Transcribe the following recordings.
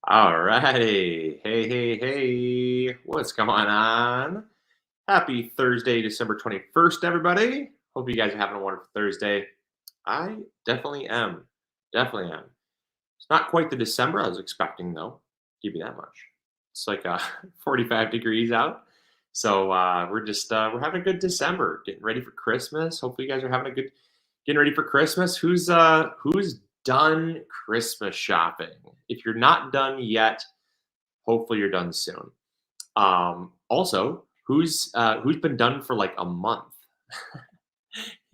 All righty. Hey. What's going on? Happy Thursday, December 21st, everybody. Hope you guys are having a wonderful Thursday. I definitely am. Definitely am. It's not quite the December I was expecting, though. Give you that much. It's like 45 degrees out. So we're having a good December, getting ready for Christmas. Hopefully you guys are having a good getting ready for Christmas. Who's done Christmas shopping? If you're not done yet, hopefully you're done soon. Also, who's been done for like a month?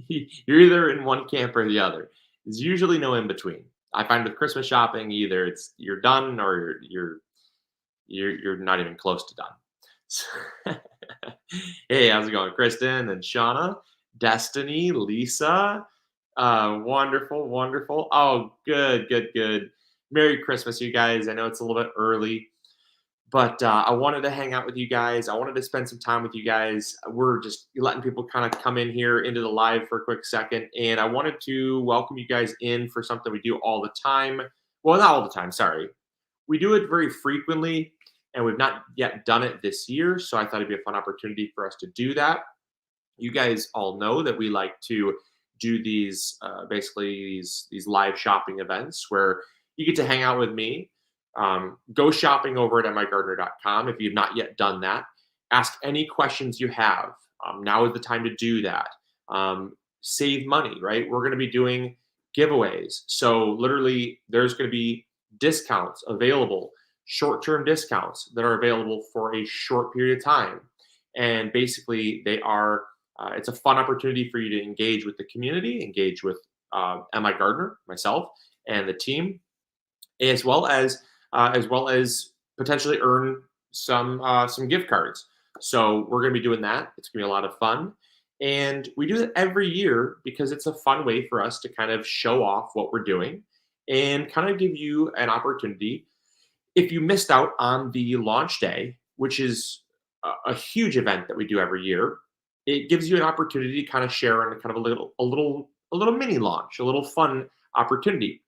You're either in one camp or the other. There's usually no in between. I find with Christmas shopping, either it's you're done or you're not even close to done. Hey, how's it going, Kristen and Shauna, Destiny, Lisa? Wonderful. Oh, good. Merry Christmas, you guys. I know it's a little bit early, but I wanted to hang out with you guys. I wanted to spend some time with you guys. We're just letting people kind of come in here into the live for a quick second, and I wanted to welcome you guys in for something we do all the time. Well, not all the time. Sorry, we do it very frequently, and we've not yet done it this year. So I thought it'd be a fun opportunity for us to do that. You guys all know that we like to do these basically these live shopping events where you get to hang out with me. Go shopping over at MIgardener.com if you've not yet done that. Ask any questions you have. Now is the time to do that. Save money, right? We're going to be doing giveaways. So literally, there's going to be discounts available, short-term discounts that are available for a short period of time. And basically, they are it's a fun opportunity for you to engage with the community, engage with MIgardener, myself, and the team, as well as potentially earn some gift cards. So we're going to be doing that. It's going to be a lot of fun, and we do it every year because it's a fun way for us to kind of show off what we're doing and kind of give you an opportunity. If you missed out on the launch day, which is a huge event that we do every year, it gives you an opportunity to kind of share in a kind of a little mini launch, a little fun opportunity.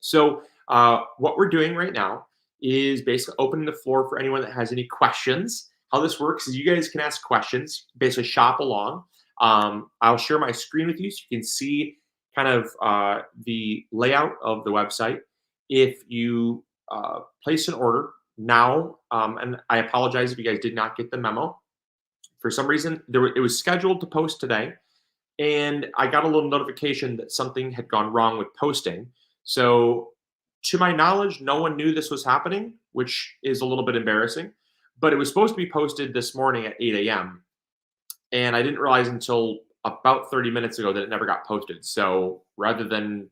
So what we're doing right now is basically opening the floor for anyone that has any questions. How this works is you guys can ask questions, basically shop along. I'll share my screen with you so you can see kind of the layout of the website. If you place an order now, and I apologize if you guys did not get the memo. For some reason, it was scheduled to post today, and I got a little notification that something had gone wrong with posting. So, to my knowledge, no one knew this was happening, which is a little bit embarrassing. But it was supposed to be posted this morning at 8 a.m. And I didn't realize until about 30 minutes ago that it never got posted. So, rather than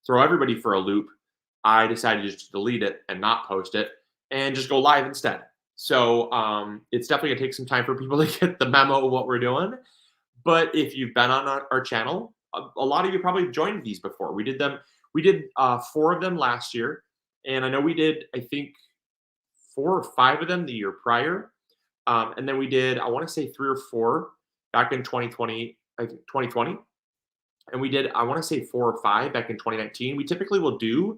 throw everybody for a loop, I decided to just delete it and not post it and just go live instead. So it's definitely gonna take some time for people to get the memo of what we're doing. But if you've been on our channel, a lot of you probably joined these before. We did them. We did 4 of them last year, and I know we did, I think, 4 or 5 of them the year prior, and then we did, I want to say 3 or 4 back in 2020. I think 2020, and we did, I want to say 4 or 5 back in 2019. We typically will do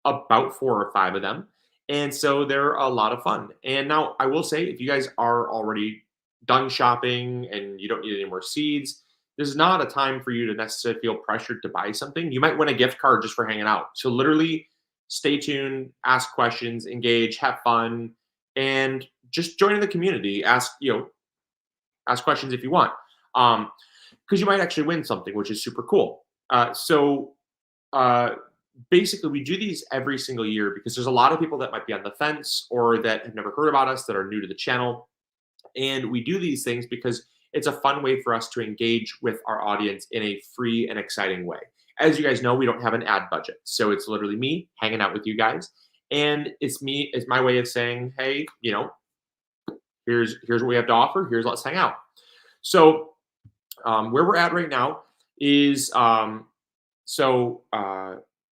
about 4 or 5 of them. And so they're a lot of fun. And now I will say, if you guys are already done shopping and you don't need any more seeds, this is not a time for you to necessarily feel pressured to buy something. You might win a gift card just for hanging out. So literally stay tuned, ask questions, engage, have fun, and just join the community. Ask questions if you want. Because you might actually win something, which is super cool. Uh, Basically, we do these every single year because there's a lot of people that might be on the fence or that have never heard about us, that are new to the channel. And we do these things because it's a fun way for us to engage with our audience in a free and exciting way. As you guys know, we don't have an ad budget. So it's literally me hanging out with you guys. And it's my way of saying, hey, here's what we have to offer. Let's hang out. So where we're at right now is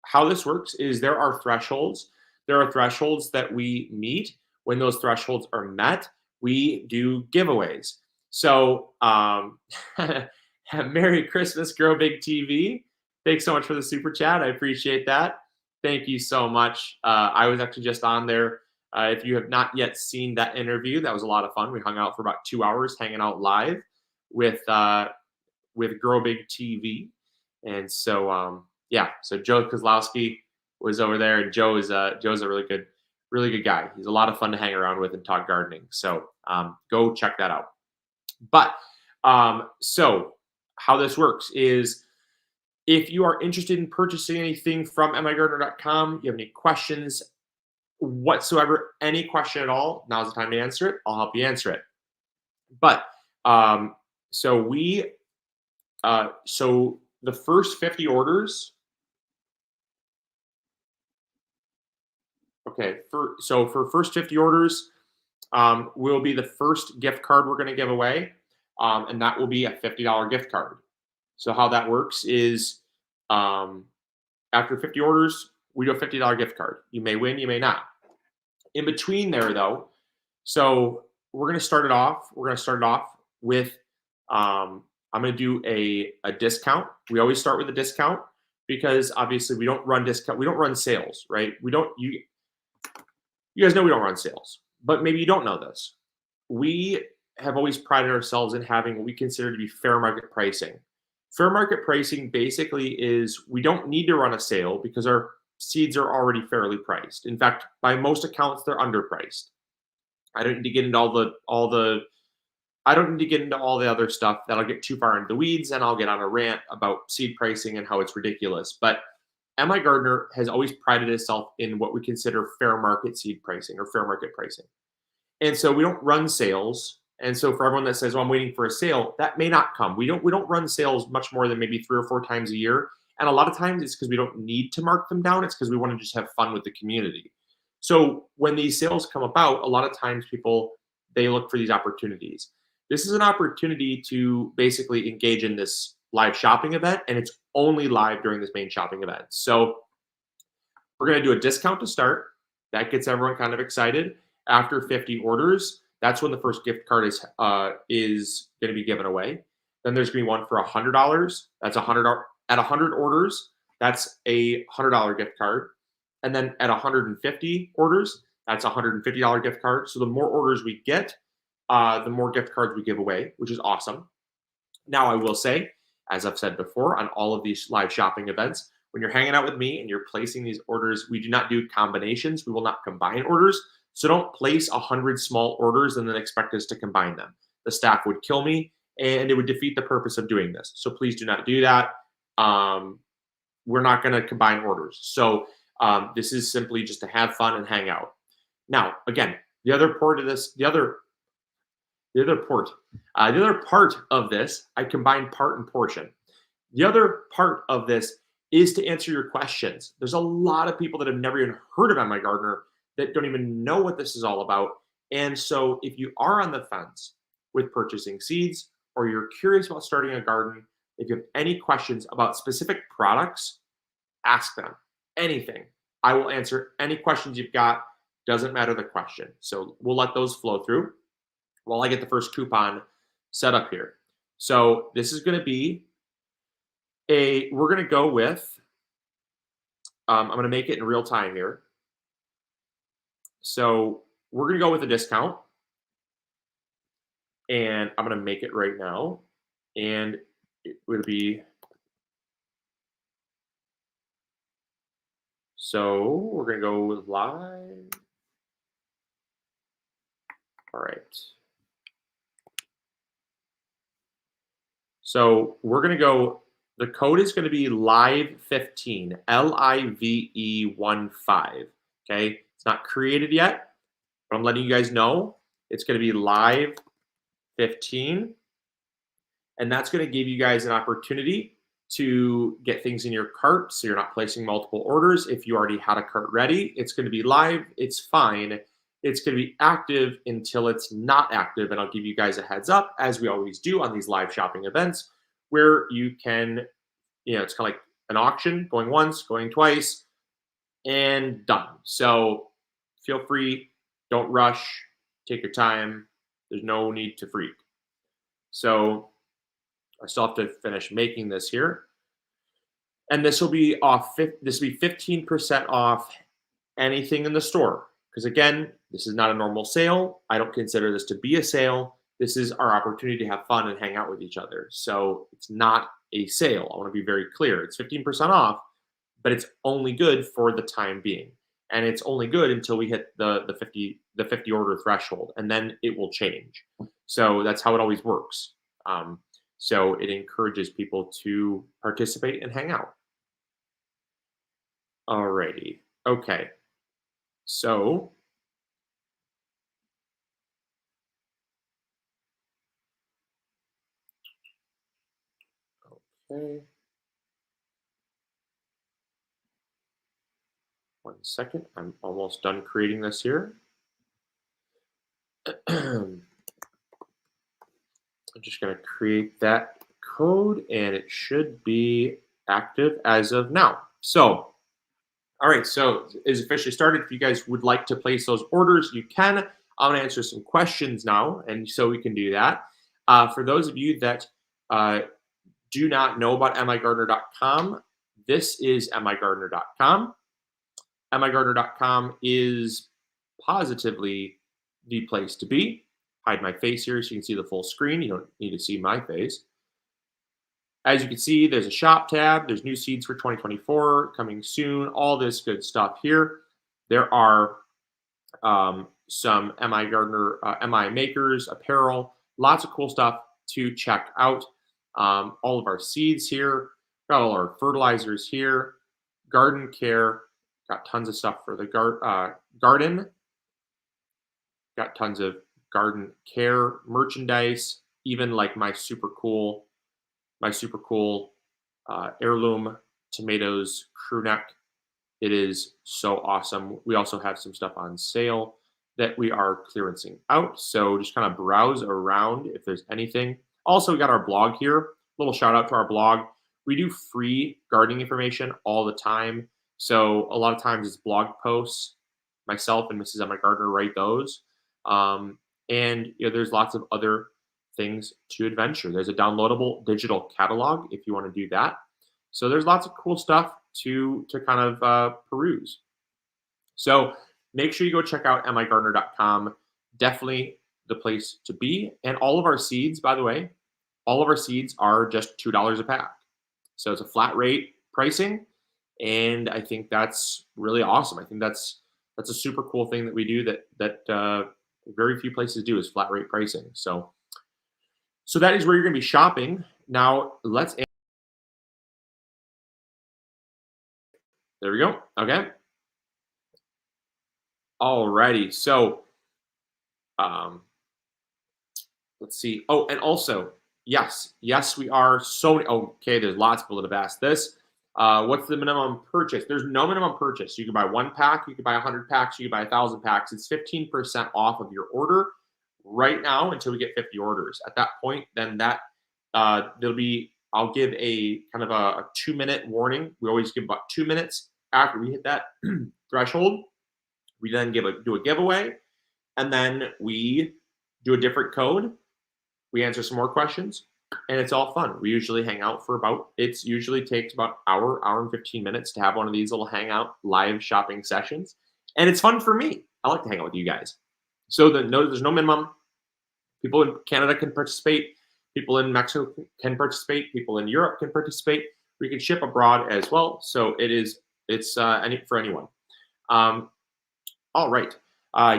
how this works is there are thresholds. There are thresholds that we meet. When those thresholds are met, we do giveaways. So, Merry Christmas, Grow Big TV. Thanks so much for the super chat. I appreciate that. Thank you so much. I was actually just on there. If you have not yet seen that interview, that was a lot of fun. We hung out for about 2 hours, hanging out live with Grow Big TV, and so yeah. So Joe Kozlowski was over there, and Joe's a really good guy. He's a lot of fun to hang around with and talk gardening. So go check that out. But so how this works is if you are interested in purchasing anything from MIgardener.com, you have any questions whatsoever, any question at all, now's the time to answer it. I'll help you answer it. But so we so the first 50 orders. Okay, for first 50 orders, will be the first gift card we're going to give away, and that will be a $50 gift card. So how that works is, after 50 orders, we do a $50 gift card. You may win, you may not. In between there, though, so we're going to start it off. We're going to start it off with, I'm going to do a discount. We always start with a discount because obviously we don't run discount. We don't run sales, right? You guys know we don't run sales, but maybe you don't know this. We have always prided ourselves in having what we consider to be fair market pricing. Fair market pricing basically is we don't need to run a sale because our seeds are already fairly priced. In fact, by most accounts, they're underpriced. I don't need to get into all the other stuff that'll get too far into the weeds, and I'll get on a rant about seed pricing and how it's ridiculous. But MIgardener has always prided itself in what we consider fair market seed pricing or fair market pricing. And so we don't run sales. And so for everyone that says, "Well, I'm waiting for a sale," that may not come. We don't run sales much more than maybe 3 or 4 times a year. And a lot of times it's because we don't need to mark them down. It's because we want to just have fun with the community. So when these sales come about, a lot of times they look for these opportunities. This is an opportunity to basically engage in this live shopping event, and it's only live during this main shopping event. So we're going to do a discount to start. That gets everyone kind of excited. After 50 orders, that's when the first gift card is going to be given away. Then there's going to be one for $100. That's $100 at 100 orders. That's a $100 gift card. And then at 150 orders, that's a $150 gift card. So the more orders we get, the more gift cards we give away, which is awesome. Now, I will say, as I've said before, on all of these live shopping events, when you're hanging out with me and you're placing these orders, we do not do combinations. We will not combine orders. So don't place 100 small orders and then expect us to combine them. The staff would kill me, and it would defeat the purpose of doing this. So please do not do that. We're not going to combine orders. So this is simply just to have fun and hang out. Now, again, the other part of this, the other part of this, I combine part and portion. The other part of this is to answer your questions. There's a lot of people that have never even heard of MIgardener that don't even know what this is all about. And so if you are on the fence with purchasing seeds, or you're curious about starting a garden, if you have any questions about specific products, ask them. Anything. I will answer any questions you've got. Doesn't matter the question. So we'll let those flow through while I get the first coupon set up here. So this is going to be we're going to go with, I'm going to make it in real time here. So we're going to go with a discount, and I'm going to make it right now. And it would be, so we're going to go with live. All right. So we're going to go, the code is going to be live15, LIVE15. Okay. It's not created yet, but I'm letting you guys know it's going to be live15. And that's going to give you guys an opportunity to get things in your cart so you're not placing multiple orders. If you already had a cart ready, it's going to be live. It's fine. It's going to be active until it's not active. And I'll give you guys a heads up, as we always do on these live shopping events, where you can, it's kind of like an auction, going once, going twice, and done. So feel free. Don't rush. Take your time. There's no need to freak. So I still have to finish making this here. And this will be off. This will be 15% off anything in the store. Because again, this is not a normal sale. I don't consider this to be a sale. This is our opportunity to have fun and hang out with each other. So it's not a sale. I want to be very clear. It's 15% off, but it's only good for the time being. And it's only good until we hit the 50 order threshold, and then it will change. So that's how it always works. So it encourages people to participate and hang out. Alrighty. Okay. So okay. 1 second. I'm almost done creating this here. I'm just going to create that code, and it should be active as of now. So, all right, so it's officially started. If you guys would like to place those orders, you can. I'm going to answer some questions now, and so we can do that. For those of you that do not know about MIgardener.com, this is MIgardener.com. MIgardener.com is positively the place to be. Hide my face here so you can see the full screen. You don't need to see my face. As you can see, there's a shop tab. There's new seeds for 2024 coming soon. All this good stuff here. There are some MIgardener, MI makers, apparel, lots of cool stuff to check out. All of our seeds here. Got all our fertilizers here. Garden care. Got tons of stuff for the garden. Got tons of garden care merchandise. Even like my super cool heirloom tomatoes crew neck. It is so awesome. We also have some stuff on sale that we are clearancing out. So just kind of browse around if there's anything. Also, we got our blog here. Little shout out to our blog. We do free gardening information all the time. So a lot of times it's blog posts. Myself and Mrs. MIgardener write those. And there's lots of other things to adventure. There's a downloadable digital catalog if you want to do that. So there's lots of cool stuff to kind of peruse. So make sure you go check out MIgardener.com. Definitely the place to be. And all of our seeds, by the way, all of our seeds are just $2 a pack. So it's a flat rate pricing. And I think that's really awesome. I think that's a super cool thing that we do that very few places do, is flat rate pricing. So that is where you're going to be shopping. Now let's. There we go. Okay. Alrighty. So let's see. Oh, and also, yes, we are so. Okay, there's lots of people that have asked this. What's the minimum purchase? There's no minimum purchase. You can buy 1 pack, you can buy 100 packs, you can buy 1,000 packs. It's 15% off of your order right now until we get 50 orders. At that point, then there'll be. I'll give a kind of a 2-minute warning. We always give about 2 minutes after we hit that threshold. We then do a giveaway, and then we do a different code. We answer some more questions. And it's all fun. We usually hang out for it usually takes about hour and 15 minutes to have one of these little hangout live shopping sessions. And it's fun for me. I like to hang out with you guys. So there's no minimum. People in Canada can participate. People in Mexico can participate. People in Europe can participate. We can ship abroad as well. So it's for anyone. All right.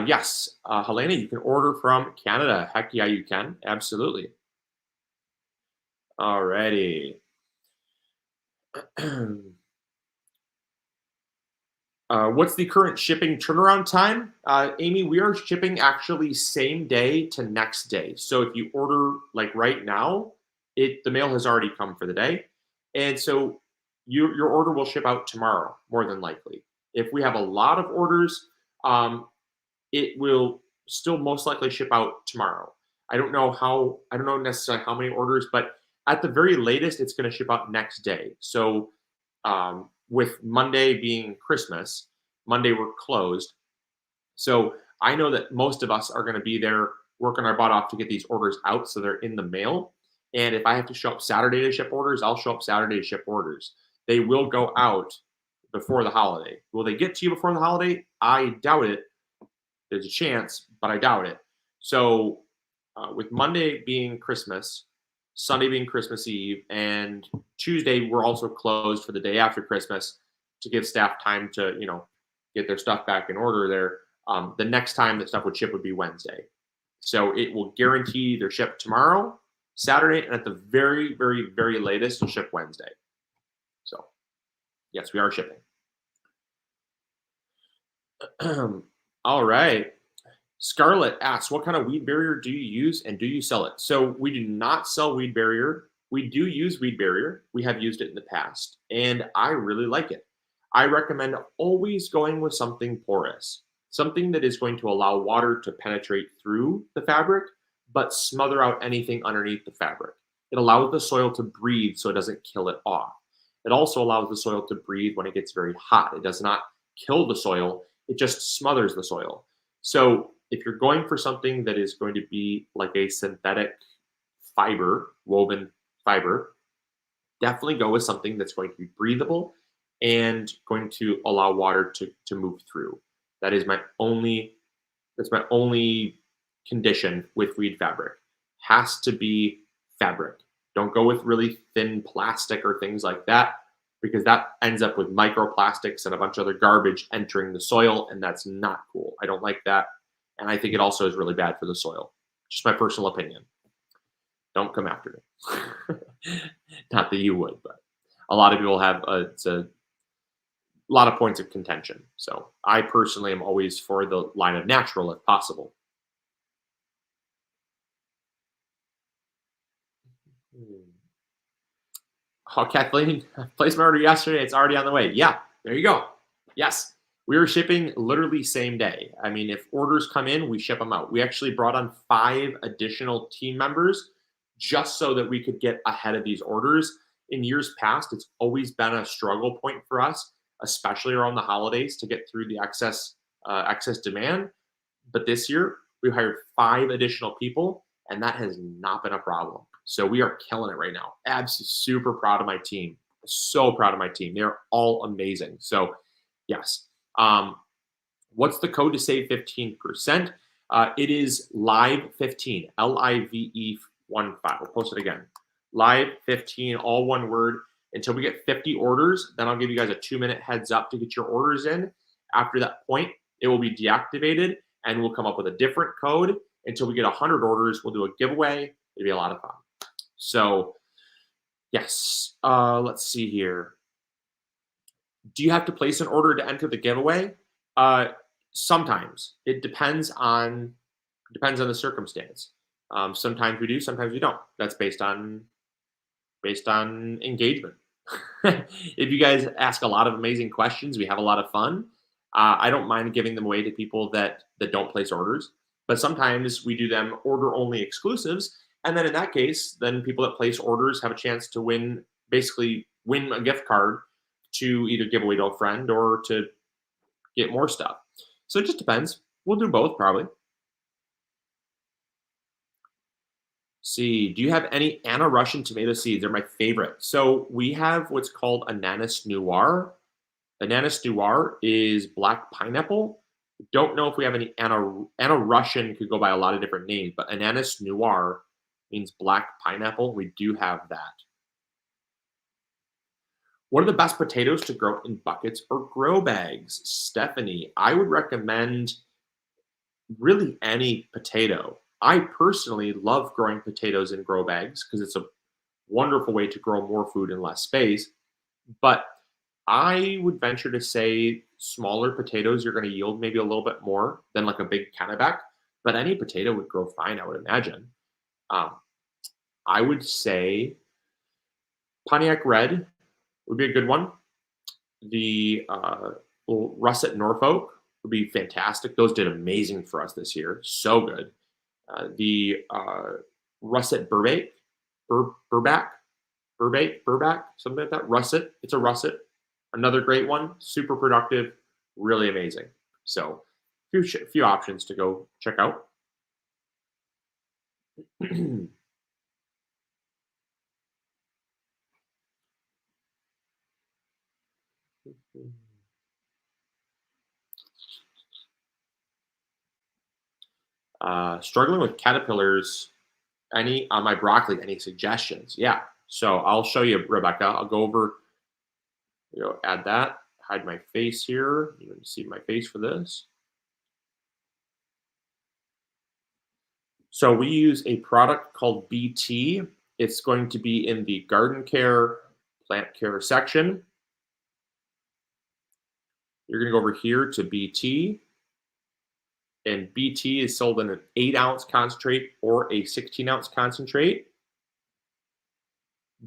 Yes, Helena, you can order from Canada. Heck yeah, you can. Absolutely. Alrighty. What's the current shipping turnaround time? Amy, we are shipping actually same day to next day. So if you order like right now, the mail has already come for the day. And so your order will ship out tomorrow, more than likely. If we have a lot of orders, it will still most likely ship out tomorrow. I don't know necessarily how many orders, but at the very latest, it's going to ship out next day. So with Monday being Christmas, Monday we're closed. So I know that most of us are going to be there working our butt off to get these orders out so they're in the mail. And if I have to show up Saturday to ship orders, I'll show up Saturday to ship orders. they will go out before the holiday. Will they get to you before the holiday? I doubt it. There's a chance, but I doubt it. So, with Monday being Christmas, Sunday being Christmas Eve, and Tuesday we're also closed for the day after Christmas to give staff time to get their stuff back in order. There, the next time the stuff would ship would be Wednesday. So it will guarantee they're shipped tomorrow, Saturday, and at the very, very, very latest, it'll ship Wednesday. So yes, we are shipping. All right. Scarlett asks, what kind of weed barrier do you use and do you sell it? So we do not sell weed barrier. We do use weed barrier. We have used it in the past, and I really like it. I recommend always going with something porous, something that is going to allow water to penetrate through the fabric, but smother out anything underneath the fabric. It allows the soil to breathe so it doesn't kill it off. It also allows the soil to breathe when it gets very hot. It does not kill the soil, it just smothers the soil. So if you're going for something that is going to be like a synthetic fiber, woven fiber, definitely go with something that's going to be breathable and going to allow water to move through. That is that's my only condition with weed fabric. Has to be fabric. Don't go with really thin plastic or things like that, because that ends up with microplastics and a bunch of other garbage entering the soil, and that's not cool. I don't like that. And I think it also is really bad for the soil. Just my personal opinion. Don't come after me. Not that you would, but a lot of people have it's a lot of points of contention. So I personally am always for the line of natural if possible. Oh, Kathleen, I placed my order yesterday. It's already on the way. Yeah, there you go. Yes, we were shipping literally same day. I mean, if orders come in, we ship them out. We actually brought on 5 additional team members just so that we could get ahead of these orders. In years past, it's always been a struggle point for us, especially around the holidays, to get through the excess demand. But this year, we hired 5 additional people, and that has not been a problem. So we are killing it right now. Absolutely super proud of my team. So proud of my team. They're all amazing. So yes. What's the code to save 15%? It is live 15, LIVE 15. We'll post it again. Live 15, all one word, until we get 50 orders. Then I'll give you guys a 2-minute heads up to get your orders in. After that point, it will be deactivated and we'll come up with a different code until we get 100 orders. We'll do a giveaway. It'll be a lot of fun. So yes, let's see here. Do you have to place an order to enter the giveaway? Sometimes it depends on the circumstance. Sometimes we do, sometimes we don't. That's based on engagement. If you guys ask a lot of amazing questions, we have a lot of fun. I don't mind giving them away to people that don't place orders, but sometimes we do them order only exclusives. And then in that case, then people that place orders have a chance to win a gift card to either give away to a friend or to get more stuff. So it just depends. We'll do both probably. See, do you have any Anna Russian tomato seeds? They're my favorite. So we have what's called Ananas Noir. Ananas Noir is black pineapple. Don't know if we have any Anna Russian, could go by a lot of different names, but Ananas Noir means black pineapple. We do have that. What are the best potatoes to grow in buckets or grow bags? Stephanie, I would recommend really any potato. I personally love growing potatoes in grow bags because it's a wonderful way to grow more food in less space. But I would venture to say smaller potatoes, you're going to yield maybe a little bit more than like a big Kennebec. But any potato would grow fine, I would imagine. I would say Pontiac Red would be a good one. The Russet Norfolk would be fantastic. Those did amazing for us this year. So good. The Russet Burback, something like that. Russet. It's a russet. Another great one. Super productive. Really amazing. So few options to go check out. Struggling with caterpillars. Any on my broccoli? Any suggestions? Yeah. So I'll show you, Rebecca. I'll go over. Add that. Hide my face here. You can see my face for this. So we use a product called BT. It's going to be in the garden care, plant care section. You're going to go over here to BT, and BT is sold in an 8-ounce concentrate or a 16-ounce concentrate.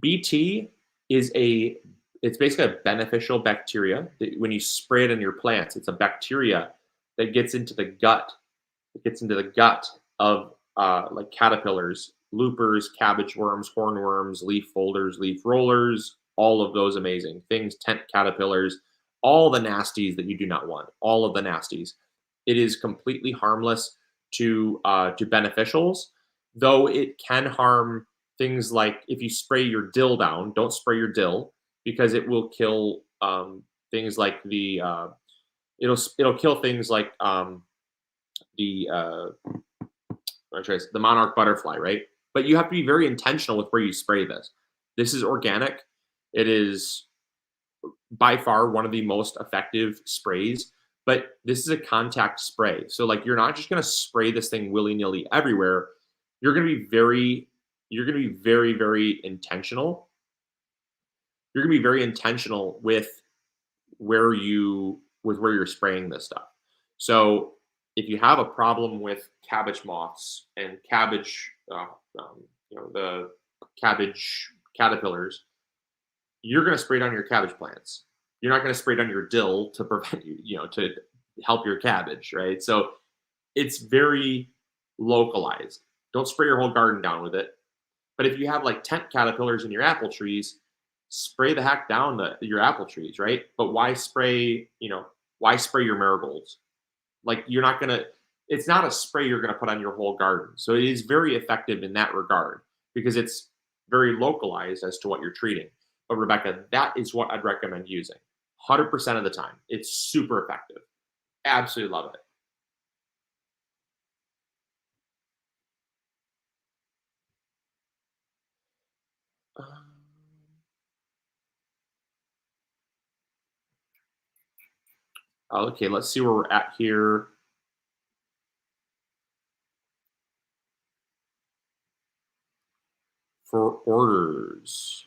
BT is it's basically a beneficial bacteria that when you spray it on your plants, it's a bacteria that gets into the gut. It gets into the gut of like caterpillars, loopers, cabbage worms, hornworms, leaf folders, leaf rollers, all of those amazing things, tent caterpillars, all the nasties that you do not want, all of the nasties. It is completely harmless to beneficials, though it can harm things like if you spray your dill down, don't spray your dill because it will kill things like it'll kill things like the the monarch butterfly, right? But you have to be very intentional with where you spray this. This is organic. It is by far one of the most effective sprays, but this is a contact spray. So like you're not just going to spray this thing willy-nilly everywhere. You're going to be very, very intentional. You're going to be very intentional with where you're spraying this stuff. So if you have a problem with cabbage moths and cabbage, the cabbage caterpillars, you're going to spray it on your cabbage plants. You're not going to spray it on your dill to prevent to help your cabbage, right? So it's very localized. Don't spray your whole garden down with it. But if you have like tent caterpillars in your apple trees, spray the heck down your apple trees, right? But why spray your marigolds? Like it's not a spray you're gonna put on your whole garden. So it is very effective in that regard because it's very localized as to what you're treating. But Rebecca, that is what I'd recommend using 100% of the time. It's super effective. Absolutely love it. Okay, let's see where we're at here. For orders.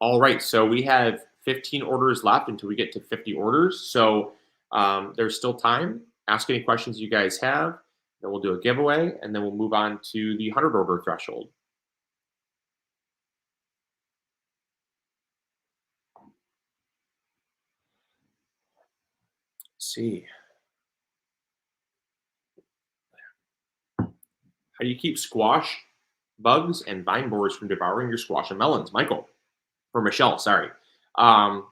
All right, so we have 15 orders left until we get to 50 orders. So there's still time. Ask any questions you guys have. Then we'll do a giveaway, and then we'll move on to the 100 order threshold. Let's see. How do you keep squash bugs and vine borers from devouring your squash and melons? Michael, or Michelle, sorry. Michelle,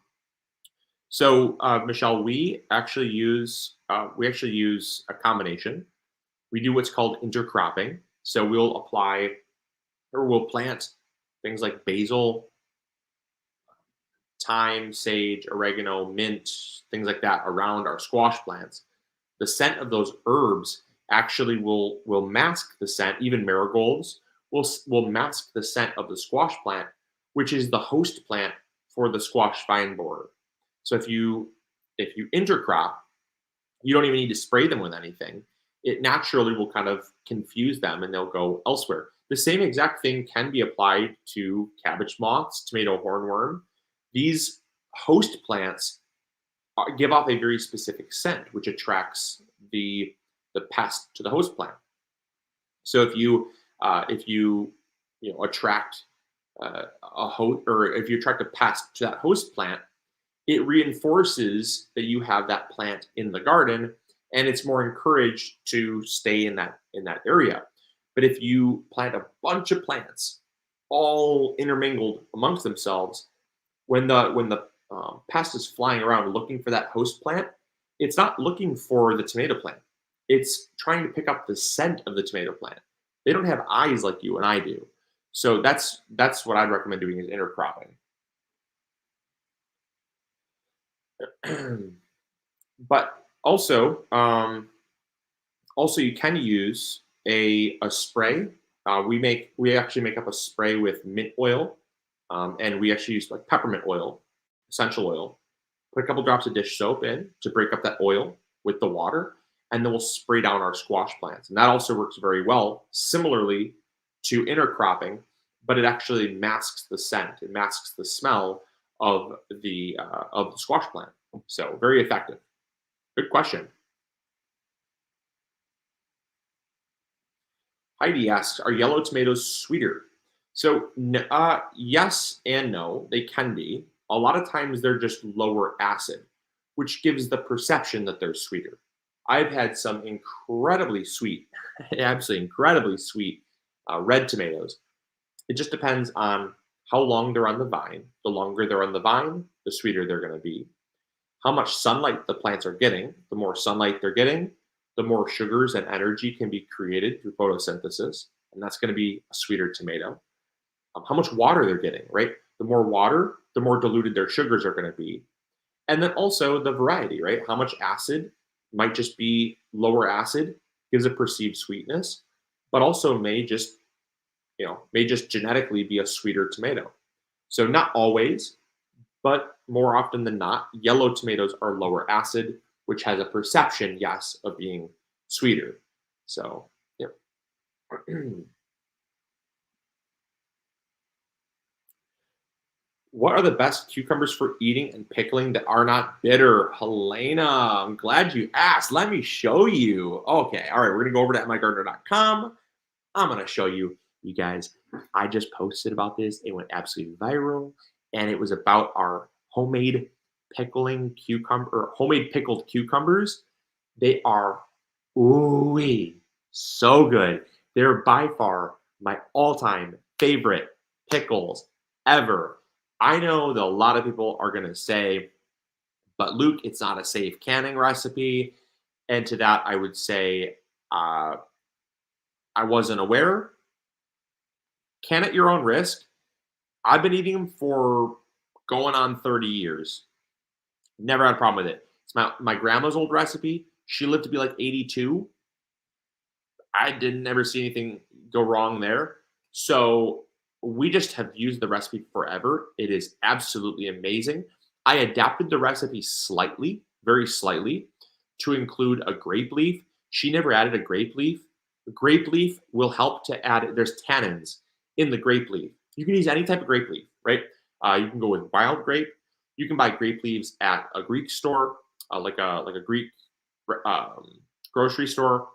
we actually use a combination. We do what's called intercropping. So we'll plant things like basil, thyme, sage, oregano, mint, things like that around our squash plants. The scent of those herbs actually will mask the scent. Even marigolds will mask the scent of the squash plant, which is the host plant for the squash vine borer. So if you intercrop, you don't even need to spray them with anything. It naturally will kind of confuse them and they'll go elsewhere. The same exact thing can be applied to cabbage moths, tomato hornworm. These host plants give off a very specific scent, which attracts the pest to the host plant. So if you attract a host, or if you attract a pest to that host plant, it reinforces that you have that plant in the garden, and it's more encouraged to stay in that area. But if you plant a bunch of plants, all intermingled amongst themselves, when the pest is flying around looking for that host plant, it's not looking for the tomato plant. It's trying to pick up the scent of the tomato plant. They don't have eyes like you and I do. So that's what I'd recommend doing is intercropping. But also you can use a spray. We actually make up a spray with mint oil, and we actually use like peppermint oil, essential oil. Put a couple drops of dish soap in to break up that oil with the water, and then we'll spray down our squash plants. And that also works very well, similarly to intercropping, but it actually masks the scent. It masks the smell of the squash plant. So very effective. Good question. Heidi asks, "Are yellow tomatoes sweeter?" So, yes and no, they can be. A lot of times they're just lower acid, which gives the perception that they're sweeter. I've had some incredibly sweet, absolutely incredibly sweet red tomatoes. It just depends on how long they're on the vine. The longer they're on the vine, the sweeter they're going to be. How much sunlight the plants are getting. The more sunlight they're getting, the more sugars and energy can be created through photosynthesis, and that's going to be a sweeter tomato. How much water they're getting, right? The more water, the more diluted their sugars are going to be. And then also the variety, right? How much acid might just be lower acid, gives a perceived sweetness, but also may just genetically be a sweeter tomato. So not always, but more often than not, yellow tomatoes are lower acid, which has a perception, yes, of being sweeter. So, yep. What are the best cucumbers for eating and pickling that are not bitter? Helena, I'm glad you asked. Let me show you. Okay, all right, we're gonna go over to MIgardener.com. I'm gonna show you, you guys. I just posted about this. It went absolutely viral, and it was about our homemade homemade pickled cucumbers. They are ooey so good. They're by far my all-time favorite pickles ever. I know that a lot of people are gonna say, but Luke, it's not a safe canning recipe. And to that, I would say, I wasn't aware. Can at your own risk. I've been eating them for going on 30 years. Never had a problem with it. It's my grandma's old recipe. She lived to be like 82. I didn't ever see anything go wrong there. So we just have used the recipe forever. It is absolutely amazing. I adapted the recipe slightly, very slightly, to include a grape leaf. She never added a grape leaf. The grape leaf will help to add, there's tannins in the grape leaf. You can use any type of grape leaf, right? You can go with wild grape. You can buy grape leaves at a Greek store, like a Greek grocery store.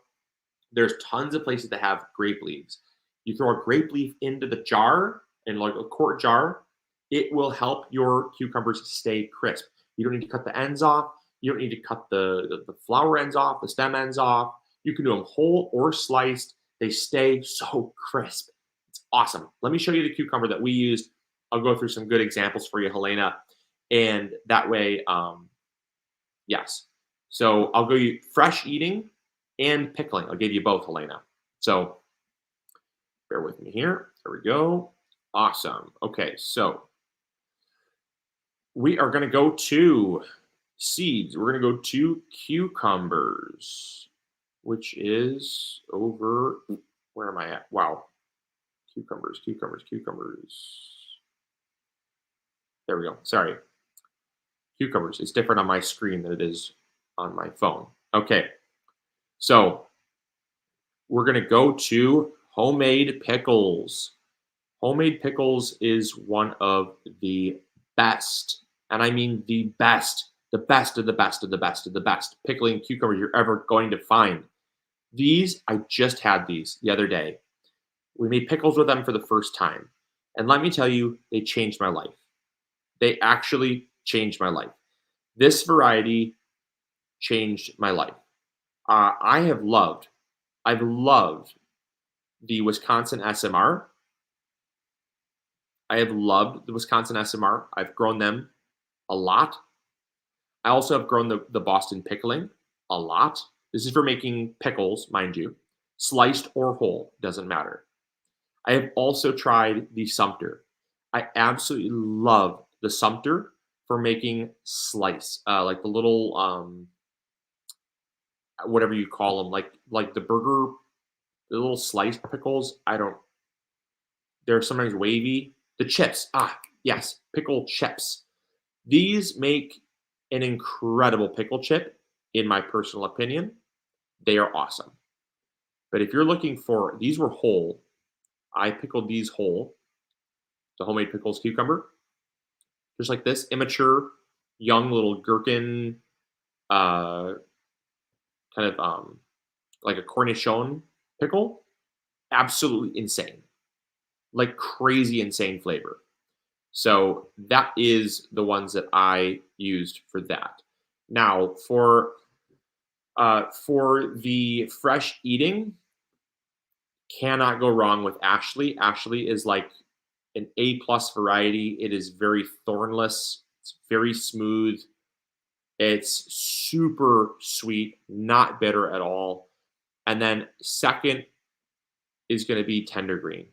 There's tons of places that have grape leaves. You throw a grape leaf into the jar, in like a quart jar, it will help your cucumbers stay crisp. You don't need to cut the ends off. You don't need to cut the flower ends off, the stem ends off. You can do them whole or sliced. They stay so crisp. It's awesome. Let me show you the cucumber that we used. I'll go through some good examples for you, Helena. And that way, yes. So I'll go you fresh eating and pickling. I'll give you both, Helena. So bear with me here. There we go. Awesome. Okay, so we are going to go to seeds. We're going to go to cucumbers, which is over. Where am I at? Wow. Cucumbers, cucumbers, cucumbers. There we go. Sorry. Cucumbers. It's different on my screen than it is on my phone. Okay. So we're going to go to homemade pickles. Homemade pickles is one of the best, and I mean the best of the best of the best of the best pickling cucumbers you're ever going to find. These, I just had these the other day. We made pickles with them for the first time. And let me tell you, they changed my life. They actually changed my life. This variety changed my life. I've loved the Wisconsin SMR. I have loved the Wisconsin SMR. I've grown them a lot. I also have grown the Boston pickling a lot. This is for making pickles, mind you, sliced or whole, doesn't matter. I have also tried the Sumter. I absolutely love the Sumter for making slice, like the little whatever you call them, like the burger, the little sliced pickles. I don't. They're sometimes wavy. The chips. Ah, yes, pickle chips. These make an incredible pickle chip, in my personal opinion. They are awesome. But if you're looking for, these were whole. I pickled these whole. The homemade pickles cucumber, just like this, immature, young little gherkin, uh, kind of like a cornichon pickle. Absolutely insane, like crazy insane flavor. So that is the ones that I used for that. Now for the fresh eating, cannot go wrong with Ashley. Ashley is like an A+ variety. It is very thornless. It's very smooth. It's super sweet, not bitter at all. And then second is going to be tender green.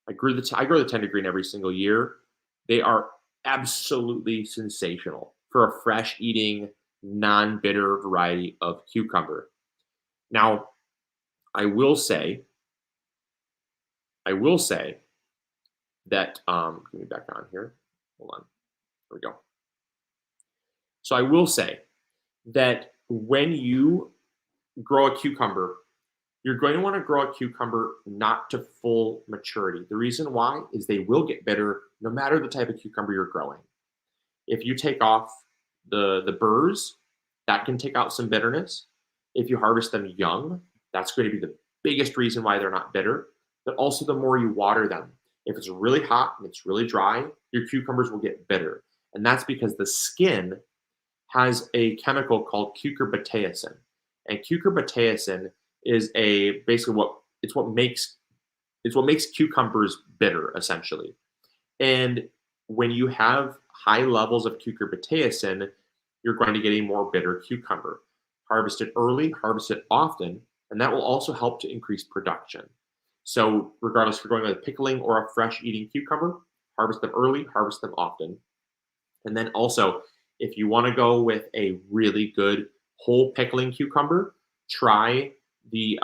I grow the tender green every single year. They are absolutely sensational for a fresh eating, non-bitter variety of cucumber. Now, I will say, I will say that let me back on here. Hold on. There we go. So I will say that when you grow a cucumber, you're going to want to grow a cucumber not to full maturity. The reason why is they will get bitter no matter the type of cucumber you're growing. If you take off the burrs, that can take out some bitterness. If you harvest them young, that's going to be the biggest reason why they're not bitter. But also the more you water them. If it's really hot and it's really dry, your cucumbers will get bitter. And that's because the skin has a chemical called cucurbitacein. And cucurbitacein is a basically what makes cucumbers bitter essentially. And when you have high levels of cucurbitacein, you're going to get a more bitter cucumber. Harvest it early, harvest it often, and that will also help to increase production. So regardless if you're going with a pickling or a fresh eating cucumber, harvest them early, harvest them often. And then also, if you want to go with a really good whole pickling cucumber, try the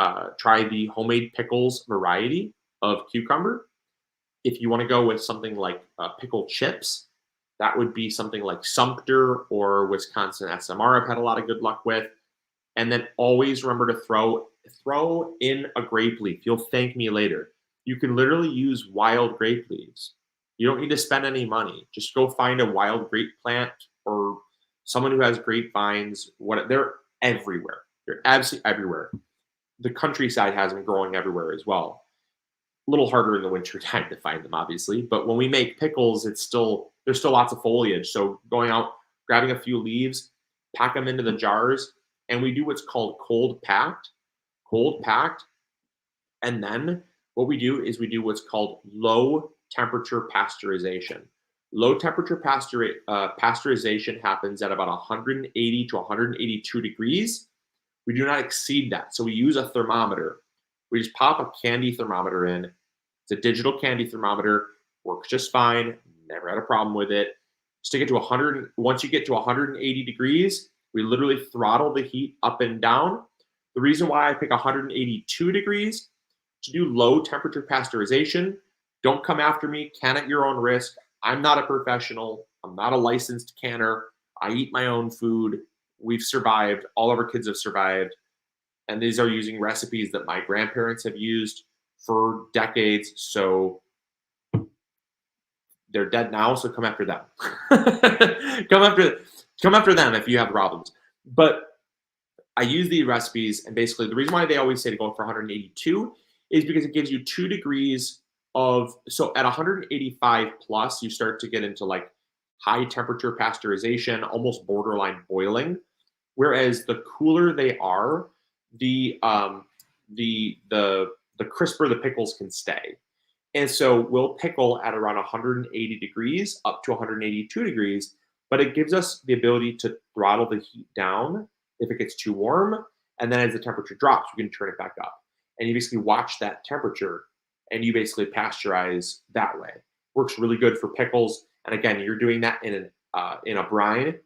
homemade pickles variety of cucumber. If you want to go with something like pickle chips, that would be something like Sumter or Wisconsin SMR. I've had a lot of good luck with. And then always remember to throw in a grape leaf. You'll thank me later. You can literally use wild grape leaves. You don't need to spend any money. Just go find a wild grape plant or someone who has grapevines. They're everywhere. They're absolutely everywhere. The countryside has them growing everywhere as well. A little harder in the winter time to find them, obviously. But when we make pickles, there's still lots of foliage. So going out, grabbing a few leaves, pack them into the jars, and we do what's called cold packed. Cold packed, and then what we do is we do what's called low temperature pasteurization. Low temperature pasteurization happens at about 180 to 182 degrees. We do not exceed that. So we use a thermometer. We just pop a candy thermometer in. It's a digital candy thermometer, works just fine. Never had a problem with it. Stick it to 100. Once you get to 180 degrees, we literally throttle the heat up and down. The reason why I pick 182 degrees to do low temperature pasteurization, don't come after me, can at your own risk. I'm not a professional. I'm not a licensed canner. I eat my own food. We've survived. All of our kids have survived. And these are using recipes that my grandparents have used for decades. So they're dead now, so come after them. come after them if you have problems. But I use these recipes, and basically the reason why they always say to go for 182 is because it gives you 2 degrees of, so at 185 plus, you start to get into like high temperature pasteurization, almost borderline boiling. Whereas the cooler they are, the crisper the pickles can stay. And so we'll pickle at around 180 degrees up to 182 degrees, but it gives us the ability to throttle the heat down if it gets too warm. And then as the temperature drops, we can turn it back up. And you basically watch that temperature and you basically pasteurize that way. Works really good for pickles. And again, you're doing that in an in a brine,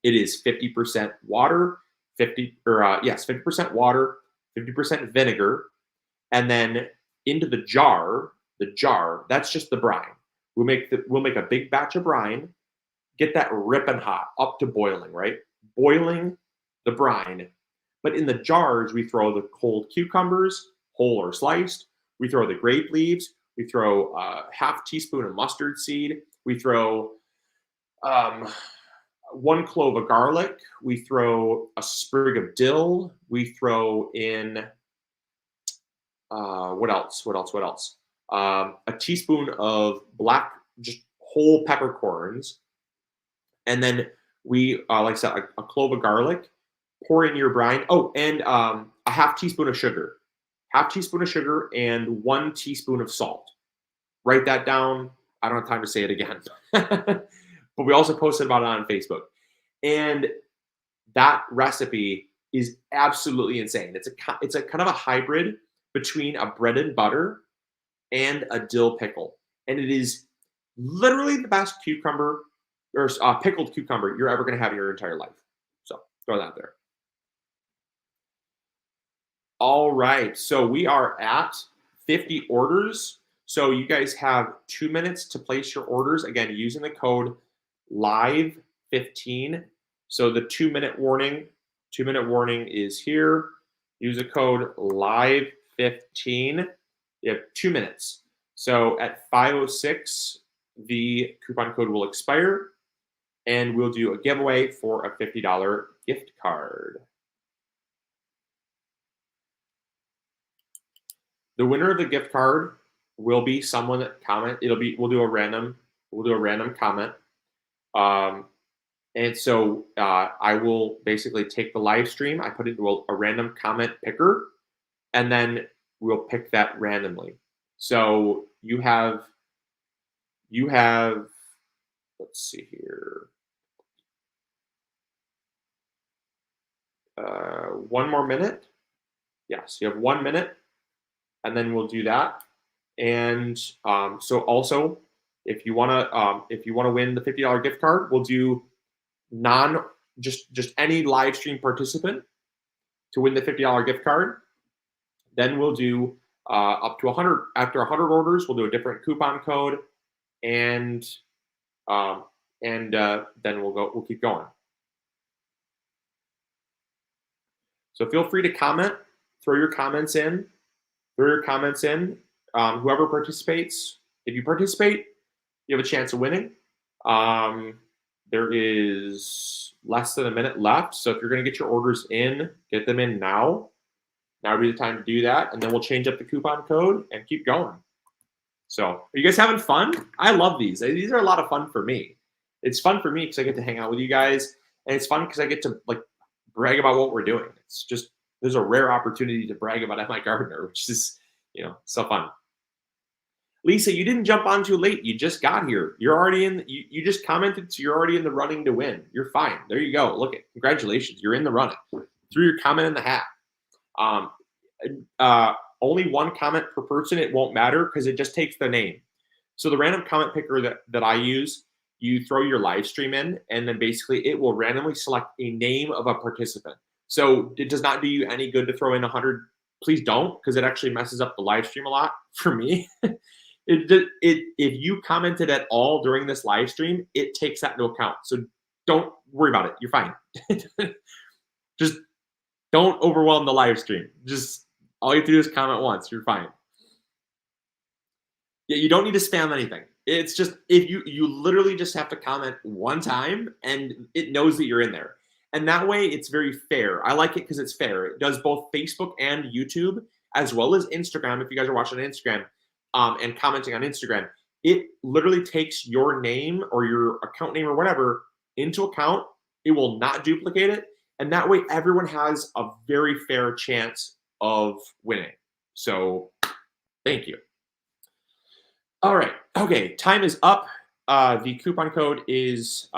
it is 50% water, 50% water, 50% vinegar, and then into the jar, that's just the brine. We'll make a big batch of brine, get that ripping hot up to boiling, right? Boiling the brine. But in the jars, we throw the cold cucumbers, whole or sliced. We throw the grape leaves. We throw a half teaspoon of mustard seed. We throw um, 1 clove of garlic. We throw a sprig of dill. We throw in what else? What else? What else? A teaspoon of black, just whole peppercorns, and then we, like I said, a clove of garlic. Pour in your brine. Oh, and a half teaspoon of sugar, and 1 teaspoon of salt. Write that down. I don't have time to say it again, but we also posted about it on Facebook. And that recipe is absolutely insane. It's a kind of a hybrid between a bread and butter and a dill pickle, and it is literally the best cucumber or pickled cucumber you're ever going to have in your entire life. So throw that out there. All right, so we are at 50 orders. So you guys have 2 minutes to place your orders. Again, using the code LIVE15. So the 2 minute warning is here. Use the code LIVE15. You have 2 minutes. So at 5:06, the coupon code will expire, and we'll do a giveaway for a $50 gift card. The winner of the gift card will be someone that comment. We'll do a random comment. And so I will basically take the live stream, I put it into a random comment picker, and then we'll pick that randomly. So you have, let's see here, 1 more minute. Yes, you have 1 minute, and then we'll do that. And so also, if you want to win the $50 gift card, we'll do just any live stream participant to win the $50 gift card. Then we'll do up to 100. After 100 orders, we'll do a different coupon code, and then we'll keep going. So feel free to comment, throw your comments in. Whoever participates, if you participate, you have a chance of winning. There is less than a minute left, so if you're going to get your orders in, get them in now. Now would be the time to do that, and then we'll change up the coupon code and keep going. So, are you guys having fun? I love these. These are a lot of fun for me. It's fun for me because I get to hang out with you guys, and it's fun because I get to brag about what we're doing. It's just, there's a rare opportunity to brag about MIgardener, which is, so fun. Lisa, you didn't jump on too late. You just got here. You're already in. You just commented, so you're already in the running to win. You're fine. There you go. Look it. Congratulations. You're in the running. Threw your comment in the hat. Only 1 comment per person. It won't matter because it just takes the name. So the random comment picker that I use, you throw your live stream in, and then basically it will randomly select a name of a participant. So it does not do you any good to throw in 100. Please don't, because it actually messes up the live stream a lot for me. If you commented at all during this live stream, it takes that into account. So don't worry about it. You're fine. Just don't overwhelm the live stream. Just all you have to do is comment once. You're fine. Yeah, you don't need to spam anything. It's just, if you literally just have to comment 1 time, and it knows that you're in there. And that way, it's very fair. I like it because it's fair. It does both Facebook and YouTube, as well as Instagram. If you guys are watching on Instagram and commenting on Instagram, it literally takes your name or your account name or whatever into account. It will not duplicate it. And that way, everyone has a very fair chance of winning. So thank you. All right. Okay. Time is up. The coupon code is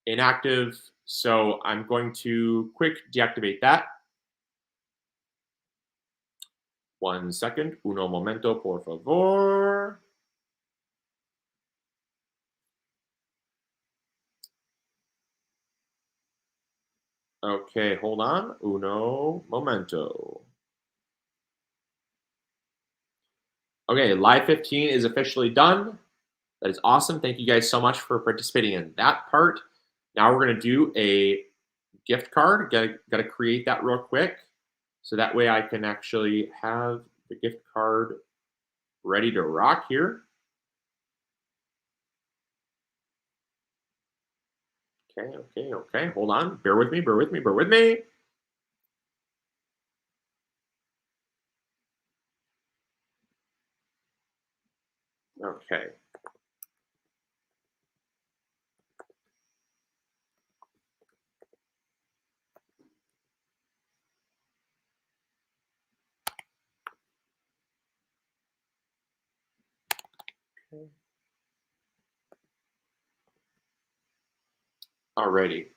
inactive. So I'm going to quick deactivate that. 1 second. Uno momento, por favor. Okay, hold on. Uno momento. Okay, live 15 is officially done. That is awesome. Thank you guys so much for participating in that part. Now we're gonna do a gift card. Gotta create that real quick. So that way I can actually have the gift card ready to rock here. Okay, okay, okay. Hold on. Bear with me, bear with me, bear with me. Okay. Alrighty.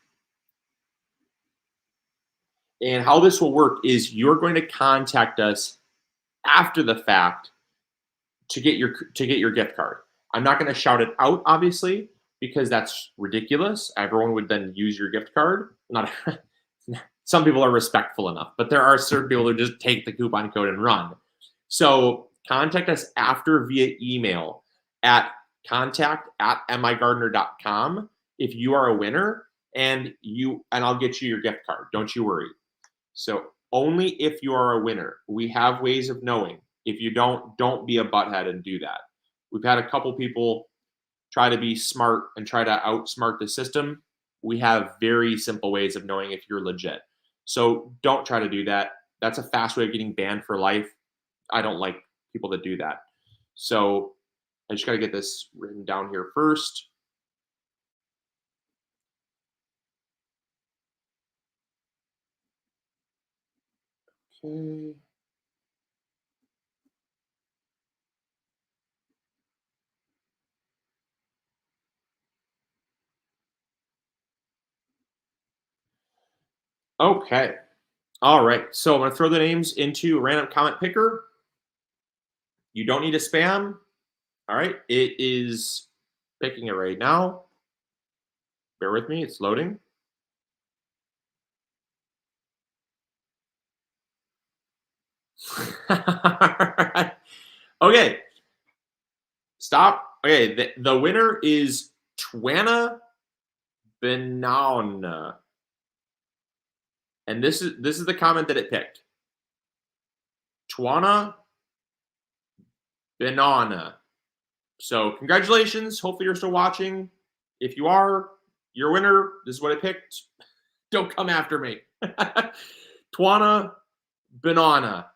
And how this will work is you're going to contact us after the fact to get your gift card. I'm not going to shout it out, obviously, because that's ridiculous. Everyone would then use your gift card. Not some people are respectful enough, but there are certain people who just take the coupon code and run. So contact us after via email at contact@migardener.com if you are a winner, and I'll get you your gift card. Don't you worry. So only if you are a winner. We have ways of knowing. If you don't be a butthead and do that. We've had a couple people try to be smart and try to outsmart the system. We have very simple ways of knowing if you're legit. So don't try to do that. That's a fast way of getting banned for life. I don't like people that do that. So I just got to get this written down here first. Okay. Okay. All right. So I'm going to throw the names into a random comment picker. You don't need to spam. All right. It is picking it right now. Bear with me. It's loading. Okay. Stop. Okay. The winner is Twana Banana. And this is the comment that it picked. Twana Banana. So congratulations. Hopefully you're still watching. If you are, you're a winner. This is what I picked. Don't come after me. Twana Banana.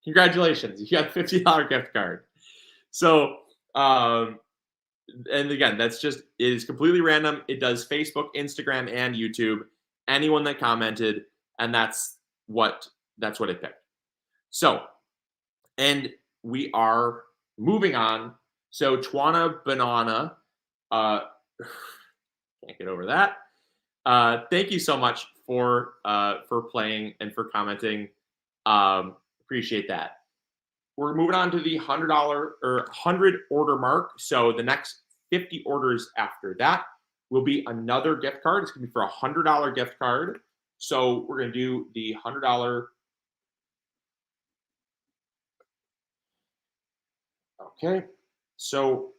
Congratulations. You got a $50 gift card. So, and again, it is completely random. It does Facebook, Instagram, and YouTube. Anyone that commented, and that's what it picked. So, and we are moving on. So Twana Banana, can't get over that. Thank you so much for playing and for commenting. Appreciate that. We're moving on to the $100 or 100 order mark. So the next 50 orders after that will be another gift card. It's gonna be for a $100 gift card. So we're gonna do the $100. Okay. So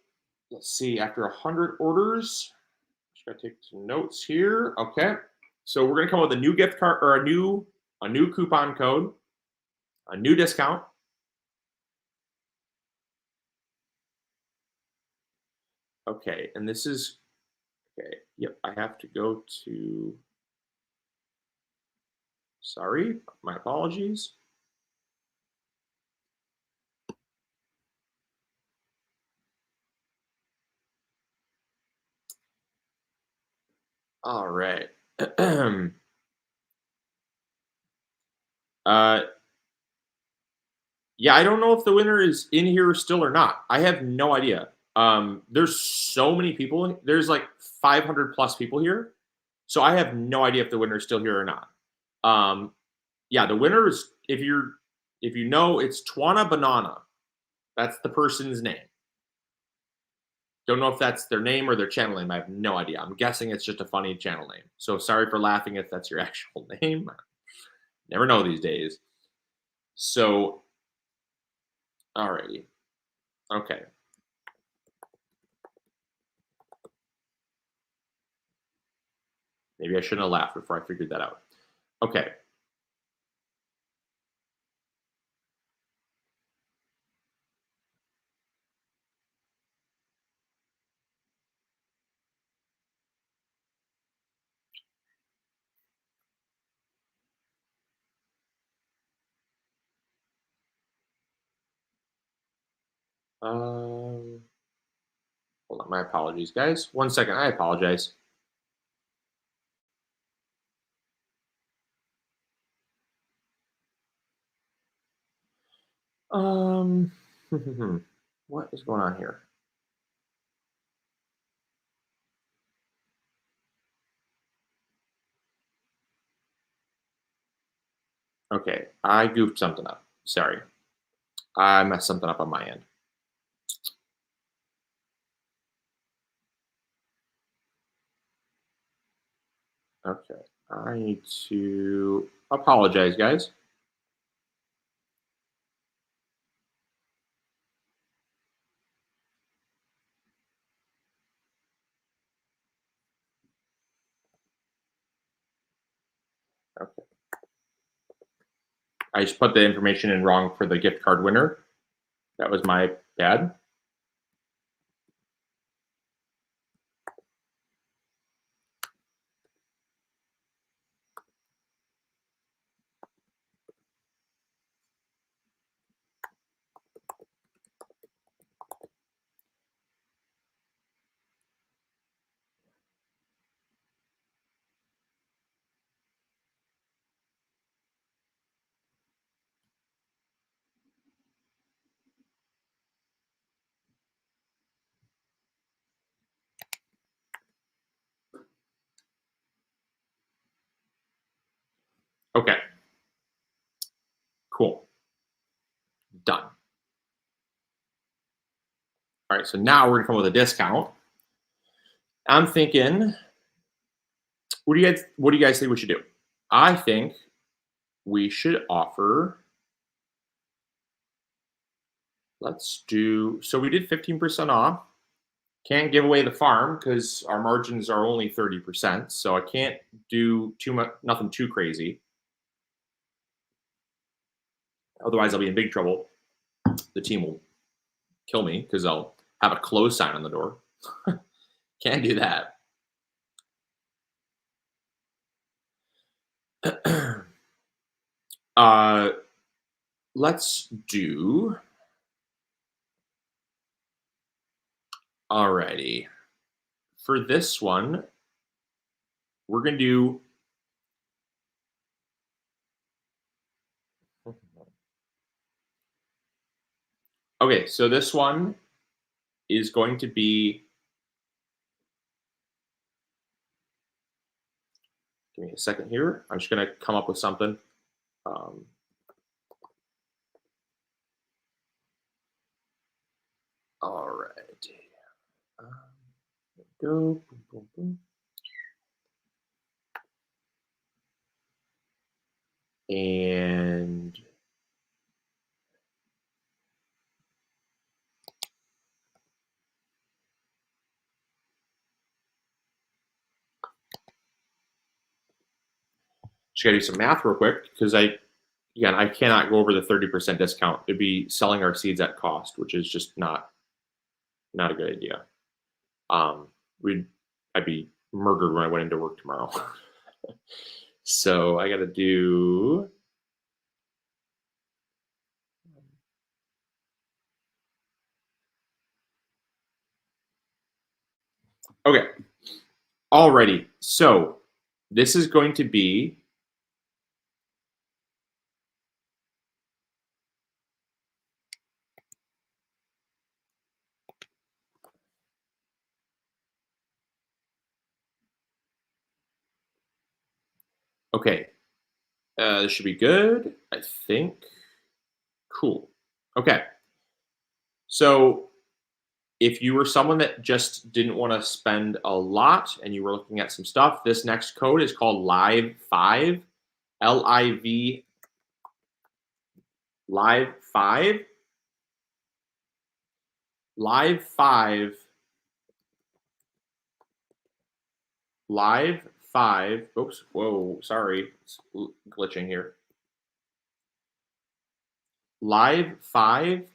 let's see. After 100 orders, just gotta take some notes here. Okay. So we're gonna come up with a new gift card or a new coupon code, a new discount. Okay, and this is okay. Yep, I have to go to. Sorry, my apologies. All right. uh, yeah, I don't know if the winner is in here still or not. I have no idea. There's so many people. There's like 500 plus people here, so I have no idea if the winner is still here or not. Yeah, the winner is if you know, it's Twana Banana. That's the person's name. Don't know if that's their name or their channel name. I have no idea. I'm guessing it's just a funny channel name. So sorry for laughing if that's your actual name. Never know these days. So, alrighty. Okay. Maybe I shouldn't have laughed before I figured that out. Okay. Um, Hold on. My apologies, guys. 1 second. I apologize. Um, what is going on here? Okay, I goofed something up. Sorry. I messed something up on my end. Okay. I need to apologize, guys. Okay. I just put the information in wrong for the gift card winner. That was my bad. Okay. Cool. Done. All right. So now we're gonna come up with a discount. I'm thinking, what do you guys think we should do? I think we should offer, let's do, so we did 15% off. Can't give away the farm because our margins are only 30%. So I can't do too much, nothing too crazy. Otherwise, I'll be in big trouble. The team will kill me because I'll have a close sign on the door. Can't do that. uh, let's do, alrighty. For this one, we're going to do, okay, so this one is going to be, give me a second here. I'm just going to come up with something. Um, alrighty. Go. Boom, boom, boom. And just gotta do some math real quick because I cannot go over the 30% discount. It'd be selling our seeds at cost, which is just not a good idea. We'd I'd be murdered when I went into work tomorrow. So I gotta do, okay. Alrighty. So this is going to be, okay. This should be good, I think. Cool. Okay. So If you were someone that just didn't want to spend a lot and you were looking at some stuff, this next code is called Live 5, Liv Live 5, Live 5, Live 5. Oops, whoa, sorry, it's glitching here. Live 5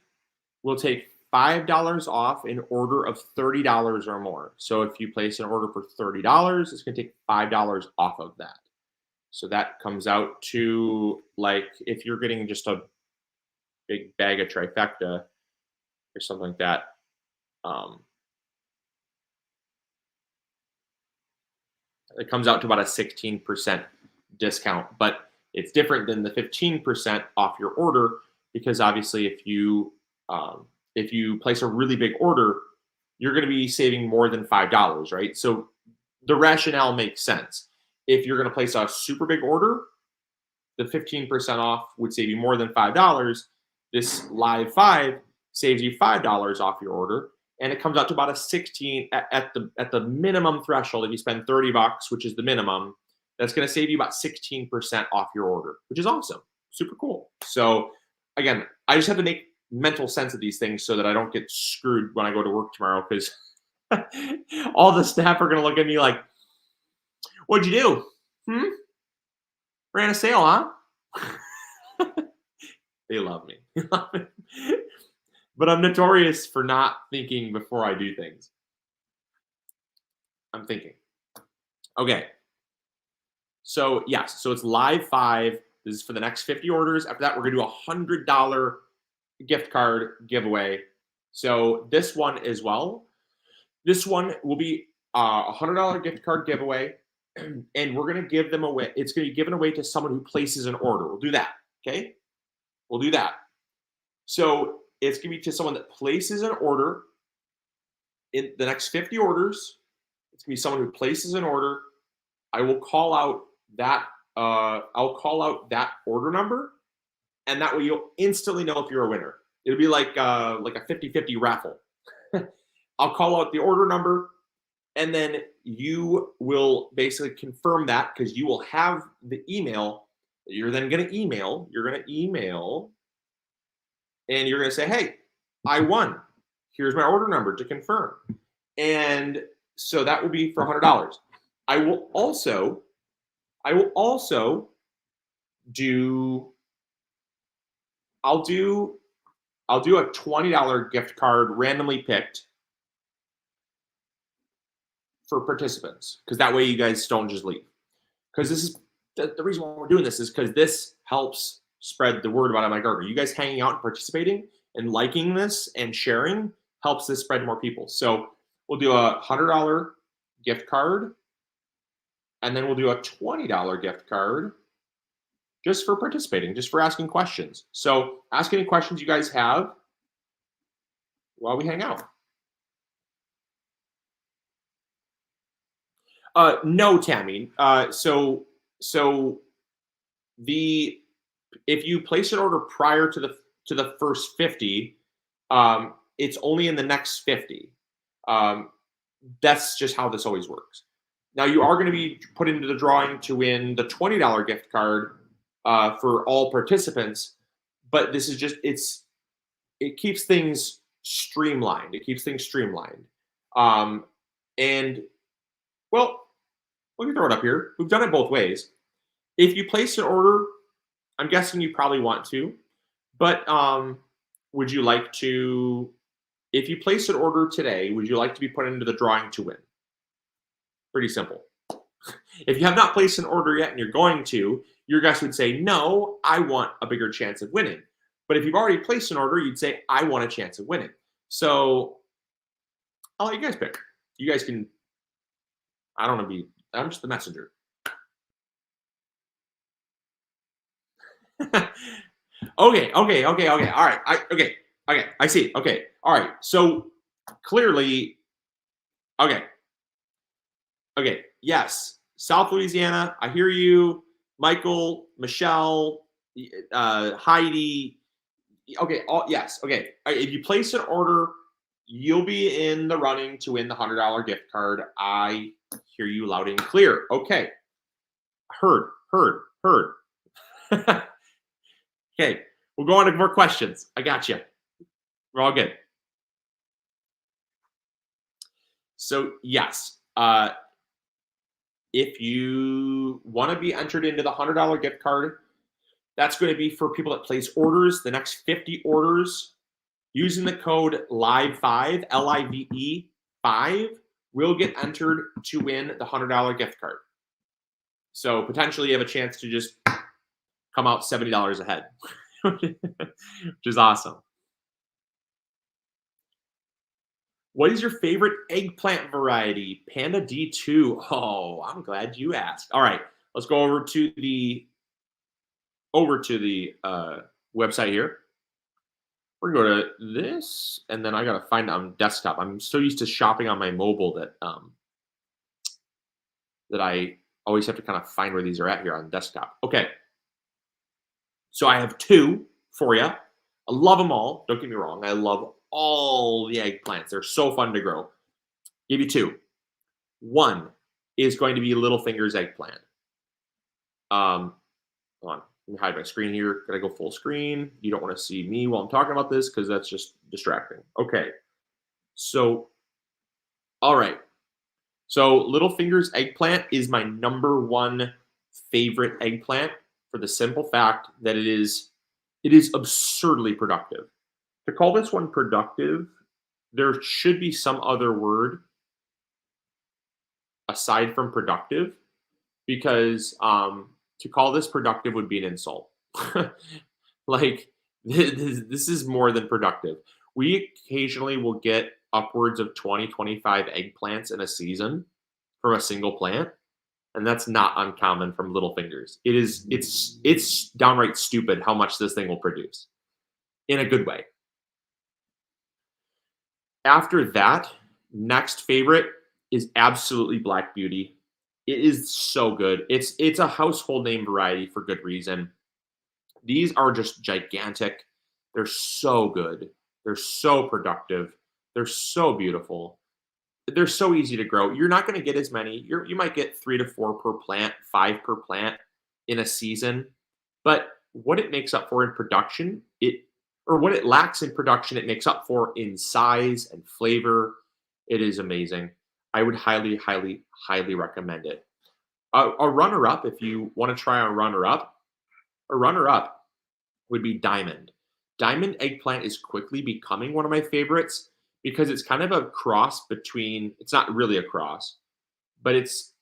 will take $5 off an order of $30 or more. So if you place an order for $30, it's going to take $5 off of that. So that comes out to, like, if you're getting just a big bag of trifecta or something like that, it comes out to about a 16% discount. But it's different than the 15% off your order, because obviously if you place a really big order, you're going to be saving more than $5, right? So the rationale makes sense. If you're going to place a super big order, the 15% off would save you more than $5. This Live 5 saves you $5 off your order, and it comes out to about a 16 at the minimum threshold. If you spend $30, which is the minimum, that's going to save you about 16% off your order, which is awesome, super cool. So again, I just have to make mental sense of these things so that I don't get screwed when I go to work tomorrow, because all the staff are going to look at me like, "What'd you do? Ran a sale, huh?" They love me. But I'm notorious for not thinking before I do things. I'm thinking. Okay. So yes, so it's Live 5. This is for the next 50 orders. After that, we're going to do a $100 gift card giveaway. So this one as well. This one will be a $100 gift card giveaway, and we're going to give them away. It's going to be given away to someone who places an order. We'll do that. Okay. We'll do that. So it's going to be to someone that places an order in the next 50 orders. It's going to be someone who places an order. I will call out that. I'll call out that order number, and that way you'll instantly know if you're a winner. It'll be like a 50-50 raffle. I'll call out the order number, and then you will basically confirm that, because you will have the email that you're then going to email. You're going to email, and you're going to say, "Hey, I won. Here's my order number to confirm." And so that will be for $100. I will also do I'll do a $20 gift card randomly picked for participants, because that way you guys don't just leave. Because this is the reason why we're doing this, is because this helps spread the word about MIgardener. You guys hanging out and participating and liking this and sharing helps this spread to more people. So we'll do a $100 gift card, and then we'll do a $20 gift card just for participating, just for asking questions. So ask any questions you guys have while we hang out. No, Tammy. So if you place an order prior to the first 50, it's only in the next 50. That's just how this always works. Now you are going to be put into the drawing to win the $20 gift card for all participants, but this is just it keeps things streamlined. It keeps things streamlined. And well, let me throw it up here. We've done it both ways. If you place an order, I'm guessing you probably want to, but would you like to? If you place an order today, would you like to be put into the drawing to win? Pretty simple. If you have not placed an order yet and you're going to, your guess would say, "No, I want a bigger chance of winning." But if you've already placed an order, you'd say, "I want a chance of winning." So I'll let you guys pick. You guys can, I'm just the messenger. Okay. All right. I see. Okay. All right. So clearly, okay. Yes. South Louisiana. I hear you. Michael, Michelle, Heidi. Okay. Yes. Okay. If you place an order, you'll be in the running to win the $100 gift card. I hear you loud and clear. Okay. Heard. Okay. We'll go on to more questions. I got you. We're all good. So, yes, if you want to be entered into the $100 gift card, that's going to be for people that place orders. The next 50 orders using the code LIVE5, LIVE 5, will get entered to win the $100 gift card. So potentially you have a chance to just come out $70 ahead, which is awesome. What is your favorite eggplant variety? Panda D2. Oh, I'm glad you asked. All right, let's go over to the website here. We're gonna go to this, and then I gotta find it on desktop. I'm so used to shopping on my mobile that that I always have to kind of find where these are at here on desktop. Okay, so I have two for you. I love them all. Don't get me wrong. I love all the eggplants. They're so fun to grow. Give you two. One is going to be Little Fingers eggplant. Hold on. Let me hide my screen here. Gotta go full screen. You don't want to see me while I'm talking about this because that's just distracting. Okay. So, all right. So Little Fingers eggplant is my #1 favorite eggplant for the simple fact that it is absurdly productive. To call this one productive, there should be some other word aside from productive, because to call this productive would be an insult. Like, this is more than productive. We occasionally will get upwards of 20, 25 eggplants in a season from a single plant, and that's not uncommon from Little Fingers. It's downright stupid how much this thing will produce in a good way. After that, next favorite is absolutely Black Beauty. It is so good. It's a household name variety for good reason. These are just gigantic. They're so good. They're so productive. They're so beautiful. They're so easy to grow. You're not going to get as many. You might get 3 to 4 per plant, 5 per plant in a season. But what it makes up for in production, what it lacks in production, it makes up for in size and flavor. It is amazing. I would highly, highly, highly recommend it. A runner-up, if you want to try a runner-up would be Diamond. Diamond eggplant is quickly becoming one of my favorites because it's kind of a cross between, it's not really a cross, but it's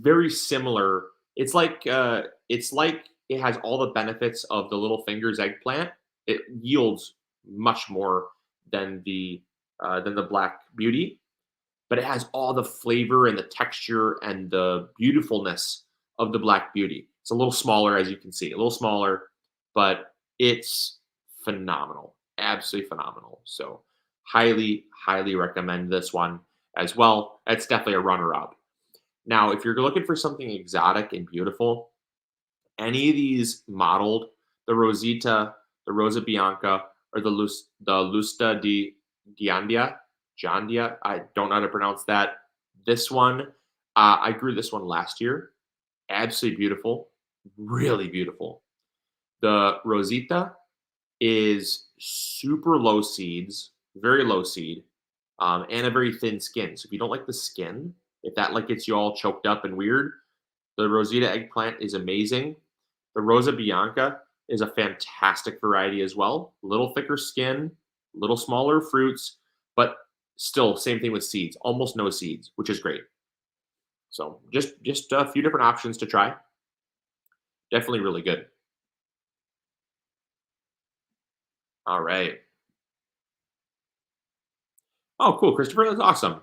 very similar. It's like it has all the benefits of the Little Fingers eggplant. It yields much more than the Black Beauty, but it has all the flavor and the texture and the beautifulness of the Black Beauty. It's a little smaller, as you can see, a little smaller, but it's phenomenal, absolutely phenomenal. So highly, highly recommend this one as well. It's definitely a runner-up. Now, if you're looking for something exotic and beautiful, any of these modeled, the Rosita, the Rosa Bianca, or the Lusta di Giandia, I don't know how to pronounce that. This one, I grew this one last year. Absolutely beautiful, really beautiful. The Rosita is super low seeds, very low seed, and a very thin skin. So if you don't like the skin, if that like gets you all choked up and weird, the Rosita eggplant is amazing. The Rosa Bianca is a fantastic variety as well. A little thicker skin, a little smaller fruits, but still same thing with seeds, almost no seeds, which is great. So just a few different options to try. Definitely really good. All right. Oh, cool, Christopher. That's awesome.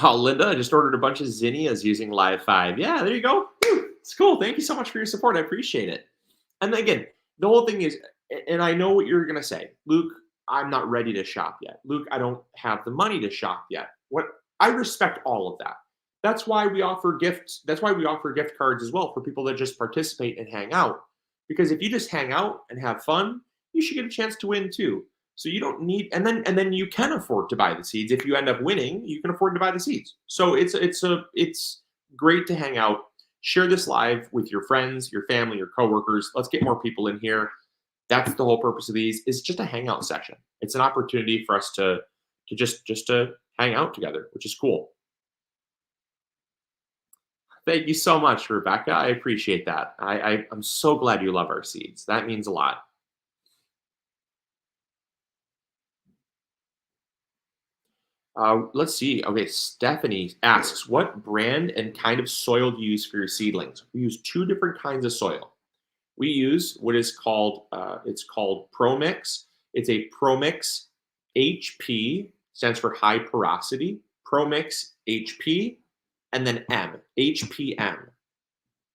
Oh, Linda, I just ordered a bunch of zinnias using Live 5. Yeah, there you go. Woo, it's cool. Thank you so much for your support. I appreciate it. And again, the whole thing is, and I know what you're going to say, Luke, I'm not ready to shop yet. Luke, I don't have the money to shop yet. I respect all of that. That's why we offer gifts. That's why we offer gift cards as well for people that just participate and hang out, Because if you just hang out and have fun, you should get a chance to win too. So you don't need, and then you can afford to buy the seeds. If you end up winning, you can afford to buy the seeds. So it's great to hang out. Share this live with your friends, your family, your coworkers. Let's get more people in here. That's the whole purpose of these. Is just a hangout session. It's an opportunity for us to just to hang out together, which is cool. Thank you so much, Rebecca. I appreciate that. I'm so glad you love our seeds. That means a lot. Let's see. Okay, Stephanie asks, what brand and kind of soil do you use for your seedlings? We use two different kinds of soil. We use what is called it's called ProMix. It's a ProMix HP, stands for high porosity. ProMix HP, and then M, HPM.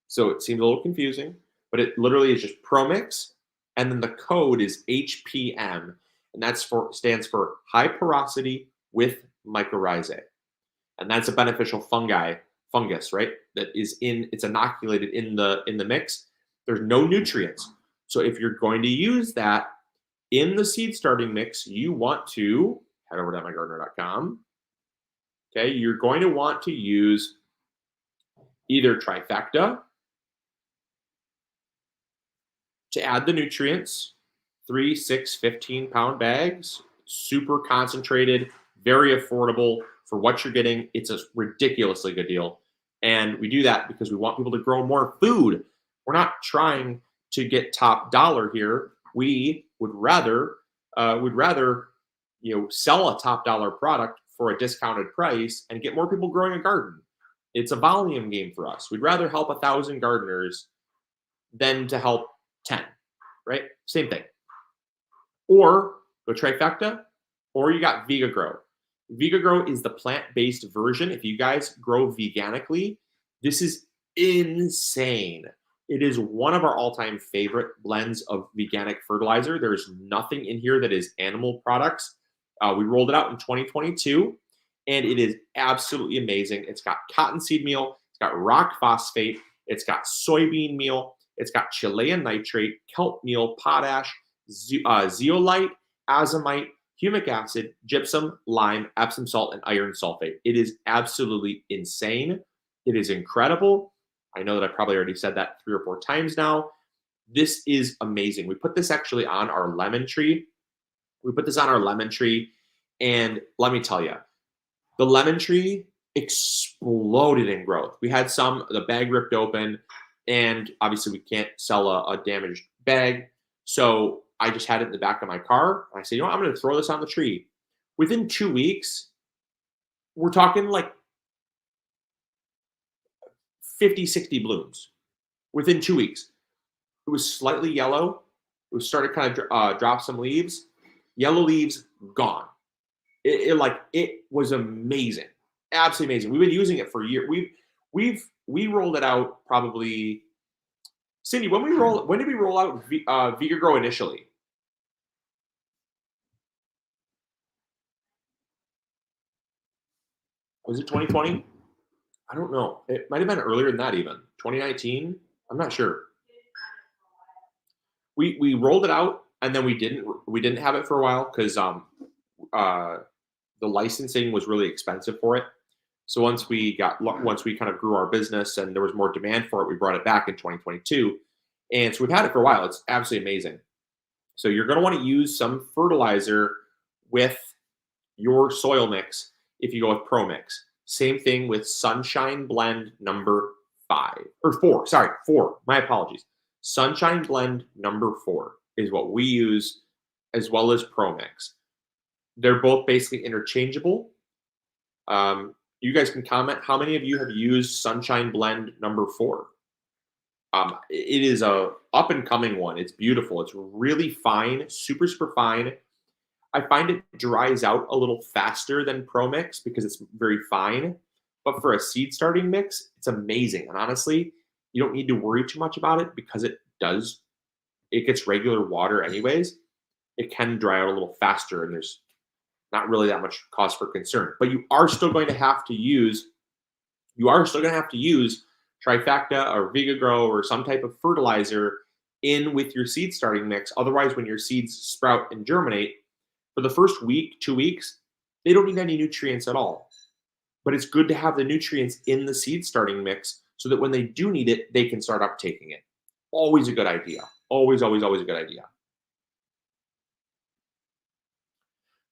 So it seems a little confusing, but it literally is just ProMix, and then the code is HPM, and that's for stands for high porosity with mycorrhizae, and that's a beneficial fungus, right? That is in it's inoculated in the mix. There's no nutrients, so if you're going to use that in the seed starting mix, you want to head over to MIgardener.com. Okay, you're going to want to use either trifecta to add the nutrients, 3, 6, 15-pound bags, super concentrated, very affordable for what you're getting. It's a ridiculously good deal. And we do that because we want people to grow more food. We're not trying to get top dollar here. We would rather sell a top dollar product for a discounted price and get more people growing a garden. It's a volume game for us. We'd rather help 1,000 gardeners than to help 10, right? Same thing. Or go trifecta, or you got VegaGrow. VegaGrow is the plant-based version. If you guys grow veganically, this is insane. It is one of our all-time favorite blends of veganic fertilizer. There's nothing in here that is animal products. We rolled it out in 2022, and it is absolutely amazing. It's got cottonseed meal, it's got rock phosphate, it's got soybean meal, it's got Chilean nitrate, kelp meal, potash, zeolite, azomite, humic acid, gypsum, lime, Epsom salt, and iron sulfate. It is absolutely insane. It is incredible. I know that I probably already said that 3 or 4 times now. This is amazing. We put this actually on our lemon tree. And let me tell you, the lemon tree exploded in growth. We had the bag ripped open, and obviously we can't sell a damaged bag. So I just had it in the back of my car. I said, I'm going to throw this on the tree. Within 2 weeks, we're talking like 50, 60 blooms within 2 weeks. It was slightly yellow. It was started kind of drop some leaves. Yellow leaves gone. It was amazing, absolutely amazing. We've been using it for a year. We rolled it out probably. Cindy, when did we roll out VegaGrow initially? Was it 2020? I don't know. It might have been earlier than that, even 2019. I'm not sure. We rolled it out, and then we didn't have it for a while because the licensing was really expensive for it. So once we kind of grew our business and there was more demand for it, we brought it back in 2022, and so we've had it for a while. It's absolutely amazing. So you're going to want to use some fertilizer with your soil mix if you go with ProMix. Same thing with Sunshine Blend number 4. Sorry, 4. My apologies. Sunshine Blend number 4 is what we use, as well as ProMix. They're both basically interchangeable. You guys can comment how many of you have used Sunshine Blend number 4. It is a up and coming one. It's beautiful. It's really fine, super, super fine. I find it dries out a little faster than ProMix because it's very fine. But for a seed starting mix, it's amazing. And honestly, you don't need to worry too much about it because it gets regular water anyways. It can dry out a little faster, and there's not really that much cause for concern. But you are still going to have to use trifecta or VegaGrow or some type of fertilizer in with your seed starting mix. Otherwise, when your seeds sprout and germinate, for the first week, 2 weeks, they don't need any nutrients at all. But it's good to have the nutrients in the seed starting mix so that when they do need it, they can start uptaking it. Always a good idea. Always, always, always a good idea.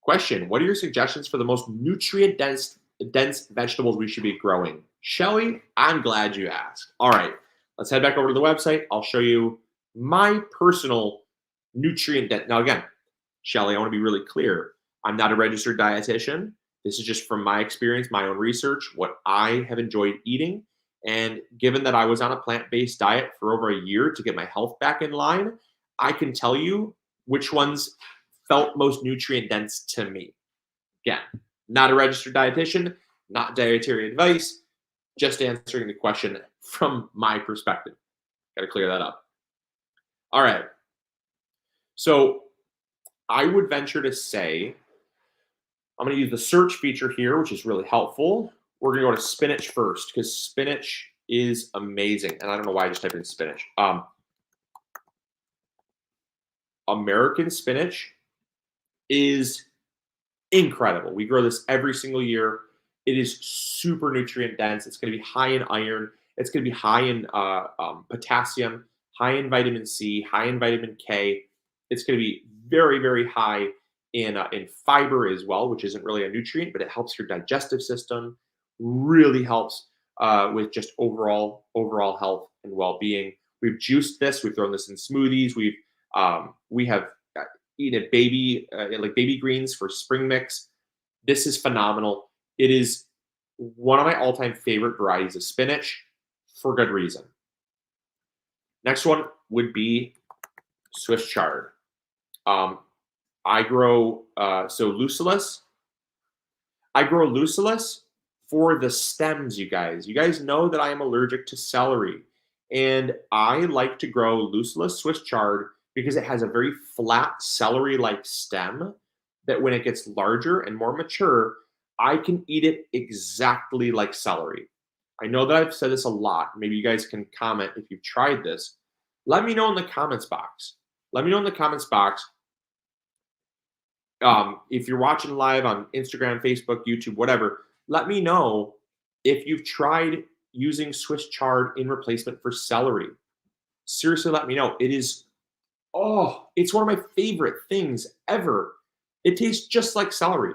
Question: what are your suggestions for the most nutrient dense vegetables we should be growing? Shelly, I'm glad you asked. All right, let's head back over to the website. I'll show you my personal nutrient dense. Now, again, Shelly, I want to be really clear. I'm not a registered dietitian. This is just from my experience, my own research, what I have enjoyed eating. And given that I was on a plant-based diet for over a year to get my health back in line, I can tell you which ones felt most nutrient dense to me. Again, not a registered dietitian, not dietary advice, just answering the question from my perspective. Got to clear that up. All right. So I would venture to say, I'm going to use the search feature here, which is really helpful. We're going to go to spinach first because spinach is amazing. And I don't know why I just typed in spinach. American spinach is incredible. We grow this every single year. It is super nutrient dense. It's going to be high in iron. It's going to be high in potassium, high in vitamin C, high in vitamin K. It's going to be very, very high in fiber as well, which isn't really a nutrient, but it helps your digestive system. Really helps with just overall health and well-being. We've juiced this. We've thrown this in smoothies. We have eaten baby like baby greens for spring mix. This is phenomenal. It is one of my all-time favorite varieties of spinach for good reason. Next one would be Swiss chard. I grow Lucilis. I grow Lucilis for the stems, you guys. You guys know that I am allergic to celery, and I like to grow Lucilis Swiss chard because it has a very flat celery-like stem that when it gets larger and more mature, I can eat it exactly like celery. I know that I've said this a lot. Maybe you guys can comment if you've tried this. Let me know in the comments box. Let me know in the comments box. If you're watching live on Instagram, Facebook, YouTube, whatever, let me know if you've tried using Swiss chard in replacement for celery. Seriously, let me know. It's one of my favorite things ever. It tastes just like celery.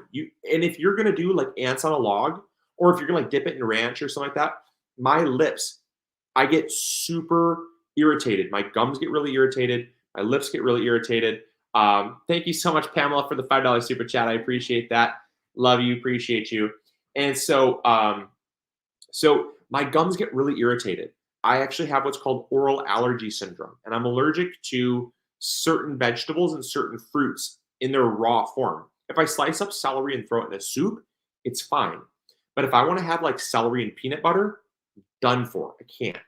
And if you're gonna do like ants on a log, or if you're gonna like dip it in ranch or something like that, my lips, I get super irritated. My gums get really irritated. My lips get really irritated. Thank you so much, Pamela, for the $5 super chat. I appreciate that. Love you, appreciate you. And so my gums get really irritated. I actually have what's called oral allergy syndrome, and I'm allergic to certain vegetables and certain fruits in their raw form. If I slice up celery and throw it in a soup, it's fine. But if I want to have like celery and peanut butter, done for. I can't.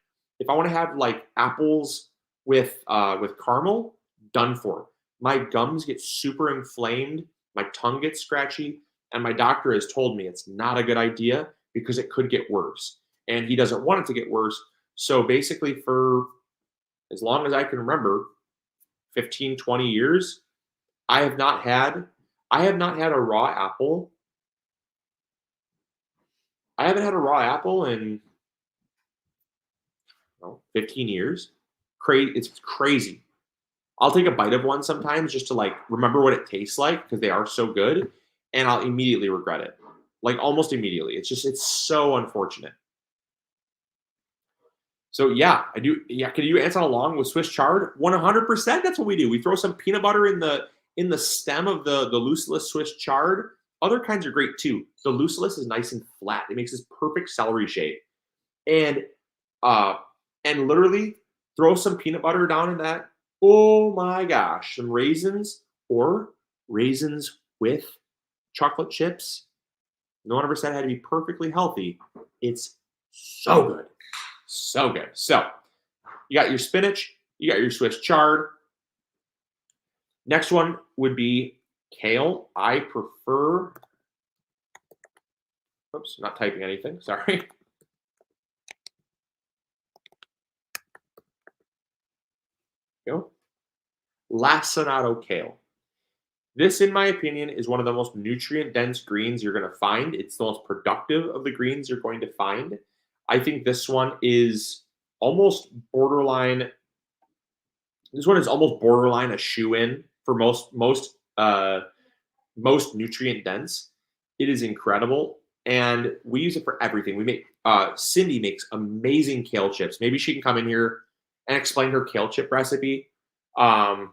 If I want to have like apples with caramel, done for. My gums get super inflamed, my tongue gets scratchy, and my doctor has told me it's not a good idea because it could get worse. And he doesn't want it to get worse. So basically for as long as I can remember, 15, 20 years, I have not had a raw apple. I haven't had a raw apple in 15 years. It's crazy. I'll take a bite of one sometimes just to like remember what it tastes like because they are so good, and I'll immediately regret it. Like almost immediately. It's so unfortunate. So yeah, I do. Yeah, can you answer along with Swiss chard? 100%. That's what we do. We throw some peanut butter in the stem of the Lucilis Swiss chard. Other kinds are great too. The Lucilis is nice and flat. It makes this perfect celery shape, and literally throw some peanut butter down in that. Oh my gosh, some raisins or raisins with chocolate chips. No one ever said it had to be perfectly healthy. It's so good. So good. So you got your spinach, you got your Swiss chard. Next one would be kale. I prefer, oops, not typing anything, sorry. Go. lacinato kale. This, in my opinion, is one of the most nutrient dense greens you're going to find. It's the most productive of the greens you're going to find. I think this one is almost borderline. This one is almost borderline a shoe in for most nutrient dense. It is incredible, and we use it for everything. We make Cindy makes amazing kale chips. Maybe she can come in here and explain her kale chip recipe. Um,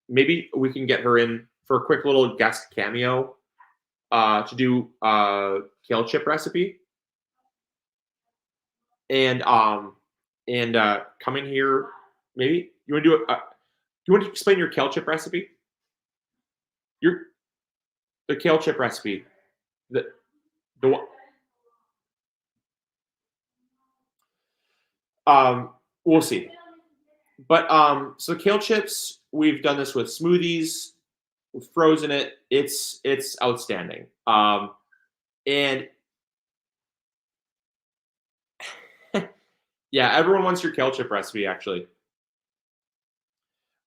Maybe we can get her in for a quick little guest cameo to do kale chip recipe, and come in here. Maybe you want to do it. You want to explain your kale chip recipe? Your the kale chip recipe. The the one- we'll see. But so kale chips, we've done this with smoothies. We've frozen it. It's outstanding. And yeah, everyone wants your kale chip recipe actually.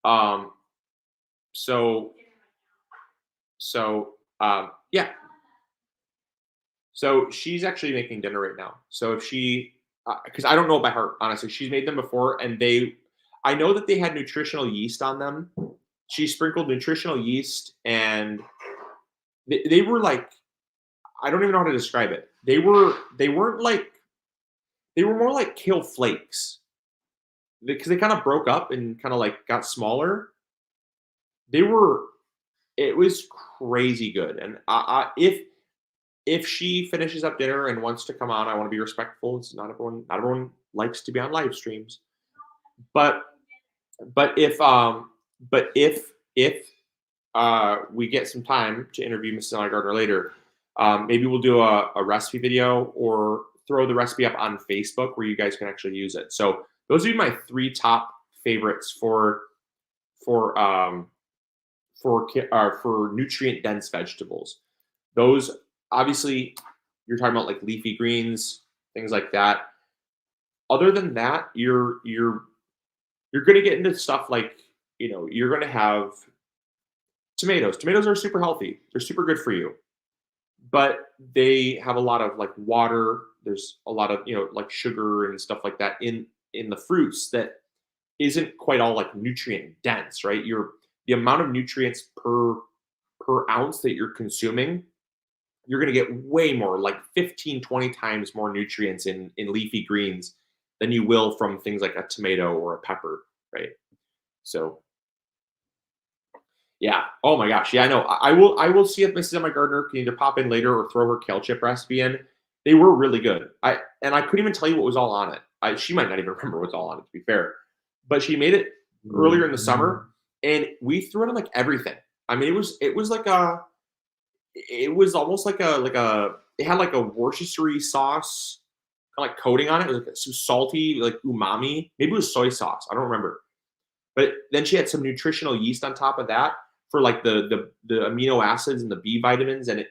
Um, so yeah, so she's actually making dinner right now. So if she, because I don't know by heart honestly, she's made them before, and I know that they had nutritional yeast on them. She sprinkled nutritional yeast, and they were like, I don't even know how to describe it. They weren't like they were more like kale flakes because they kind of broke up and kind of like got smaller. They were It was crazy good, and if she finishes up dinner and wants to come on, I want to be respectful. It's not everyone likes to be on live streams, but but if but if we get some time to interview Mrs. Gardner later, maybe we'll do a recipe video or throw the recipe up on Facebook where you guys can actually use it. So those are my three top favorites for for nutrient dense vegetables. Those obviously you're talking about like leafy greens, things like that. Other than that, you're going to get into stuff like you're going to have tomatoes. Tomatoes are super healthy. They're super good for you, but they have a lot of like water. There's a lot of like sugar and stuff like that in the fruits that isn't quite all like nutrient dense, right? The amount of nutrients per ounce that you're consuming, you're going to get way more, like 15, 20 times more nutrients in leafy greens than you will from things like a tomato or a pepper, right? So yeah. Oh my gosh. Yeah, I know. I will see if Mrs. Emma Gardner can either pop in later or throw her kale chip recipe in. They were really good. I couldn't even tell you what was all on it. She might not even remember what's all on it, to be fair. But she made it earlier in the summer, and we threw it on like everything. I mean, it was almost like a it had like a Worcestershire sauce kind of like coating on it. It was like some salty, like umami. Maybe it was soy sauce. I don't remember. But then she had some nutritional yeast on top of that for like the amino acids and the B vitamins. And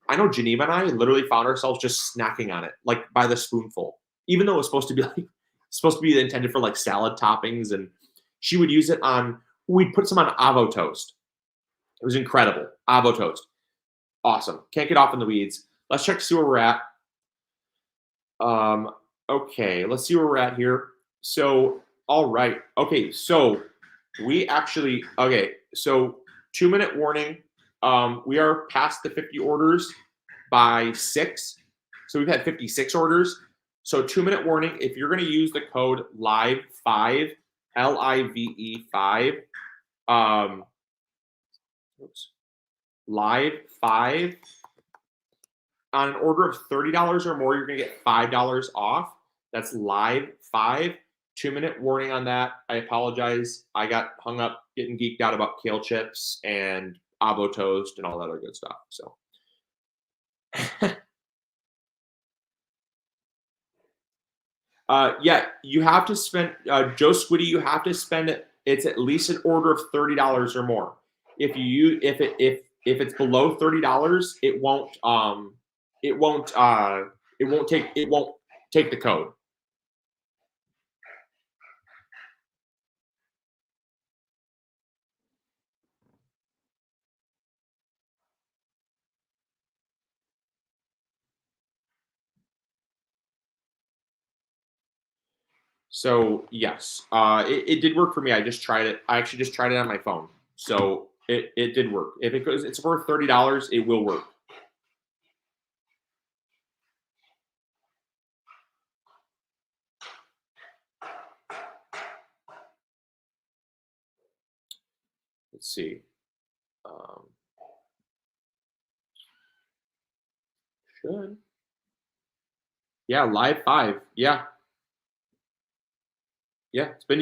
I know Geneva and I literally found ourselves just snacking on it like by the spoonful, even though it was supposed to be like supposed to be intended for like salad toppings. And she would use it on. We'd put some on avo toast. It was incredible. Avo toast, awesome. Can't get off in the weeds. Let's check to see where we're at. Um, okay, let's see where we're at here. So, all right. Okay, so so 2-minute warning. We are past the 50 orders by 6. So we've had 56 orders. So 2-minute warning. If you're going to use the code LIVE5, LIVE5, um, oops, LIVE5, on an order of $30 or more, you're going to get $5 off. That's LIVE5. 2-minute warning on that. I apologize. I got hung up getting geeked out about kale chips and avo toast and all that other good stuff. So, yeah, you have to spend, Joe Squiddy, you have to spend it. It's at least an order of $30 or more. If it's below $30, it won't it won't take the code. So yes, it did work for me. I just tried it. I actually just tried it on my phone. So it did work. If it goes, it's worth $30. It will work. Let's see. Um, should Yeah, live five. Yeah, yeah. It's been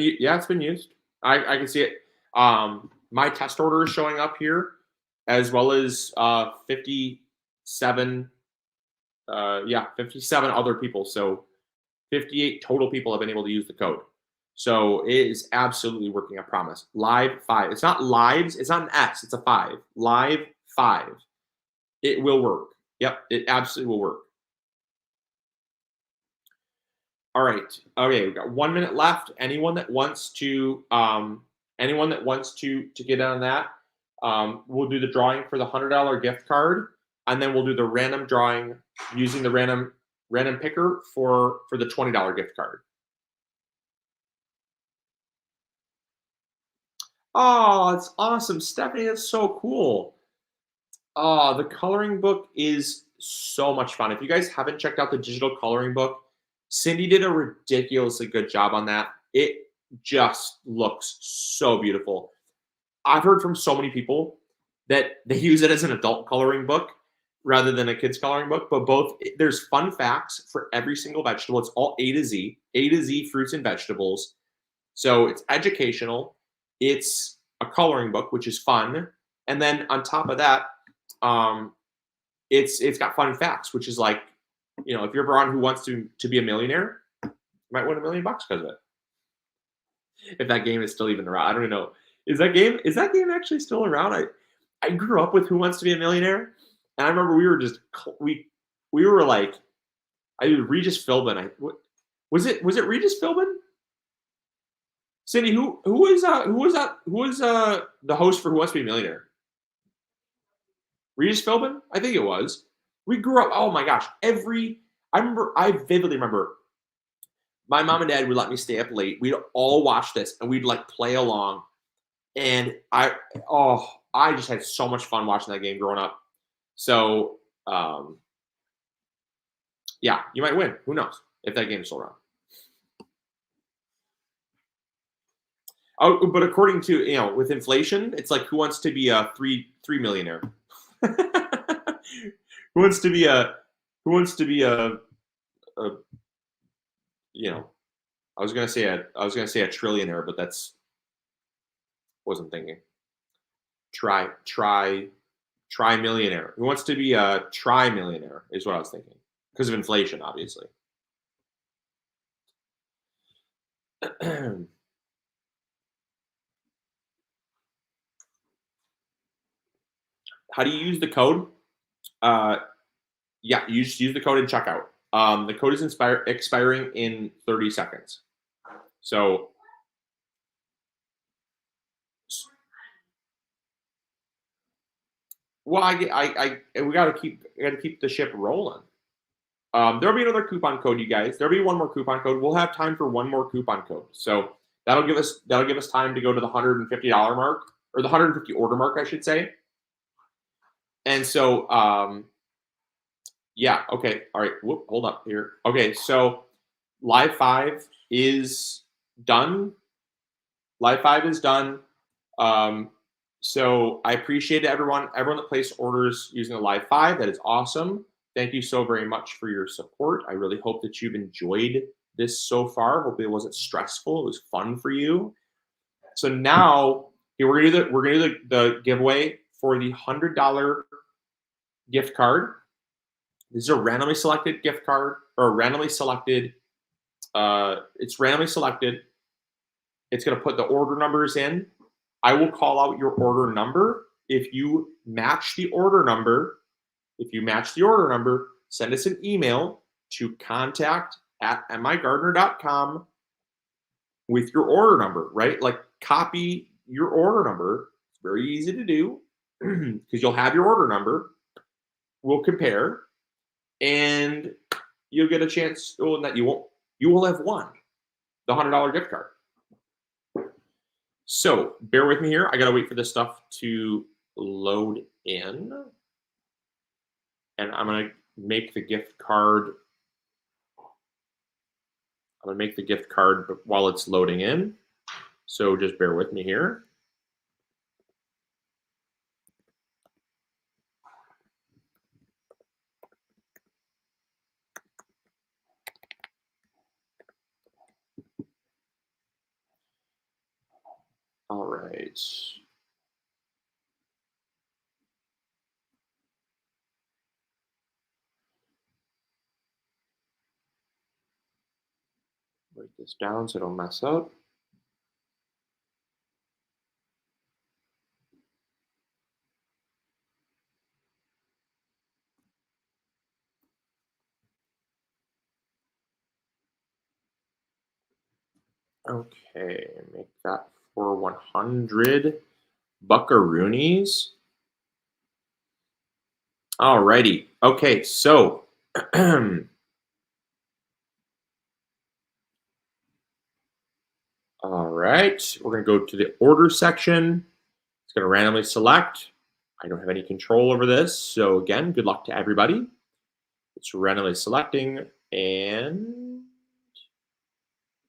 used. I can see it. My test order is showing up here, as well as 57. Yeah, 57 other people. So 58 total people have been able to use the code. So it is absolutely working, I promise. Live five. It's not lives, it's not an S, it's a five. Live five. It will work. Yep, it absolutely will work. All right. Okay, we've got 1 minute left. Anyone that wants to get on that, we'll do the drawing for the $100 gift card, and then we'll do the random drawing using the random picker for the $20 gift card. Oh, it's awesome, Stephanie. That's so cool. Oh, the coloring book is so much fun. If you guys haven't checked out the digital coloring book, Cindy did a ridiculously good job on that. It just looks so beautiful. I've heard from so many people that they use it as an adult coloring book rather than a kid's coloring book, but both there's fun facts for every single vegetable. It's all A to Z fruits and vegetables. So it's educational. It's a coloring book, which is fun. And then on top of that, um, it's got fun facts, which is like, if you're ever on Who Wants to Be a Millionaire, you might win $1 million because of it. If that game is still even around, I don't even know. Is that game actually still around? I grew up with Who Wants to Be a Millionaire, and I remember we were like, I did Regis Philbin. Was it Regis Philbin? Cindy, who was the host for Who Wants to Be a Millionaire? Regis Philbin? I think it was. We grew up. Oh my gosh! I vividly remember my mom and dad would let me stay up late. We'd all watch this and we'd like play along. And I just had so much fun watching that game growing up. So yeah, you might win. Who knows if that game's still around? Oh, but according to with inflation, it's like who wants to be a three millionaire? Who wants to be a you know I was gonna say a trillionaire, but that's wasn't thinking. Try millionaire. Who wants to be a try millionaire is what I was thinking because of inflation, obviously. How do you use the code? Uh, yeah, you just use the code in checkout. The code is expiring in 30 seconds. So, well, we gotta keep the ship rolling. There'll be another coupon code, you guys. There'll be one more coupon code. We'll have time for one more coupon code. So that'll give us time to go to the $150 mark, or the 150 order mark, I should say. And so, yeah, okay, all right. Whoop, hold up here. Okay, so Live 5 is done. Live 5 is done. So I appreciate everyone that placed orders using the Live 5. That is awesome. Thank you so very much for your support. I really hope that you've enjoyed this so far. Hopefully it wasn't stressful. It was fun for you. So now here we're gonna do the giveaway for the $100 gift card. This is a randomly selected gift card, or randomly selected. It's randomly selected. It's going to put the order numbers in. I will call out your order number. If you match the order number, send us an email to contact@migardener.com with your order number, right? Like copy your order number. It's very easy to do because you'll have your order number. We'll compare, and you'll get a chance. Well, that you won't. You will have won. the $100 gift card. So bear with me here. I gotta wait for this stuff to load in, and I'm gonna make the gift card. I'm gonna make the gift card while it's loading in. So just bear with me here. All right. Write this down so I don't mess up. Okay, make that for 100 buckaroonies. Alrighty. Okay, so all right, we're gonna go to the order section. It's gonna randomly select. I don't have any control over this, so again, good luck to everybody. It's randomly selecting, and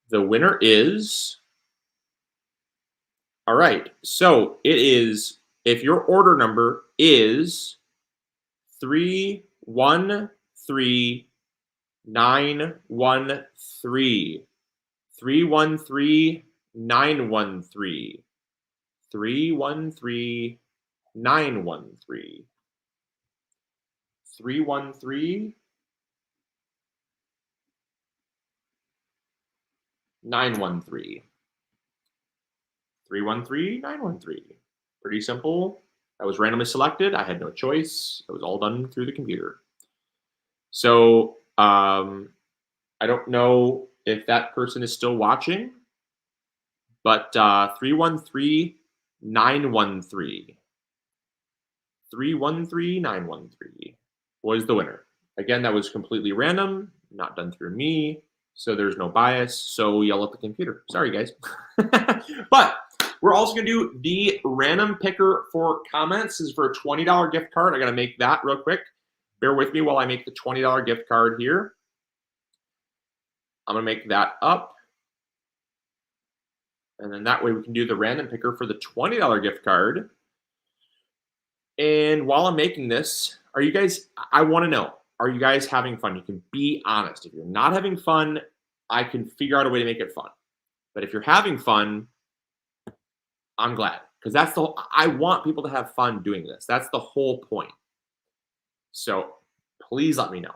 the winner is. All right, so it is, if your order number is 313913, 313913, 313913, 313913, 313913. Pretty simple. I was randomly selected. I had no choice. It was all done through the computer. So I don't know if that person is still watching, but 313913, 313913 was the winner. Again, that was completely random, not done through me, so there's no bias. So yell at the computer. Sorry, guys. But we're also going to do the random picker for comments. This is for a $20 gift card. I got to make that real quick. Bear with me while I make the $20 gift card here. I'm going to make that up. And then that way we can do the random picker for the $20 gift card. And while I'm making this, are you guys, I want to know, are you guys having fun? You can be honest. If you're not having fun, I can figure out a way to make it fun. But if you're having fun, I'm glad, because I want people to have fun doing this. That's the whole point. So please let me know.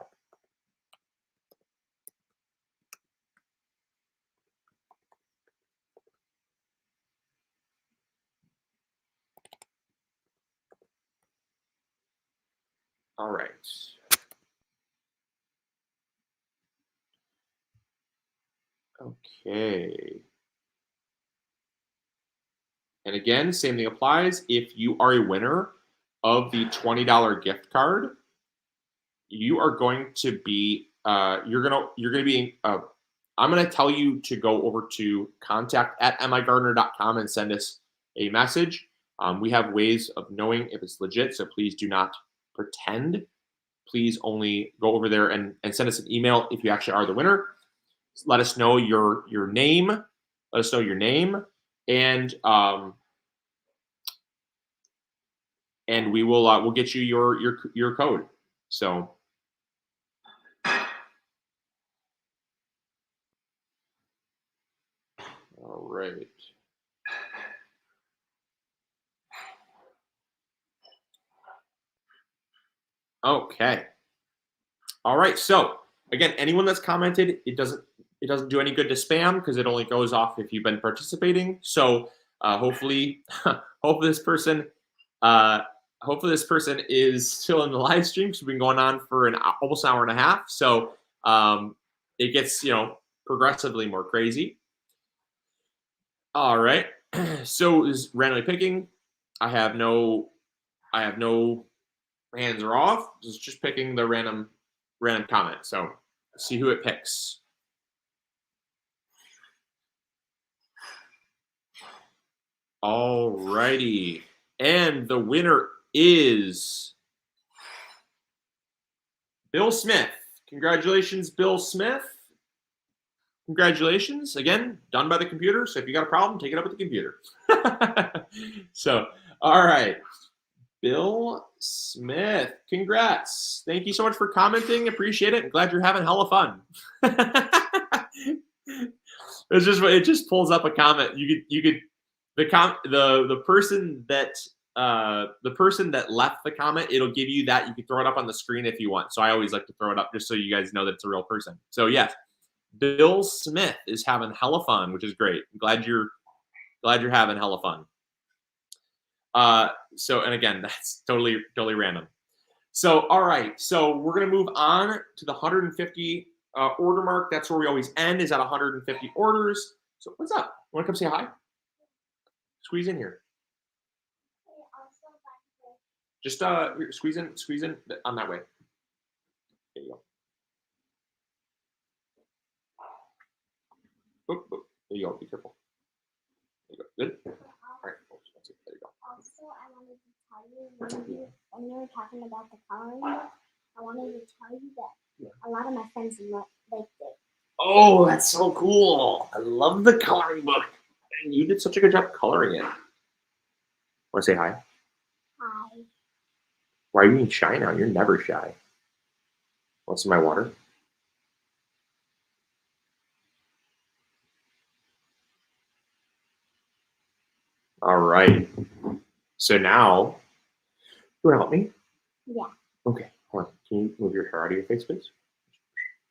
All right. Okay. And again, same thing applies. If you are a winner of the $20 gift card, you are going to be you're gonna be I'm gonna tell you to go over to contact@migardener.com and send us a message. We have ways of knowing if it's legit, so please do not pretend. Please only go over there and send us an email if you actually are the winner. Let us know your name. Let us know your name, and we will we'll get you your code. So. All right. Okay. All right. So again, anyone that's commented, it doesn't do any good to spam because it only goes off if you've been participating. So hopefully, hopefully this person is still in the live stream. Because we've been going on for almost an hour and a half. So it gets progressively more crazy. All right. So is randomly picking. I have no hands are off. Just picking the random comment. So see who it picks. All righty. And the winner is Bill Smith. Congratulations, Bill Smith. Congratulations. Again, done by the computer. So if you got a problem, take it up with the computer. So, all right. Bill Smith. Congrats. Thank you so much for commenting. Appreciate it. I'm glad you're having hella fun. It just pulls up a comment. You could the person that left the comment, it'll give you that. You can throw it up on the screen if you want. So I always like to throw it up just so you guys know that it's a real person. So yes, Bill Smith is having hella fun, which is great. I'm glad you're having hella fun. So, and again, that's totally random. So, all right. So we're going to move on to the 150 order mark. That's where we always end, is at 150 orders. So what's up? You want to come say hi? Squeeze in here. Just squeeze in on that way. There you go. Boop, boop. There you go. Be careful. There you go. Good. All right. There you go. Also, I wanted to tell you when you were talking about the coloring book, I wanted to tell you that a lot of my friends liked it. Oh, that's so cool! I love the coloring book, and you did such a good job coloring it. Want to say hi? Hi. Why are you being shy now? You're never shy. Want some of my water? All right. So now, you want to help me? Yeah. Okay. Hold on. Can you move your hair out of your face, please?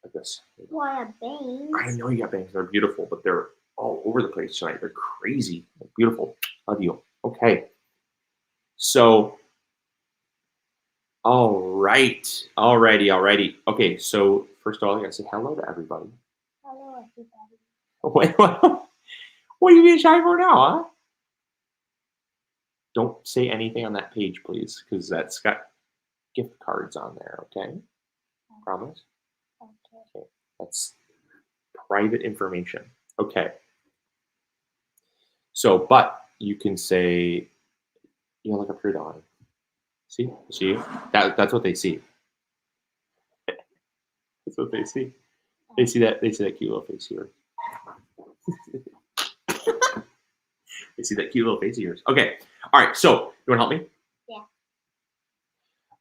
Like this. Well, I have bangs. I know you got bangs. They're beautiful, but they're all over the place tonight. They're crazy. They're beautiful. Love you. Okay. So, all right. Alrighty. Okay. So first of all, I gotta say hello to everybody. Hello, everybody. Wait, what are you being shy for now, huh? Don't say anything on that page, please, because that's got gift cards on there, okay? Promise? Okay. That's private information. Okay. So, but you can say, look up here, Dawn. See? That's what they see. That's what they see. They see that cute little face here. They see that cute little face of yours. Okay. All right. So, you want to help me? Yeah.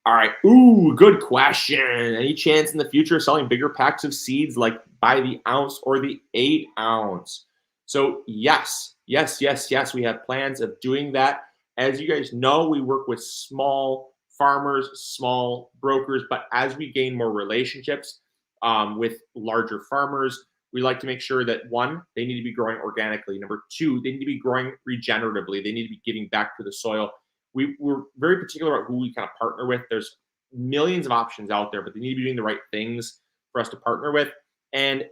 All right. Ooh, good question. Any chance in the future of selling bigger packs of seeds, like by the ounce or the 8 ounce? So yes. We have plans of doing that. As you guys know, we work with small farmers, small brokers, but as we gain more relationships with larger farmers, we like to make sure that, one, they need to be growing organically. Number two, they need to be growing regeneratively. They need to be giving back to the soil. We're very particular about who we kind of partner with. There's millions of options out there, but they need to be doing the right things for us to partner with. And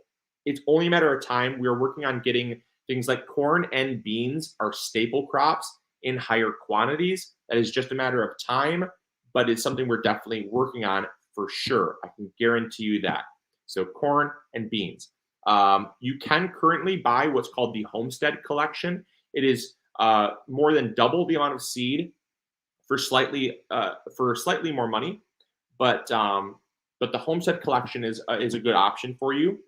it's only a matter of time. We are working on getting things like corn and beans, our staple crops, in higher quantities. That is just a matter of time, but it's something we're definitely working on for sure. I can guarantee you that. So corn and beans. You can currently buy what's called the Homestead Collection. It is more than double the amount of seed for slightly more money, but the Homestead Collection is a good option for you.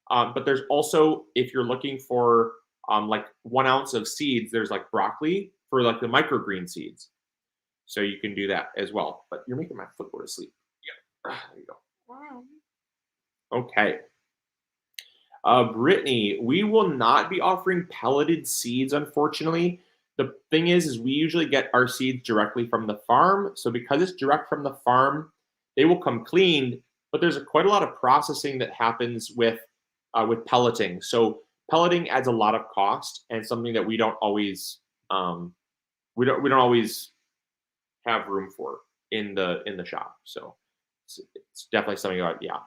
But there's also, if you're looking for like 1 ounce of seeds, there's like broccoli for like the microgreen seeds, so you can do that as well. But you're making my foot go to sleep. Yeah, there you go. Wow. Okay. Brittany, we will not be offering pelleted seeds, unfortunately. The thing is we usually get our seeds directly from the farm. So because it's direct from the farm, they will come cleaned, but there's quite a lot of processing that happens with pelleting. So pelleting adds a lot of cost, and something that we don't always have room for in the shop. So it's definitely something about, yeah.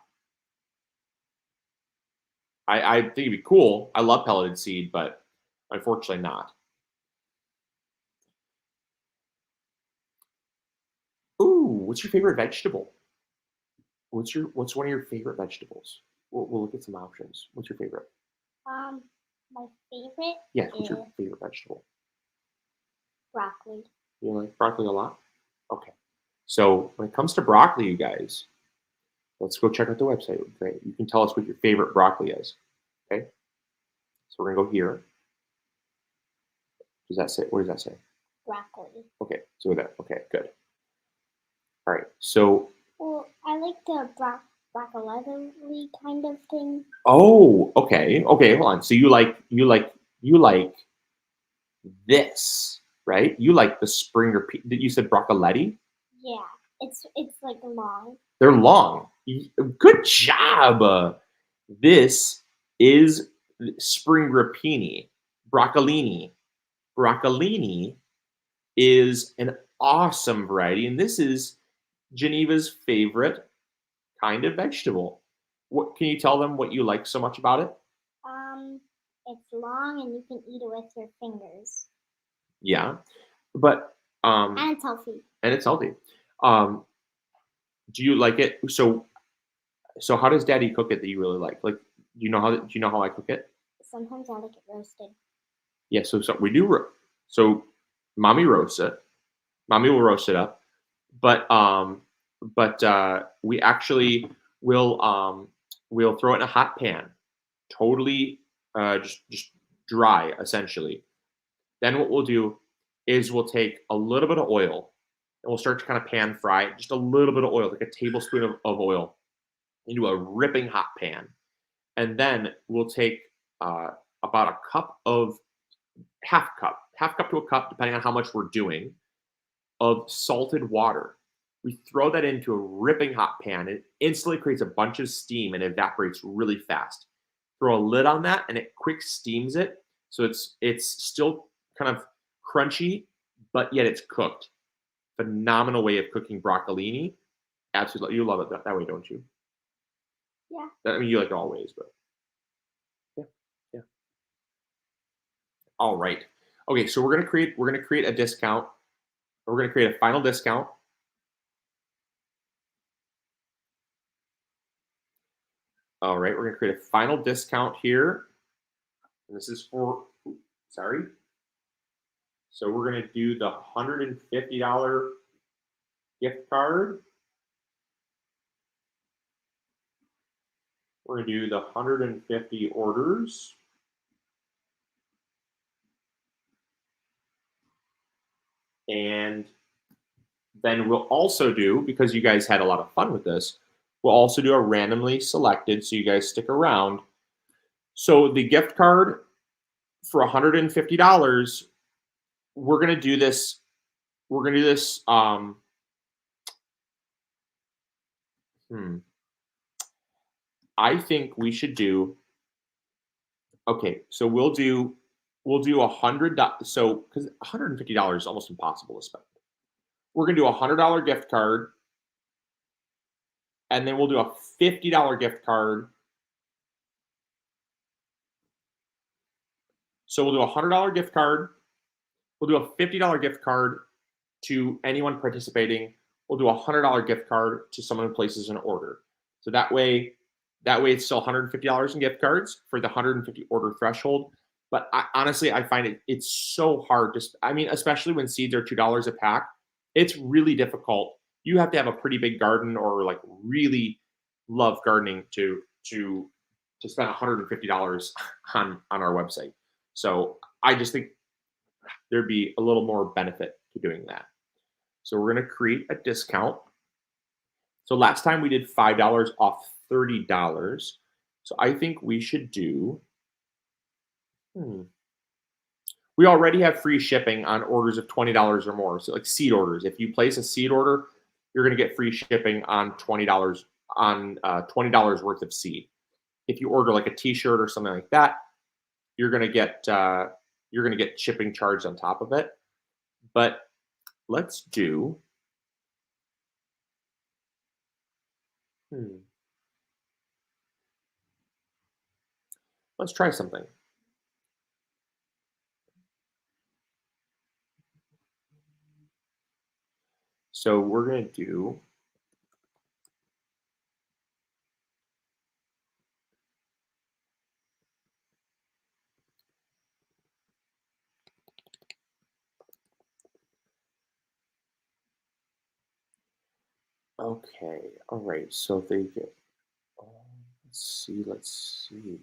I think it'd be cool. I love pelleted seed, but unfortunately not. Ooh, what's your favorite vegetable? What's one of your favorite vegetables? We'll look at some options. What's your favorite? My favorite. Yes, what's your favorite vegetable? Broccoli. You like broccoli a lot? Okay. So when it comes to broccoli, you guys, let's go check out the website. Great. You can tell us what your favorite broccoli is. Okay. So we're gonna go here. Does that say? What does that say? Broccoli. Okay. So we're there. Okay. Good. All right. So. Well, I like the broccoli kind of thing. Oh. Okay. Okay. Hold on. So you like this, right? You like the spring repeat. You said broccoletti. Yeah, it's like long. They're long. Good job. This is spring rapini, broccolini. Broccolini is an awesome variety, and this is Geneva's favorite kind of vegetable. What can you tell them what you like so much about it? Um, it's long and you can eat it with your fingers. Yeah, but And it's healthy. and it's healthy. Um, do you like it? So how does Daddy cook it that you really like? Like, do you know how I cook it? Sometimes I like it roasted. Yeah, so we do. So mommy roasts it. Mommy will roast it up, but we actually will throw it in a hot pan, totally just dry essentially. Then what we'll do is we'll take a little bit of oil and we'll start to kind of pan fry it, just a little bit of oil, like a tablespoon of oil, into a ripping hot pan, and then we'll take uh, about a cup of half cup to a cup, depending on how much we're doing, of salted water. We throw that into a ripping hot pan. It instantly creates a bunch of steam and evaporates really fast. Throw a lid on that and it quick steams it. So it's still kind of crunchy, but yet it's cooked. Phenomenal way of cooking broccolini. Absolutely. You love it that way, don't you? Yeah. I mean, you like it always, but yeah, yeah. All right. Okay, so we're gonna create a discount. We're gonna create a final discount. All right, we're gonna create a final discount here. And this is for, sorry. So we're gonna do the $150 gift card. We're gonna do the 150 orders. And then we'll also do, because you guys had a lot of fun with this, we'll also do a randomly selected, so you guys stick around. So the gift card for $150, we're gonna do this. We're gonna do this. Hmm. I think we should do. Okay, so we'll do $100. So because $150 is almost impossible to spend. We're gonna do $100 gift card, and then we'll do a $50 gift card. So we'll do a $100 gift card. We'll do a $50 gift card to anyone participating. We'll do a $100 gift card to someone who places an order. So that way it's still $150 in gift cards for the 150 order threshold. But honestly, I find it's so hard. Just, I mean, especially when seeds are $2 a pack, it's really difficult. You have to have a pretty big garden or like really love gardening to spend $150 on our website. So I just think there'd be a little more benefit to doing that. So we're going to create a discount. So last time we did $5 off $30. So I think we should do. We already have free shipping on orders of $20 or more. So like seed orders. If you place a seed order, you're going to get free shipping on $20 worth of seed. If you order like a T-shirt or something like that, you're going to get shipping charged on top of it. But let's do. Let's try something. So we're going to do. Okay, all right. So if they get, let's see.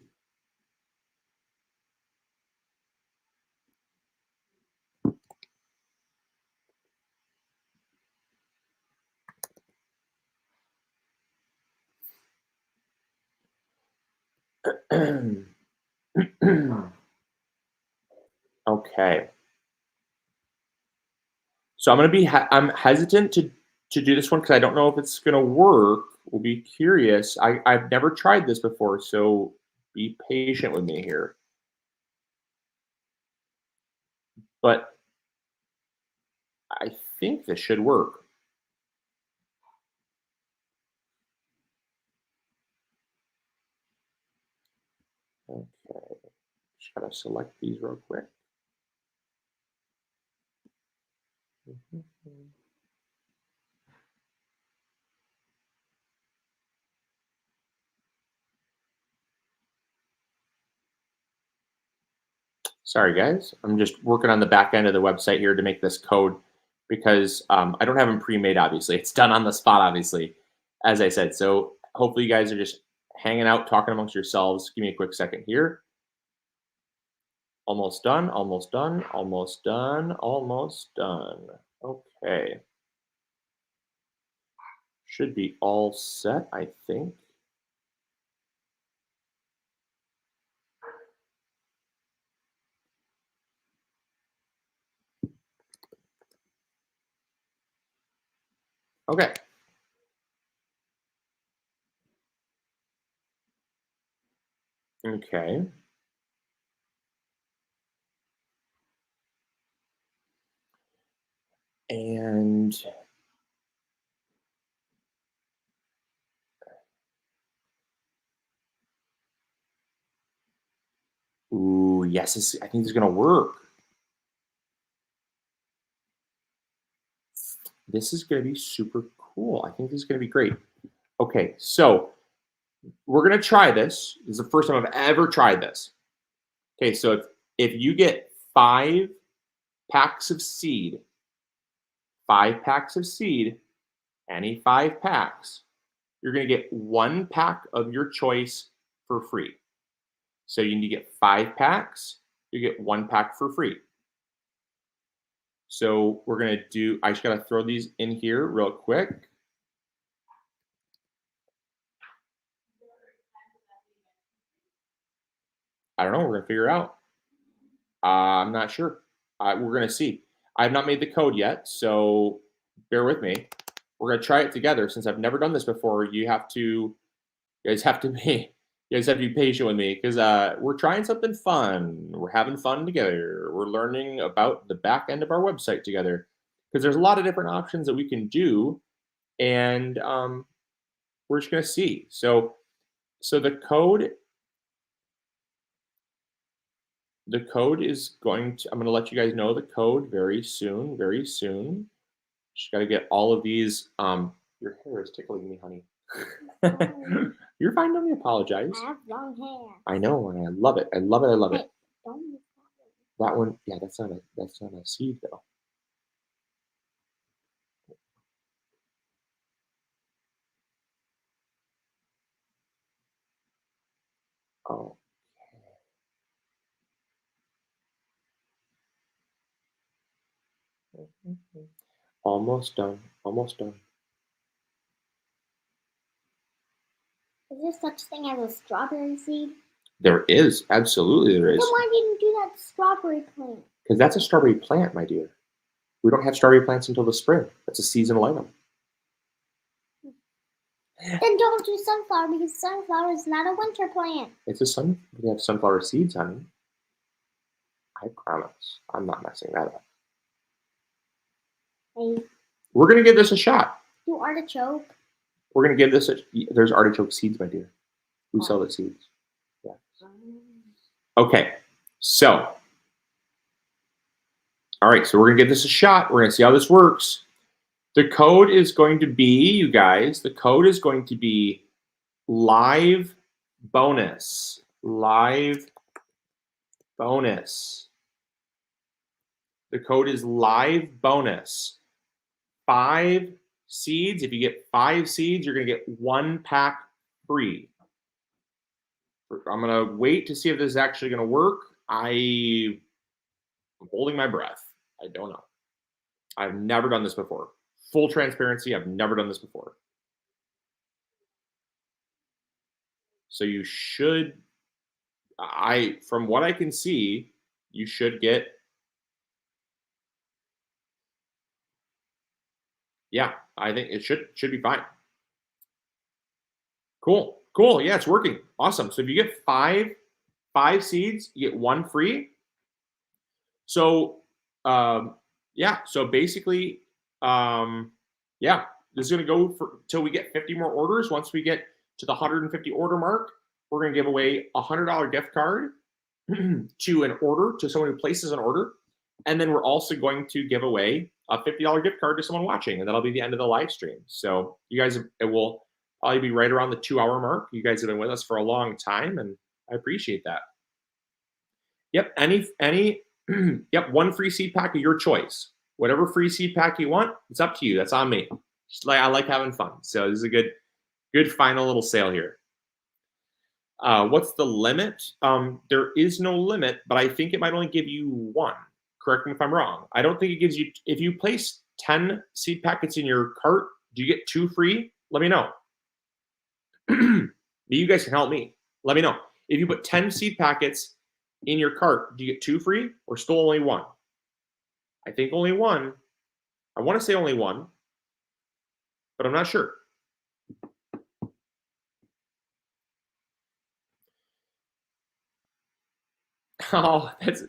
Okay. So I'm hesitant to do this one because I don't know if it's gonna work. We'll be curious. I've never tried this before, so be patient with me here. But I think this should work. Okay. Just gotta select these real quick. Mhm. Sorry, guys. I'm just working on the back end of the website here to make this code because I don't have them pre-made. Obviously, it's done on the spot. Obviously, as I said. So hopefully, you guys are just hanging out, talking amongst yourselves. Give me a quick second here. Almost done. Almost done. Almost done. Almost done. Okay. Should be all set, I think. Okay. Okay. And ooh, yes, I think this is gonna work. This is gonna be super cool. I think this is gonna be great. Okay, so we're gonna try this. This is the first time I've ever tried this. Okay, so if you get 5 packs of seed, 5 packs of seed, any 5 packs, you're gonna get 1 pack of your choice for free. So you need to get 5 packs, you get 1 pack for free. So we're gonna do, I just gotta throw these in here real quick. I don't know, we're gonna figure it out. I'm not sure. We're gonna see. I've not made the code yet, so bear with me. We're gonna try it together. Since I've never done this before, you guys have to be, you guys have to be patient with me because we're trying something fun. We're having fun together. We're learning about the back end of our website together because there's a lot of different options that we can do, and we're just gonna see. So the code is going to, I'm going to let you guys know the code very soon, very soon. Just got to get all of these. Your hair is tickling me, honey. You're fine. Don't apologize. I have long hair. I know, and I love it. I love it. I love it. Don't miss That one, yeah, that's not a seed though. Oh, almost done. Almost done. Is there such thing as a strawberry seed? There is, absolutely there is. Then why didn't you do that strawberry plant? Because that's a strawberry plant, my dear. We don't have strawberry plants until the spring. That's a seasonal item. Then don't do sunflower because sunflower is not a winter plant. It's a sun. We have sunflower seeds, honey. I promise. I'm not messing that up. Hey, We're gonna give this a shot. do artichoke. We're gonna give this a. There's artichoke seeds, my dear. We sell the seeds. Yeah. Okay. So. All right. So we're gonna give this a shot. We're gonna see how this works. The code is going to be, you guys. The code is going to be live bonus. Live bonus. The code is live bonus. 5 seeds, if you get 5 seeds, you're going to get 1 pack free. I'm going to wait to see if this is actually going to work. I'm holding my breath. I don't know. I've never done this before. Full transparency, I've never done this before. So you should, from what I can see, you should get, yeah, I think it should be fine. Cool. Cool. Yeah, it's working. Awesome. So if you get five seeds, you get 1 free. So yeah, so basically, yeah, this is gonna go for till we get 50 more orders. Once we get to the 150 order mark, we're gonna give away a $100 gift card to an order, to someone who places an order. And then we're also going to give away a $50 gift card to someone watching, and that'll be the end of the live stream. So you guys, it will probably be right around the 2-hour mark. You guys have been with us for a long time, and I appreciate that. Yep, yep, 1 free seed pack of your choice. Whatever free seed pack you want, it's up to you. That's on me. I like having fun. So this is a good final little sale here. What's the limit? There is no limit, but I think it might only give you 1. Correct me if I'm wrong. I don't think it gives you, if you place 10 seed packets in your cart, do you get 2 free? Let me know. You guys can help me. Let me know. If you put 10 seed packets in your cart, do you get 2 free or still only 1? I think only 1. I want to say only 1, but I'm not sure. Oh, that's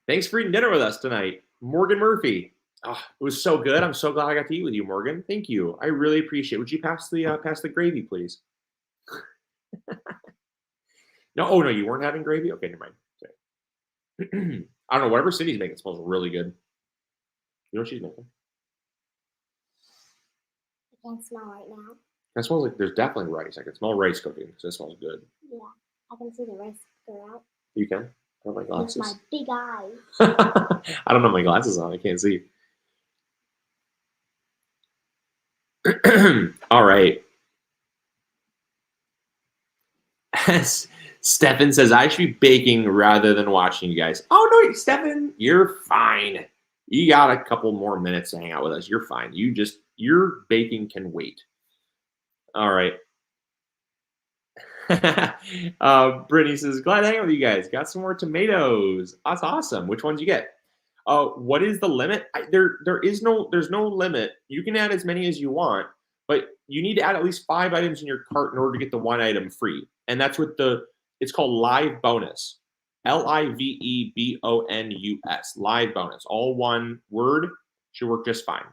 thanks for eating dinner with us tonight, Morgan Murphy. Oh, it was so good. I'm so glad I got to eat with you, Morgan. Thank you. I really appreciate it. Would you pass the gravy, please? No, oh no, you weren't having gravy? Okay, never mind. Okay. I don't know, whatever Cindy's making smells really good. You know what she's making? I can't smell right now. That smells like there's definitely rice. I can smell rice cooking, so it smells good. Yeah, I can see the rice go out. You can? I don't have my With glasses. my big eyes. I don't have my glasses on. I can't see. All right. Stefan says, I should be baking rather than watching you guys. Oh, no, Stefan, you're fine. You got a couple more minutes to hang out with us. You're fine. Your baking can wait. All right. Brittany says, glad to hang out with you guys. Got some more tomatoes. That's awesome. Which ones you get? What is the limit? There's no limit. You can add as many as you want, but you need to add at least 5 items in your cart in order to get the 1 item free. And that's what it's called live bonus. LIVEBONUS. Live bonus. All one word, should work just fine.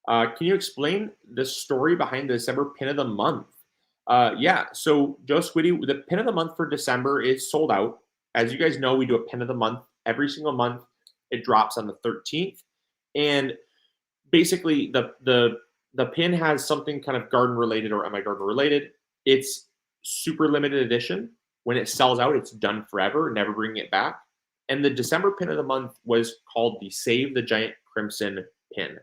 Can you explain the story behind the December pin of the month? Yeah, so Joe Squiddy, the pin of the month for December is sold out. As you guys know, we do a pin of the month every single month. It drops on the 13th. And basically the pin has something kind of garden related or MIgardener related. It's super limited edition. When it sells out, it's done forever, never bringing it back. And the December pin of the month was called the Save the Giant Crimson pin.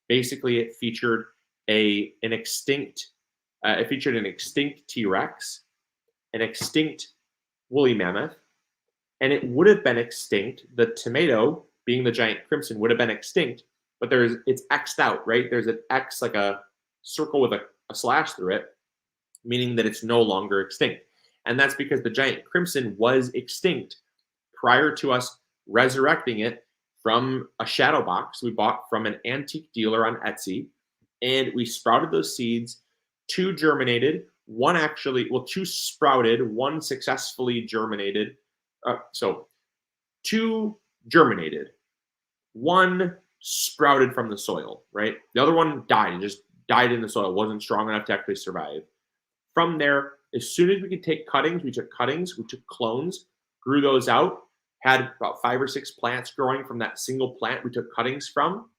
Basically, it featured an extinct T-Rex, an extinct woolly mammoth, and it would have been extinct. The tomato, being the giant crimson, would have been extinct, but it's X'd out, right? There's an X, like a circle with a slash through it, meaning that it's no longer extinct. And that's because the giant crimson was extinct prior to us resurrecting it from a shadow box we bought from an antique dealer on Etsy. And we sprouted those seeds. 2 germinated, 2 sprouted, 1 successfully germinated. So 2 germinated, 1 sprouted from the soil, right? The other one died. It just died in the soil, wasn't strong enough to actually survive. From there, as soon as we could take cuttings, we took clones, grew those out, had about 5 or 6 plants growing from that single plant we took cuttings from.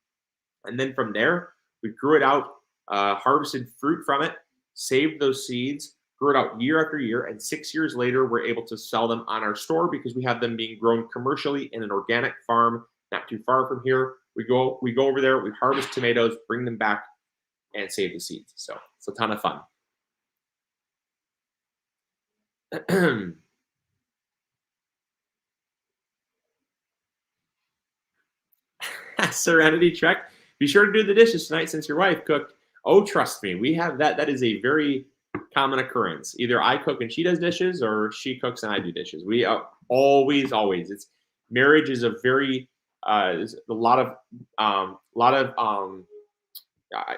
And then from there, we grew it out, harvested fruit from it, saved those seeds, grew it out year after year, and 6 years later, we're able to sell them on our store because we have them being grown commercially in an organic farm not too far from here We go over there, we harvest tomatoes, bring them back, and save the seeds. So it's a ton of fun. Serenity Trek. Be sure to do the dishes tonight since your wife cooked. Oh, trust me, we have that. That is a very common occurrence. Either I cook and she does dishes, or she cooks and I do dishes. We always. It's marriage is a very a lot of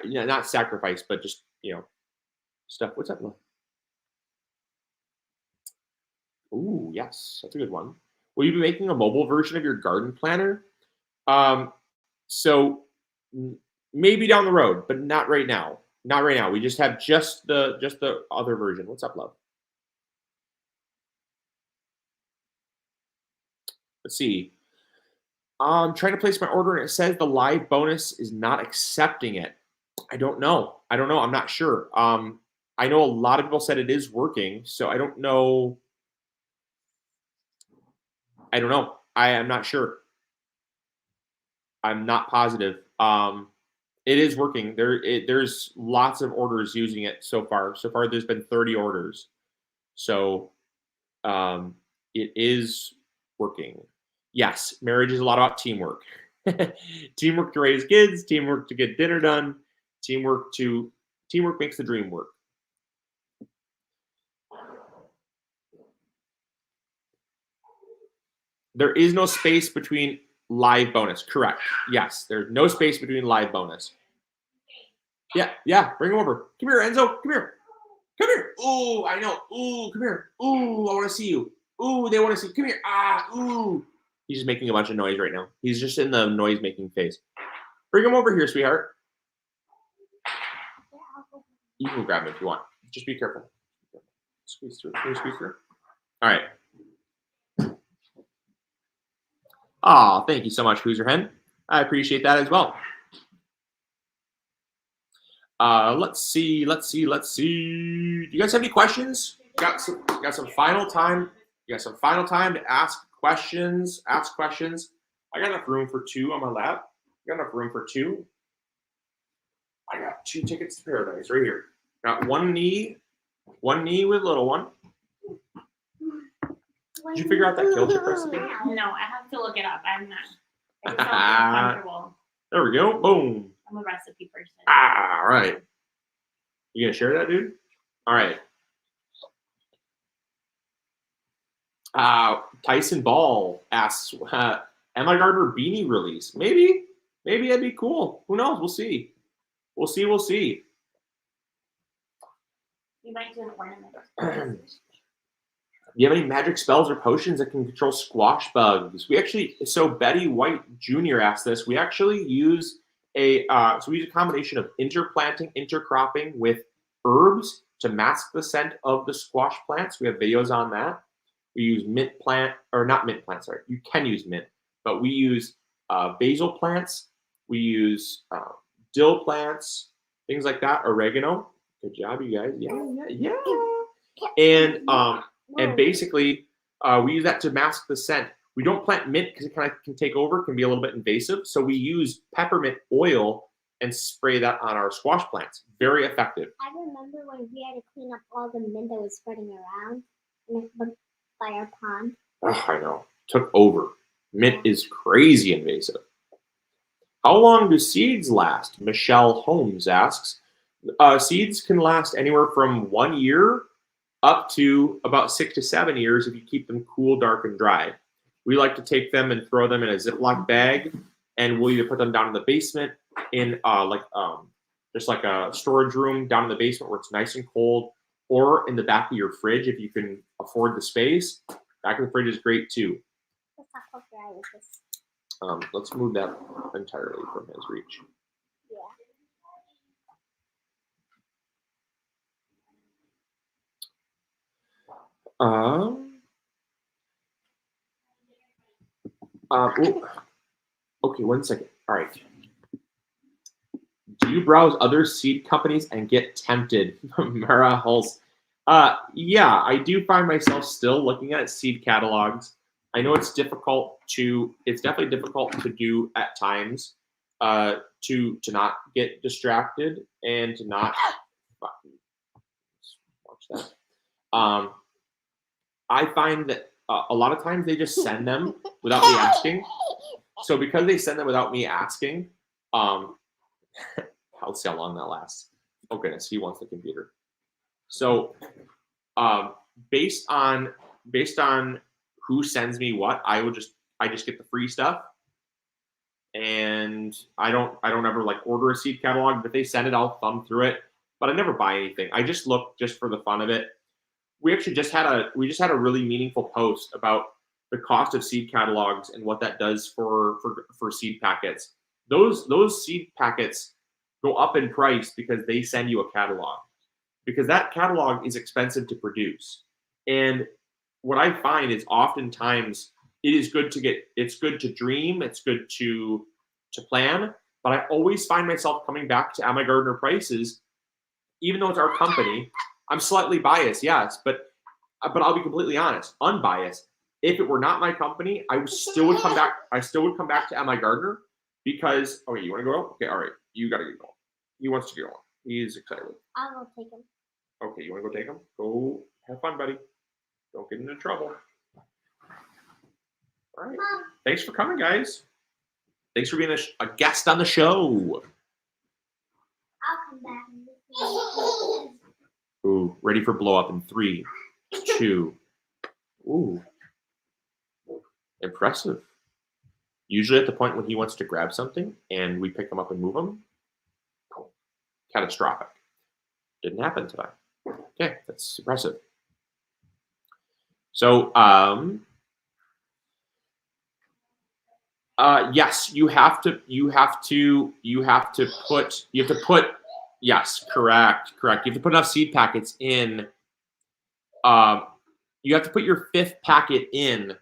not sacrifice, but just stuff. What's up, Lo? Ooh, yes, that's a good one. Will you be making a mobile version of your garden planner? So maybe down the road, but not right now. Not right now. We just have just the other version. What's up, love? Let's see. I'm trying to place my order and it says the live bonus is not accepting it. I don't know. I'm not sure. I know a lot of people said it is working, so I don't know. I am not sure. I'm not positive. It is working. There's lots of orders using it so far. So far, there's been 30 orders. So it is working. Yes, marriage is a lot about teamwork. Teamwork to raise kids, teamwork to get dinner done, teamwork makes the dream work. There is no space between live bonus. Correct. Yes, there's no space between live bonus. Yeah, bring him over. Come here, Enzo. Come here. Ooh, I know. Ooh, come here. Ooh, I want to see you. Ooh, they want to see. Come here. Ooh. He's just making a bunch of noise right now. He's just in the noise-making phase. Bring him over here, sweetheart. You can grab him if you want. Just be careful. Squeeze through. Can you squeeze through? All right. Oh, thank you so much, Hoosier Hen. I appreciate that as well. Let's see. Do you guys have any questions? Got some final time. You got some final time to ask questions. I got enough room for two on my lap. I got two tickets to paradise right here. Got one knee with little one. Did you figure out that kill chip recipe? No, I have to look it up. I'm not. I just don't feel comfortable. There we go. Boom. I'm a recipe person. All right. You gonna share that, dude? All right. Tyson Ball asks, MIgardener beanie release? Maybe that'd be cool. Who knows? We'll see. You might do an ornament. Do you have any magic spells or potions that can control squash bugs? So Betty White Jr. asked this. We actually use a combination of intercropping with herbs to mask the scent of the squash plants. We have videos on that. We use mint plant, or not mint plant, sorry. You can use mint, but we use basil plants. We use dill plants, things like that, oregano. Good job, you guys. Yeah. And basically, we use that to mask the scent. We don't plant mint because it kind of can take over, can be a little bit invasive. So we use peppermint oil and spray that on our squash plants. Very effective. I remember when we had to clean up all the mint that was spreading around by our pond. Oh, I know. Took over. Mint is crazy invasive. How long do seeds last? Michelle Holmes asks. Seeds can last anywhere from 1 year up to about 6 to 7 years if you keep them cool, dark, and dry. We like to take them and throw them in a Ziploc bag, and we'll either put them down in the basement in just like a storage room down in the basement where it's nice and cold, or in the back of your fridge if you can afford the space. Back of the fridge is great too. Let's move that entirely from his reach. Okay, 1 second. All right. Do you browse other seed companies and get tempted? Mara Hulse. Yeah, I do find myself still looking at seed catalogs. I know it's definitely difficult to do at times. to not get distracted and to not watch that. I find that a lot of times they just send them without me asking. So because they send them without me asking, I'll see how long that lasts. Oh goodness, he wants the computer. So based on who sends me what, I just get the free stuff, and I don't ever like order a seed catalog. But if they send it, I'll thumb through it, but I never buy anything. I just look just for the fun of it. We actually just had a really meaningful post about the cost of seed catalogs and what that does for seed packets. Those seed packets go up in price because they send you a catalog, because that catalog is expensive to produce. And what I find is oftentimes it's good to dream, it's good to plan, but I always find myself coming back to MIgardener prices, even though it's our company. I'm slightly biased, yes, but I'll be completely honest, unbiased. If it were not my company, I still would come back. I still would come back to MIgardener because. Okay, you want to go? Okay, all right. You got to get going. He wants to get going. He's excited. I'll go take him. Okay, you want to go take him? Go have fun, buddy. Don't get into trouble. All right. Mom. Thanks for coming, guys. Thanks for being a guest on the show. I'll come back. Ooh, ready for blow up in 3, 2. Ooh. Impressive. Usually at the point when he wants to grab something and we pick him up and move him, catastrophic. Didn't happen today. Okay, that's impressive. So, yes, you have to put, yes, correct. You have to put enough seed packets in. You have to put your 5th packet in.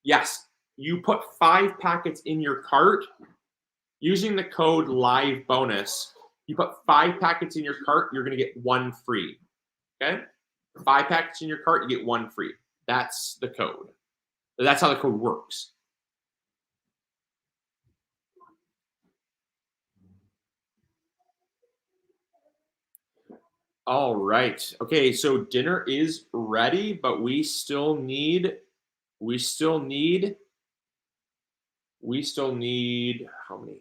Yes, you put 5 packets in your cart using the code live bonus. You put 5 packets in your cart, you're going to get 1 free. Okay? 5 packets in your cart, you get 1 free. That's the code. That's how the code works. All right. Okay, so dinner is ready, but we still need how many?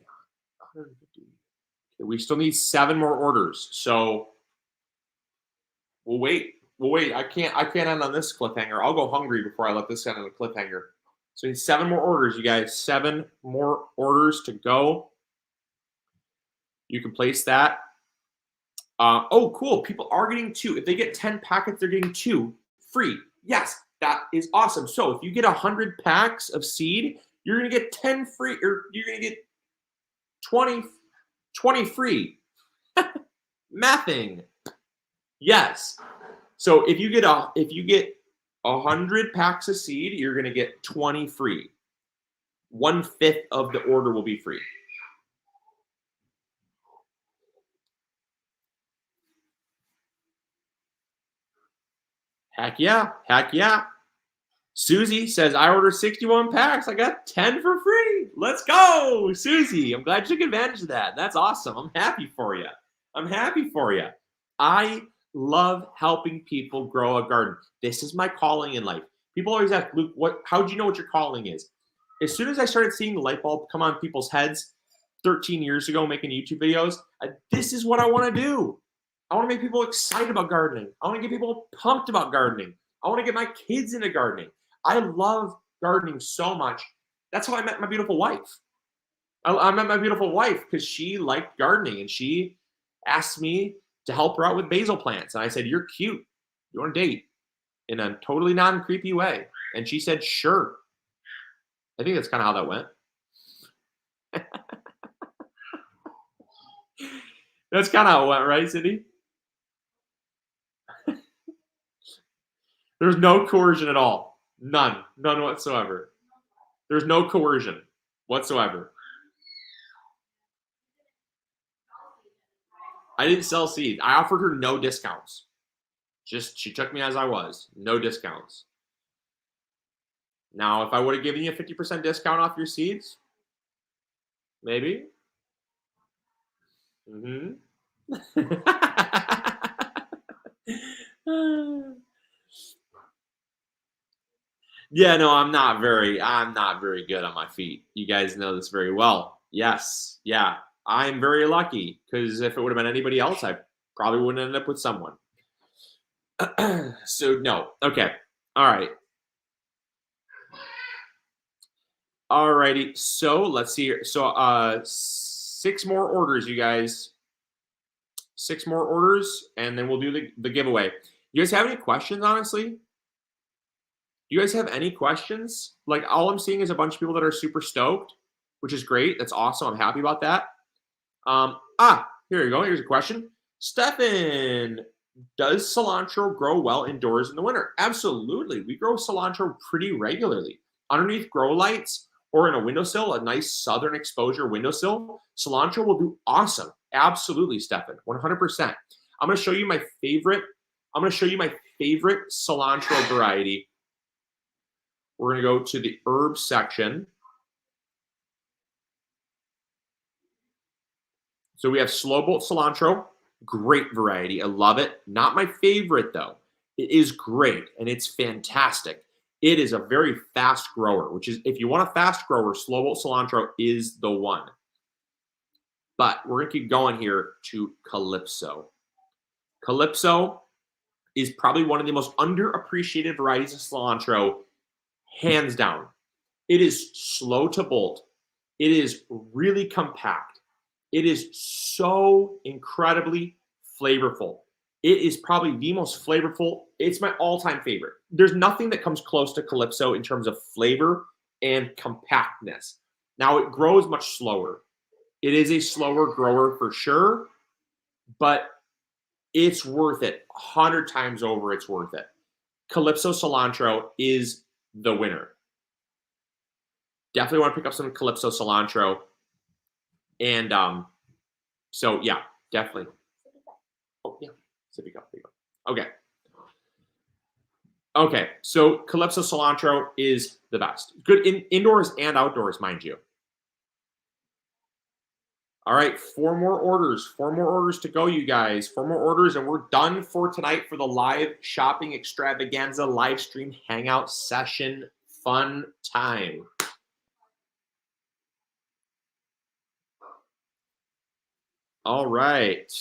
150. Okay, we still need 7 more orders. So we'll wait. I can't end on this cliffhanger. I'll go hungry before I let this end on a cliffhanger. So we need 7 more orders, you guys. 7 more orders to go. You can place that. Oh, cool. People are getting 2. If they get 10 packets, they're getting 2 free. Yes, that is awesome. So if you get 100 packs of seed, you're going to get 10 free, or you're going to get 20 free. Mathing. Yes. So if you get 100 packs of seed, you're going to get 20 free. 1/5 of the order will be free. Heck yeah. Susie says, I ordered 61 packs. I got 10 for free. Let's go, Susie. I'm glad you took advantage of that. That's awesome. I'm happy for you. I love helping people grow a garden. This is my calling in life. People always ask, Luke, how'd you know what your calling is? As soon as I started seeing the light bulb come on people's heads 13 years ago making YouTube videos, this is what I want to do. I want to make people excited about gardening. I want to get people pumped about gardening. I want to get my kids into gardening. I love gardening so much. That's how I met my beautiful wife. I met my beautiful wife because she liked gardening, and she asked me to help her out with basil plants. And I said, you're cute. You want to date? In a totally non-creepy way. And she said, sure. I think that's kind of how that went. That's kind of how it went, right, Cindy? There's no coercion at all. None whatsoever. There's no coercion whatsoever. I didn't sell seeds. I offered her no discounts. She took me as I was. No discounts. Now, if I would have given you a 50% discount off your seeds, maybe. Mm-hmm. Yeah, no, I'm not very good on my feet. You guys know this very well. Yes, yeah. I'm very lucky because if it would have been anybody else, I probably wouldn't end up with someone. So no. Okay. All right. Alrighty. So let's see here. So 6 more orders, you guys. 6 more orders, and then we'll do the giveaway. You guys have any questions, honestly? Do you guys have any questions? Like, all I'm seeing is a bunch of people that are super stoked, which is great. That's awesome. I'm happy about that. Here you go. Here's a question. Stefan, does cilantro grow well indoors in the winter? Absolutely. We grow cilantro pretty regularly. Underneath grow lights or in a windowsill, a nice southern exposure windowsill, cilantro will do awesome. Absolutely, Stefan. 100%. I'm going to show you my favorite. I'm going to show you my favorite cilantro variety. We're going to go to the herb section. So we have slow bolt cilantro, great variety. I love it. Not my favorite though. It is great and it's fantastic. It is a very fast grower, which is, if you want a fast grower, slow bolt cilantro is the one. But we're gonna keep going here to Calypso. Calypso is probably one of the most underappreciated varieties of cilantro, hands down. It is slow to bolt. It is really compact. It is so incredibly flavorful. It is probably the most flavorful. It's my all-time favorite. There's nothing that comes close to Calypso in terms of flavor and compactness. Now, it grows much slower. It is a slower grower for sure, but it's worth it. 100 times over, it's worth it. Calypso cilantro is the winner. Definitely want to pick up some Calypso cilantro. And so yeah, definitely. Oh yeah, sippy cup. There you go. Okay. Okay, so Calypso cilantro is the best. Good indoors and outdoors, mind you. All right, 4 more orders. 4 more orders to go, you guys. 4 more orders, and we're done for tonight for the live shopping extravaganza live stream hangout session fun time. All right.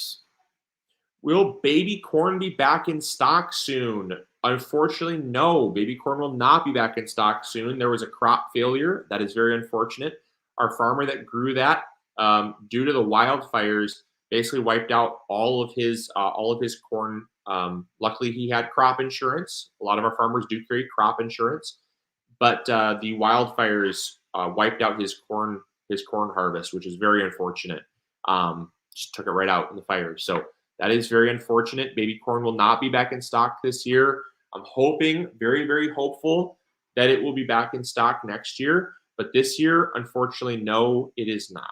Will baby corn be back in stock soon? Unfortunately, no. Baby corn will not be back in stock soon. There was a crop failure. That is very unfortunate. Our farmer that grew that, due to the wildfires, basically wiped out all of his corn. Luckily, he had crop insurance. A lot of our farmers do carry crop insurance, but the wildfires wiped out his corn harvest, which is very unfortunate. Just took it right out in the fire. So that is very unfortunate. Baby corn will not be back in stock this year. I'm hoping, very, very hopeful, that it will be back in stock next year. But this year, unfortunately, no, it is not.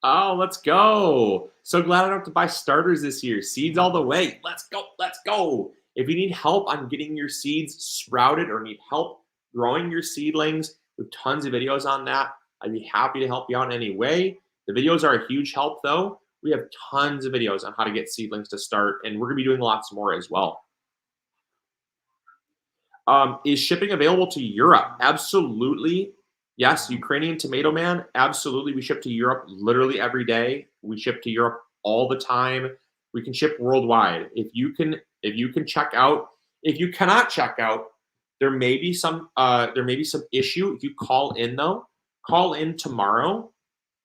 Oh, let's go. So glad I don't have to buy starters this year. Seeds all the way. Let's go. Let's go. If you need help on getting your seeds sprouted or need help growing your seedlings, we have tons of videos on that. I'd be happy to help you out in any way. The videos are a huge help, though. We have tons of videos on how to get seedlings to start, and we're going to be doing lots more as well. Is shipping available to Europe? Absolutely. Yes, Ukrainian Tomato Man. Absolutely. We ship to Europe literally every day. We ship to Europe all the time. We can ship worldwide. If you can check out, if you cannot check out, there may be some issue. If you call in though, call in tomorrow.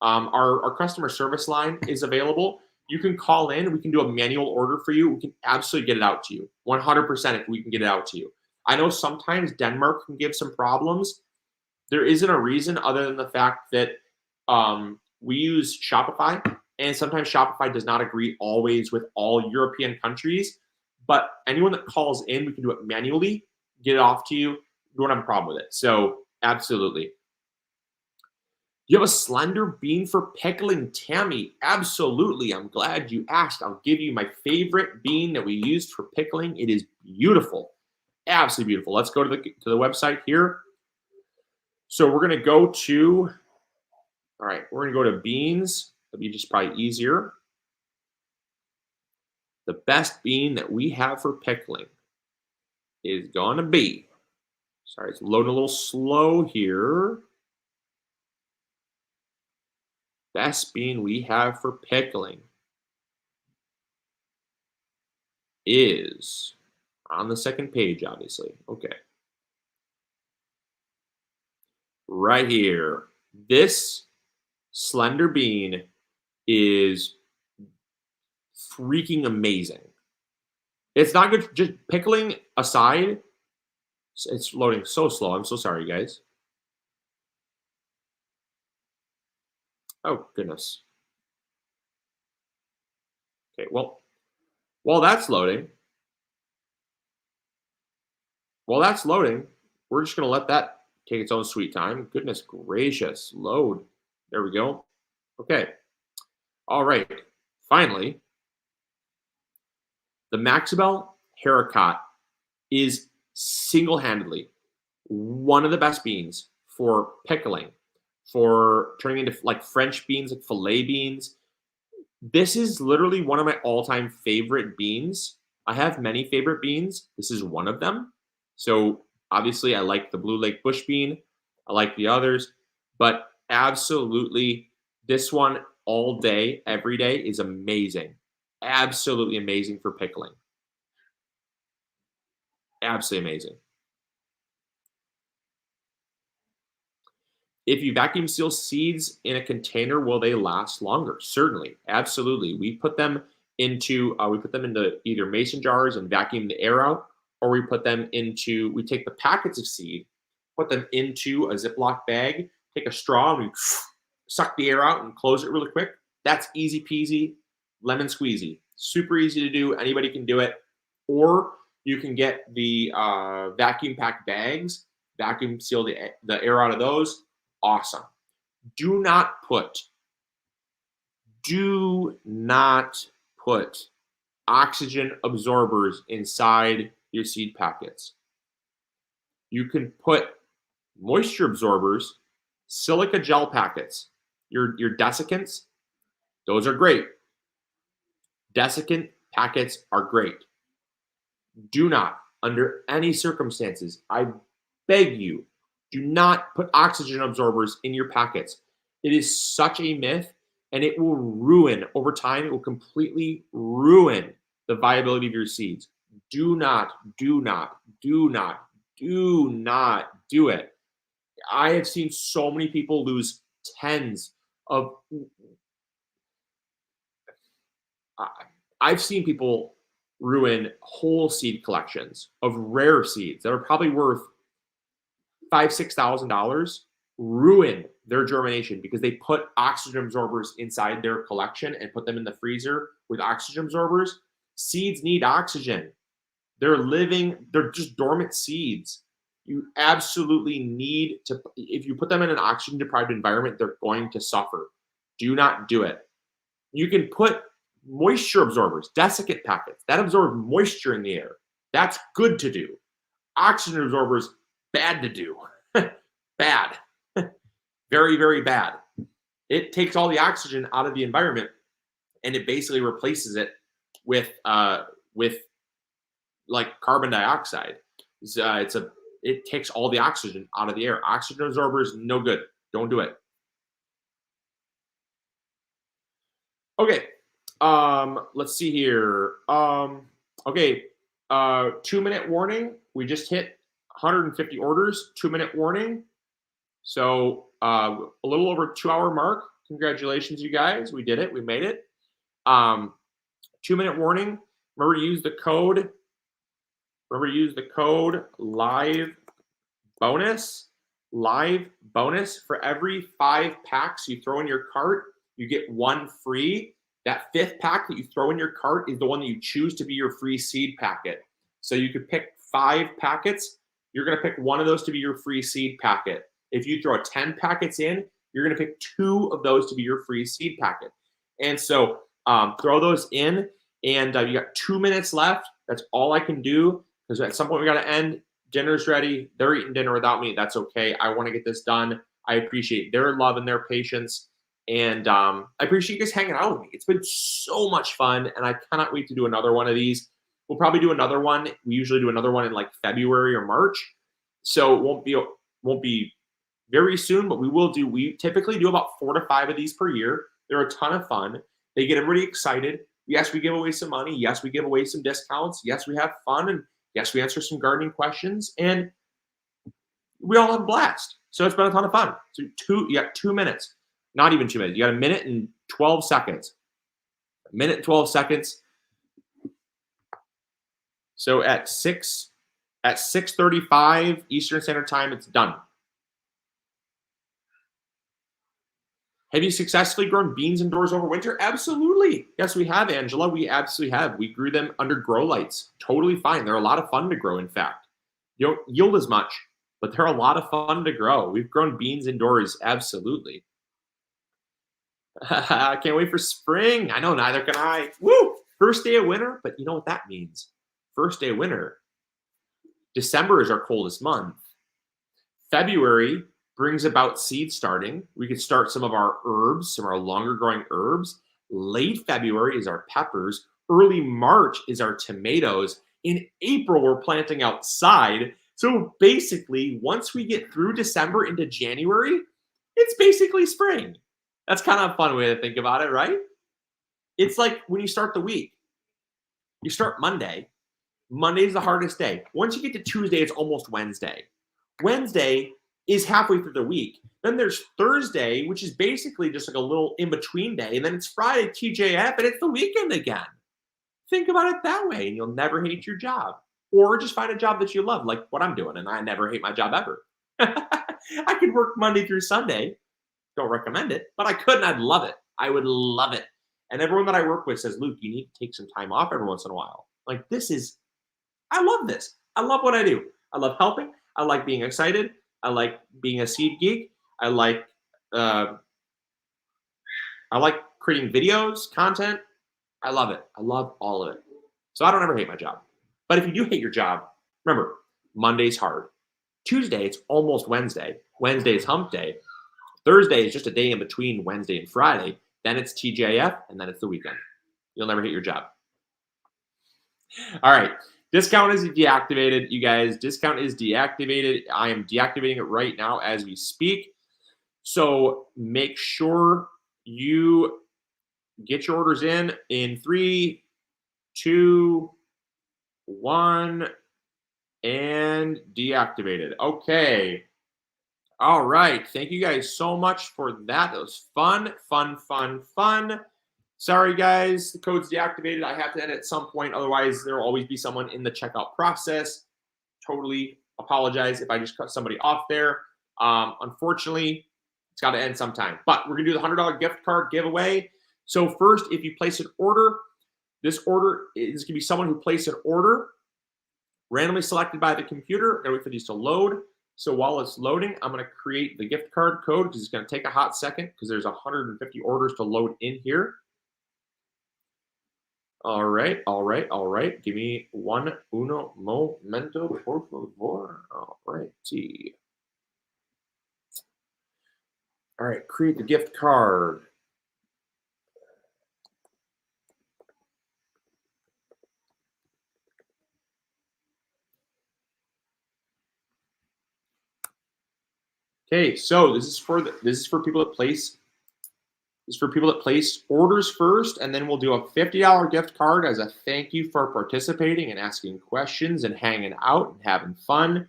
Our customer service line is available. You can call in. We can do a manual order for you. We can absolutely get it out to you. 100% if we can get it out to you. I know sometimes Denmark can give some problems. There isn't a reason other than the fact that we use Shopify, and sometimes Shopify does not agree always with all European countries. But anyone that calls in, we can do it manually, get it off to you. We don't have a problem with it. So absolutely. You have a slender bean for pickling, Tammy? Absolutely. I'm glad you asked. I'll give you my favorite bean that we used for pickling. It is beautiful. Absolutely beautiful. Let's go to the website here. So we're going to go to, all right, we're going to go to beans. That'll be just probably easier. The best bean that we have for pickling is going to be, sorry, it's loading a little slow here. Best bean we have for pickling is on the second page, obviously. Okay. Right here. This slender bean is freaking amazing. It's not good, just pickling aside. It's loading so slow. I'm so sorry, guys. Oh, goodness. Okay, well, while that's loading, we're just going to let that take its own sweet time. Goodness gracious. Load. There we go. Okay. All right. Finally, the Maxibel Haricot is single-handedly one of the best beans for pickling, for turning into like French beans, like filet beans. This is literally one of my all-time favorite beans. I have many favorite beans. This is one of them. So obviously I like the Blue Lake Bush bean. I like the others, but absolutely this one all day, every day is amazing. Absolutely amazing for pickling. Absolutely amazing. If you vacuum seal seeds in a container, will they last longer? Certainly, absolutely. We put them into either mason jars and vacuum the air out, or we take the packets of seed, put them into a Ziploc bag, take a straw, and we suck the air out and close it really quick. That's easy peasy, lemon squeezy. Super easy to do. Anybody can do it. Or you can get the vacuum packed bags, vacuum seal the air out of those. Awesome. Do not put oxygen absorbers inside your seed packets. You can put moisture absorbers, silica gel packets, your desiccants, those are great. Desiccant packets are great. Do not, under any circumstances, I beg you, do not put oxygen absorbers in your packets. It is such a myth, and it will ruin, over time, it will completely ruin the viability of your seeds. Do not do it. I have seen so many people lose tens of, I've seen people ruin whole seed collections of rare seeds that are probably worth $5,000-$6,000, ruin their germination because they put oxygen absorbers inside their collection and put them in the freezer with oxygen absorbers. Seeds need oxygen. They're just dormant seeds. You absolutely need to, if you put them in an oxygen deprived environment, they're going to suffer. Do not do it. You can put moisture absorbers, desiccant packets, that absorb moisture in the air. That's good to do. Oxygen absorbers, bad to do. Bad. Very, very bad. It takes all the oxygen out of the environment and it basically replaces it with like carbon dioxide. It takes all the oxygen out of the air. Oxygen absorbers, no good. Don't do it. Okay. Let's see here. Okay. 2-minute warning. We just hit 150 orders. 2-minute warning. So a little over 2-hour mark. Congratulations, you guys. We did it. We made it. 2-minute warning. Remember to use the code. Live bonus. Live bonus. For every 5 packs you throw in your cart, you get 1 free. That 5th pack that you throw in your cart is the one that you choose to be your free seed packet. So you could pick 5 packets. You're going to pick one of those to be your free seed packet. If you throw 10 packets in, you're going to pick 2 of those to be your free seed packet. And so throw those in, and you got 2 minutes left. That's all I can do because at some point we got to end. dinner's ready. They're eating dinner without me. That's okay. I want to get this done. I appreciate their love and their patience. And I appreciate you guys hanging out with me. It's been so much fun, and I cannot wait to do another one of these. We'll probably do another one. We usually do another one in like February or March, so it won't be very soon, but we will do. We typically do about 4 to 5 of these per year. They're a ton of fun. They get everybody excited. Yes, we give away some money. Yes, we give away some discounts. Yes, we have fun, and yes, we answer some gardening questions, and we all have a blast. So it's been a ton of fun. So you got 2 minutes. Not even 2 minutes. You got 1 minute and 12 seconds. 1 minute and 12 seconds. So at 6:35 Eastern Standard Time, it's done. Have you successfully grown beans indoors over winter? Absolutely. Yes, we have, Angela. We absolutely have. We grew them under grow lights. Totally fine. They're a lot of fun to grow, in fact. You don't yield as much, but they're a lot of fun to grow. We've grown beans indoors, absolutely. I can't wait for spring. I know, neither can I. Woo! First day of winter, but you know what that means. First day of winter. December is our coldest month. February brings about seed starting. We could start some of our herbs, some of our longer growing herbs. Late February is our peppers. Early March is our tomatoes. In April, we're planting outside. So basically, once we get through December into January, it's basically spring. That's kind of a fun way to think about it, right? It's like when you start the week. You start Monday. Monday's the hardest day. Once you get to Tuesday, it's almost Wednesday. Wednesday is halfway through the week. Then there's Thursday, which is basically just like a little in-between day. And then it's Friday, TJF, and it's the weekend again. Think about it that way, and you'll never hate your job. Or just find a job that you love, like what I'm doing, and I never hate my job ever. I could work Monday through Sunday. Don't recommend it, but I could, and I'd love it. I would love it. And everyone that I work with says, Luke, you need to take some time off every once in a while. Like, I love this. I love what I do. I love helping. I like being excited. I like being a seed geek. I like creating videos, content. I love it. I love all of it. So I don't ever hate my job. But if you do hate your job, remember, Monday's hard. Tuesday, it's almost Wednesday. Wednesday is hump day. Thursday is just a day in between Wednesday and Friday. Then it's TJF, and then it's the weekend. You'll never hate your job. All right. Discount is deactivated, you guys. Discount is deactivated. I am deactivating it right now as we speak. So make sure you get your orders in 3, 2, 1, and deactivated. Okay. All right. Thank you guys so much for that. That was fun, fun, fun, fun. Sorry, guys, the code's deactivated. I have to end at some point. Otherwise, there will always be someone in the checkout process. Totally apologize if I just cut somebody off there. Unfortunately, it's got to end sometime. But we're going to do the $100 gift card giveaway. So first, if you place an order, this order is going to be someone who placed an order randomly selected by the computer. I'm going to wait for these to load. So while it's loading, I'm going to create the gift card code because it's going to take a hot second because there's 150 orders to load in here. All right. Give me uno momento, por favor. All right, see. All right, create the gift card. Okay, so this is for people that place. This is for people that place orders first, and then we'll do a $50 gift card as a thank you for participating and asking questions and hanging out and having fun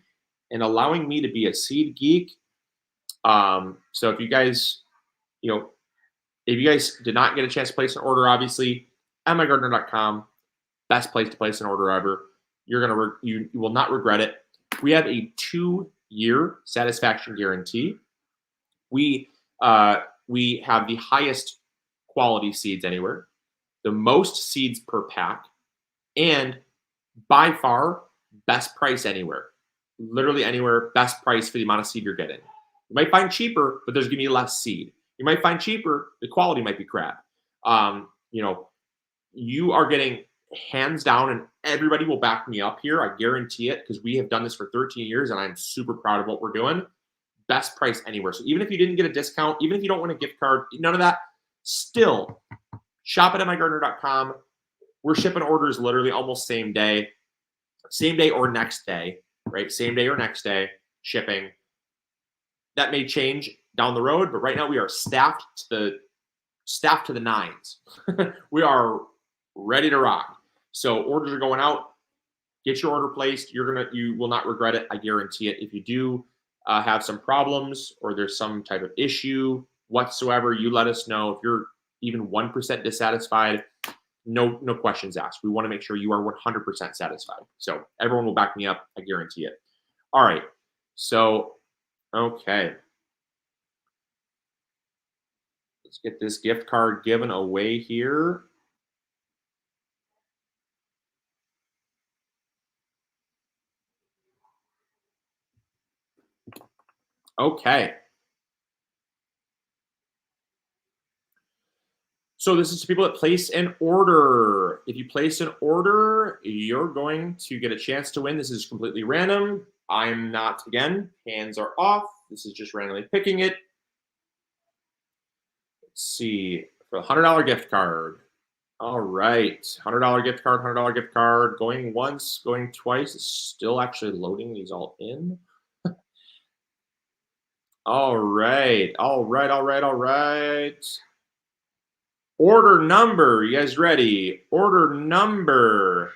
and allowing me to be a seed geek. So if you guys, if you guys did not get a chance to place an order, obviously, MIgardener.com, best place to place an order ever. You will not regret it. We have a 2-year satisfaction guarantee. We have the highest quality seeds anywhere, the most seeds per pack, and by far, best price anywhere. Literally anywhere, best price for the amount of seed you're getting. You might find cheaper, but there's going to be less seed. You might find cheaper, the quality might be crap. You are getting hands down in everybody will back me up here. I guarantee it, because we have done this for 13 years and I'm super proud of what we're doing. Best price anywhere. So even if you didn't get a discount, even if you don't want a gift card, none of that, still shop at MIgardener.com. We're shipping orders literally almost same day or next day, right? Same day or next day shipping. That may change down the road, but right now we are staffed to the nines. We are ready to rock. So orders are going out. Get your order placed. You will not regret it. I guarantee it. If you do have some problems or there's some type of issue whatsoever, you let us know. If you're even 1% dissatisfied, no questions asked. We want to make sure you are 100% satisfied. So everyone will back me up. I guarantee it. All right. So, okay. Let's get this gift card given away here. Okay. So this is to people that place an order. If you place an order, you're going to get a chance to win. This is completely random. I'm not, again, hands are off. This is just randomly picking it. Let's see, for the $100 gift card. All right, $100 gift card, $100 gift card. Going once, going twice. It's still actually loading these all in. All right. Order number, you guys ready? Order number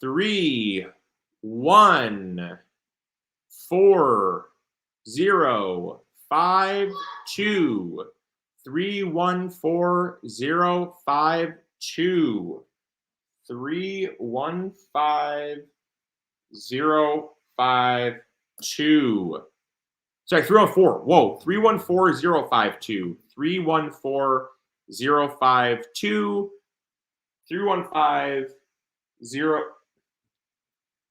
314052. 314052. 315052. Sorry, 314. Whoa, 314052. 314052. 3150.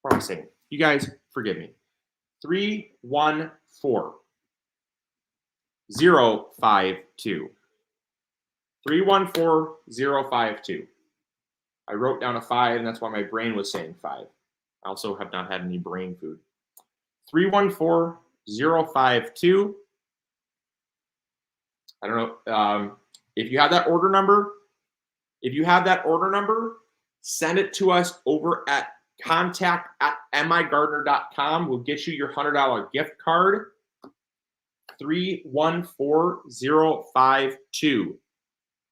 What am I saying? You guys, forgive me. 314052. 314052. I wrote down a 5, and that's why my brain was saying 5. I also have not had any brain food. 314052. I don't know if you have that order number. If you have that order number, send it to us over at contact@migardener.com. We'll get you your $100 gift card. 314052.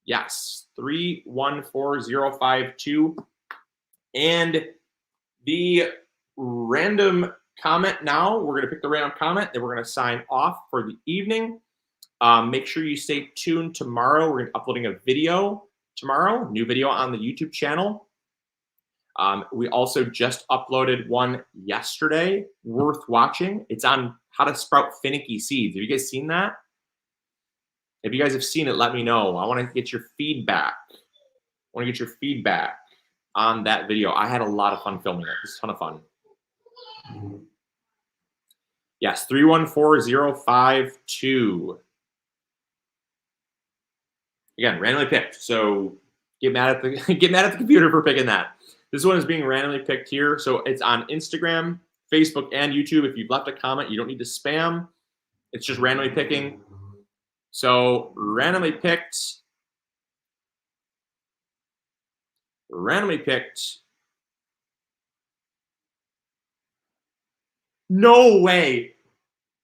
Yes, 314052. And the random comment now, we're going to pick the random comment, then we're going to sign off for the evening. Make sure you stay tuned tomorrow. We're going to be uploading a video tomorrow, new video on the YouTube channel. We also just uploaded one yesterday, worth watching. It's on how to sprout finicky seeds. Have you guys seen that? If you guys have seen it, let me know. I want to get your feedback. On that video. I had a lot of fun filming it. It was a ton of fun. Yes, 314052. Again, randomly picked. So get mad at the computer for picking that. This one is being randomly picked here. So it's on Instagram, Facebook, and YouTube. If you've left a comment, you don't need to spam. It's just randomly picking. So randomly picked. No way.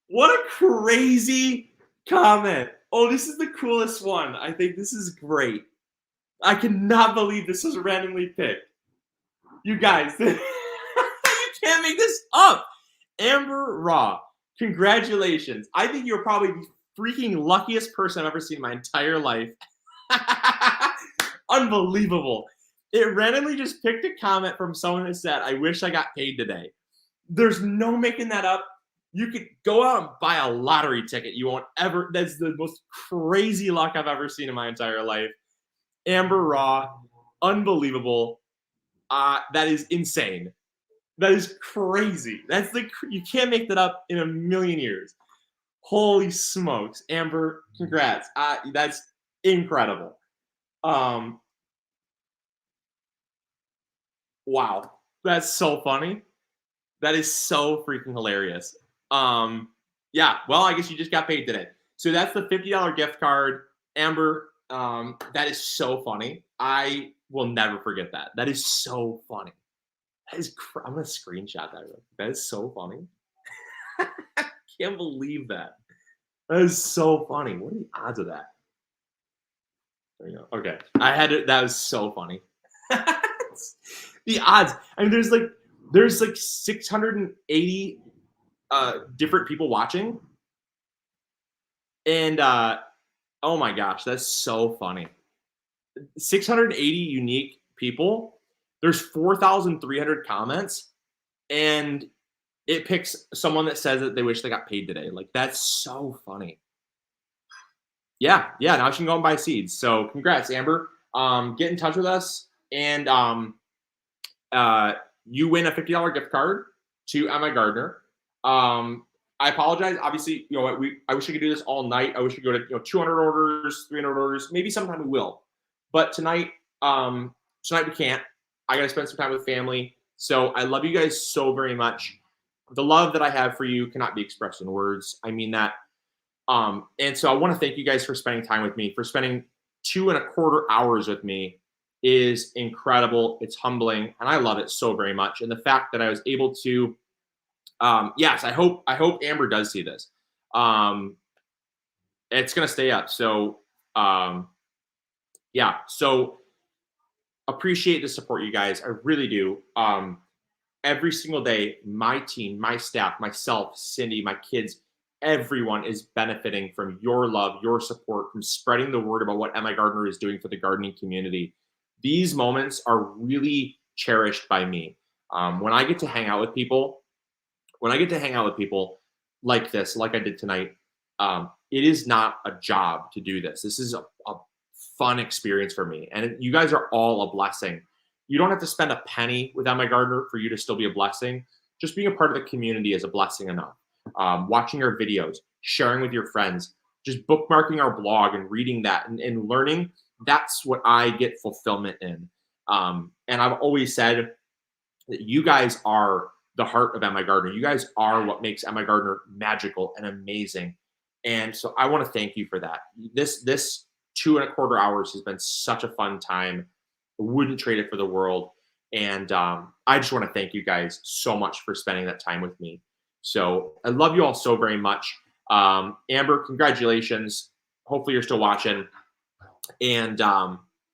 What a crazy comment. Oh, this is the coolest one. I think this is great. I cannot believe this was randomly picked. You guys, you can't make this up. Amber Raw, congratulations. I think you're probably the freaking luckiest person I've ever seen in my entire life. Unbelievable. It randomly just picked a comment from someone that said, I wish I got paid today. There's no making that up. You could go out and buy a lottery ticket. You won't ever. That's the most crazy luck I've ever seen in my entire life. Amber Raw, unbelievable. That is insane. That is crazy. You can't make that up in a million years. Holy smokes, Amber! Congrats. That's incredible. Wow, that's so funny. That is so freaking hilarious. Yeah, well, I guess you just got paid today. So that's the $50 gift card. Amber, that is so funny. I will never forget that. That is so funny. I'm gonna screenshot that. That is so funny. Can't believe that. That is so funny. What are the odds of that? There you go. Okay, I had it. That was so funny. The odds. I mean, there's like 680 different people watching, and oh my gosh, that's so funny. 680 unique people. There's 4,300 comments, and it picks someone that says that they wish they got paid today. Like, that's so funny. Yeah, now she can go and buy seeds. So congrats, Amber. Get in touch with us, and you win a $50 gift card to MIgardener. I apologize. Obviously, you know what, I wish we could do this all night. I wish we could go to 200 orders, 300 orders. Maybe sometime we will. But tonight we can't. I got to spend some time with family. So I love you guys so very much. The love that I have for you cannot be expressed in words. I mean that. And so I want to thank you guys for spending time with me, for spending 2.25 hours with me is incredible. It's humbling, and I love it so very much. And the fact that I was able to, yes, I hope Amber does see this. It's gonna stay up. So, yeah. So appreciate the support, you guys. I really do. Every single day, my team, my staff, myself, Cindy, my kids, everyone is benefiting from your love, your support, from spreading the word about what MIgardener is doing for the gardening community. These moments are really cherished by me. When I get to hang out with people, like this, like I did tonight, it is not a job to do this. This is a fun experience for me, and you guys are all a blessing. You don't have to spend a penny with MIgardener for you to still be a blessing. Just being a part of the community is a blessing enough. Watching our videos, sharing with your friends, just bookmarking our blog and reading that and learning, that's what I get fulfillment in. And I've always said that you guys are the heart of MIgardener. You guys are what makes MIgardener magical and amazing. And so I want to thank you for that. This 2.25 hours has been such a fun time. I wouldn't trade it for the world. And I just want to thank you guys so much for spending that time with me. So I love you all so very much. Amber, congratulations. Hopefully you're still watching. And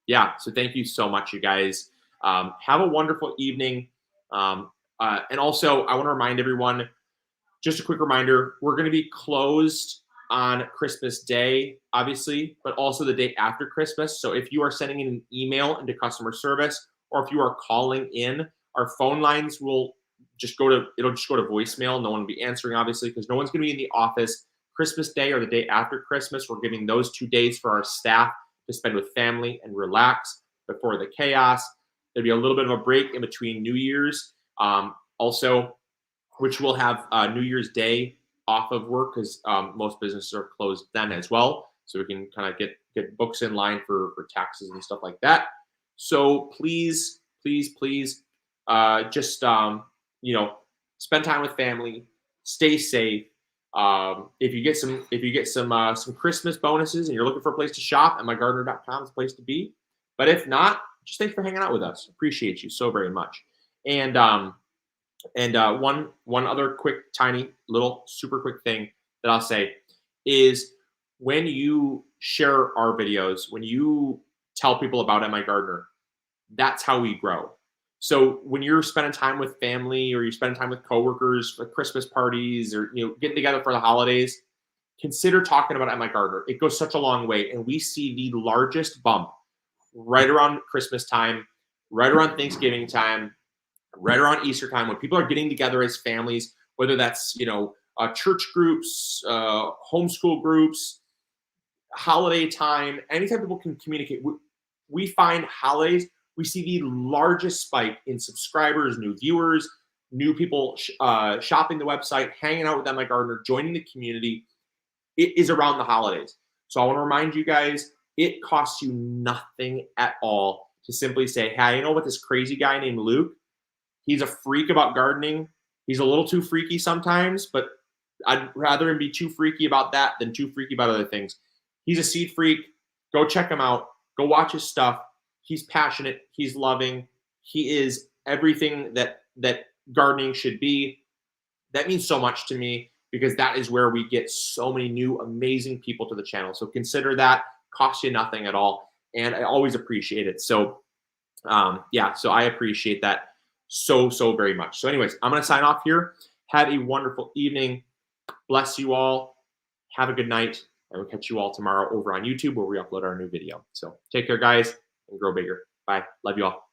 yeah, so thank you so much, you guys. Have a wonderful evening. And also, I want to remind everyone, just a quick reminder, we're going to be closed on Christmas Day, obviously, but also the day after Christmas. So if you are sending in an email into customer service, or if you are calling in, our phone lines will just it'll just go to voicemail. No one will be answering, obviously, because no one's going to be in the office Christmas Day or the day after Christmas. We're giving those 2 days for our staff to spend with family and relax before the chaos. There'll be a little bit of a break in between New Year's, also, which we'll have New Year's Day off of work because most businesses are closed then as well. So we can kind of get books in line for taxes and stuff like that. So please, just spend time with family, stay safe. If you get some Christmas bonuses and you're looking for a place to shop, MIgardener.com is the place to be. But if not, just thanks for hanging out with us. Appreciate you so very much. And one other quick, tiny, little, super quick thing that I'll say is, when you share our videos, when you tell people about MIgardener, that's how we grow. So when you're spending time with family, or you're spending time with coworkers for Christmas parties, or getting together for the holidays, consider talking about MIgardener. It goes such a long way, and we see the largest bump right around Christmas time, right around Thanksgiving time, right around Easter time, when people are getting together as families, whether that's church groups, homeschool groups, holiday time, anytime people can communicate. We find holidays, we see the largest spike in subscribers, new viewers, new people shopping the website, hanging out with MIgardener, joining the community. It is around the holidays. So I want to remind you guys, it costs you nothing at all to simply say, hey, you know what, this crazy guy named Luke, he's a freak about gardening. He's a little too freaky sometimes, but I'd rather him be too freaky about that than too freaky about other things. He's a seed freak. Go check him out. Go watch his stuff. He's passionate. He's loving. He is everything that gardening should be. That means so much to me because that is where we get so many new amazing people to the channel. So consider that. Costs you nothing at all. And I always appreciate it. So yeah, so I appreciate that so very much. So anyways, I'm going to sign off here. Have a wonderful evening. Bless you all. Have a good night. And we'll catch you all tomorrow over on YouTube where we upload our new video. So take care, guys, and grow bigger. Bye. Love you all.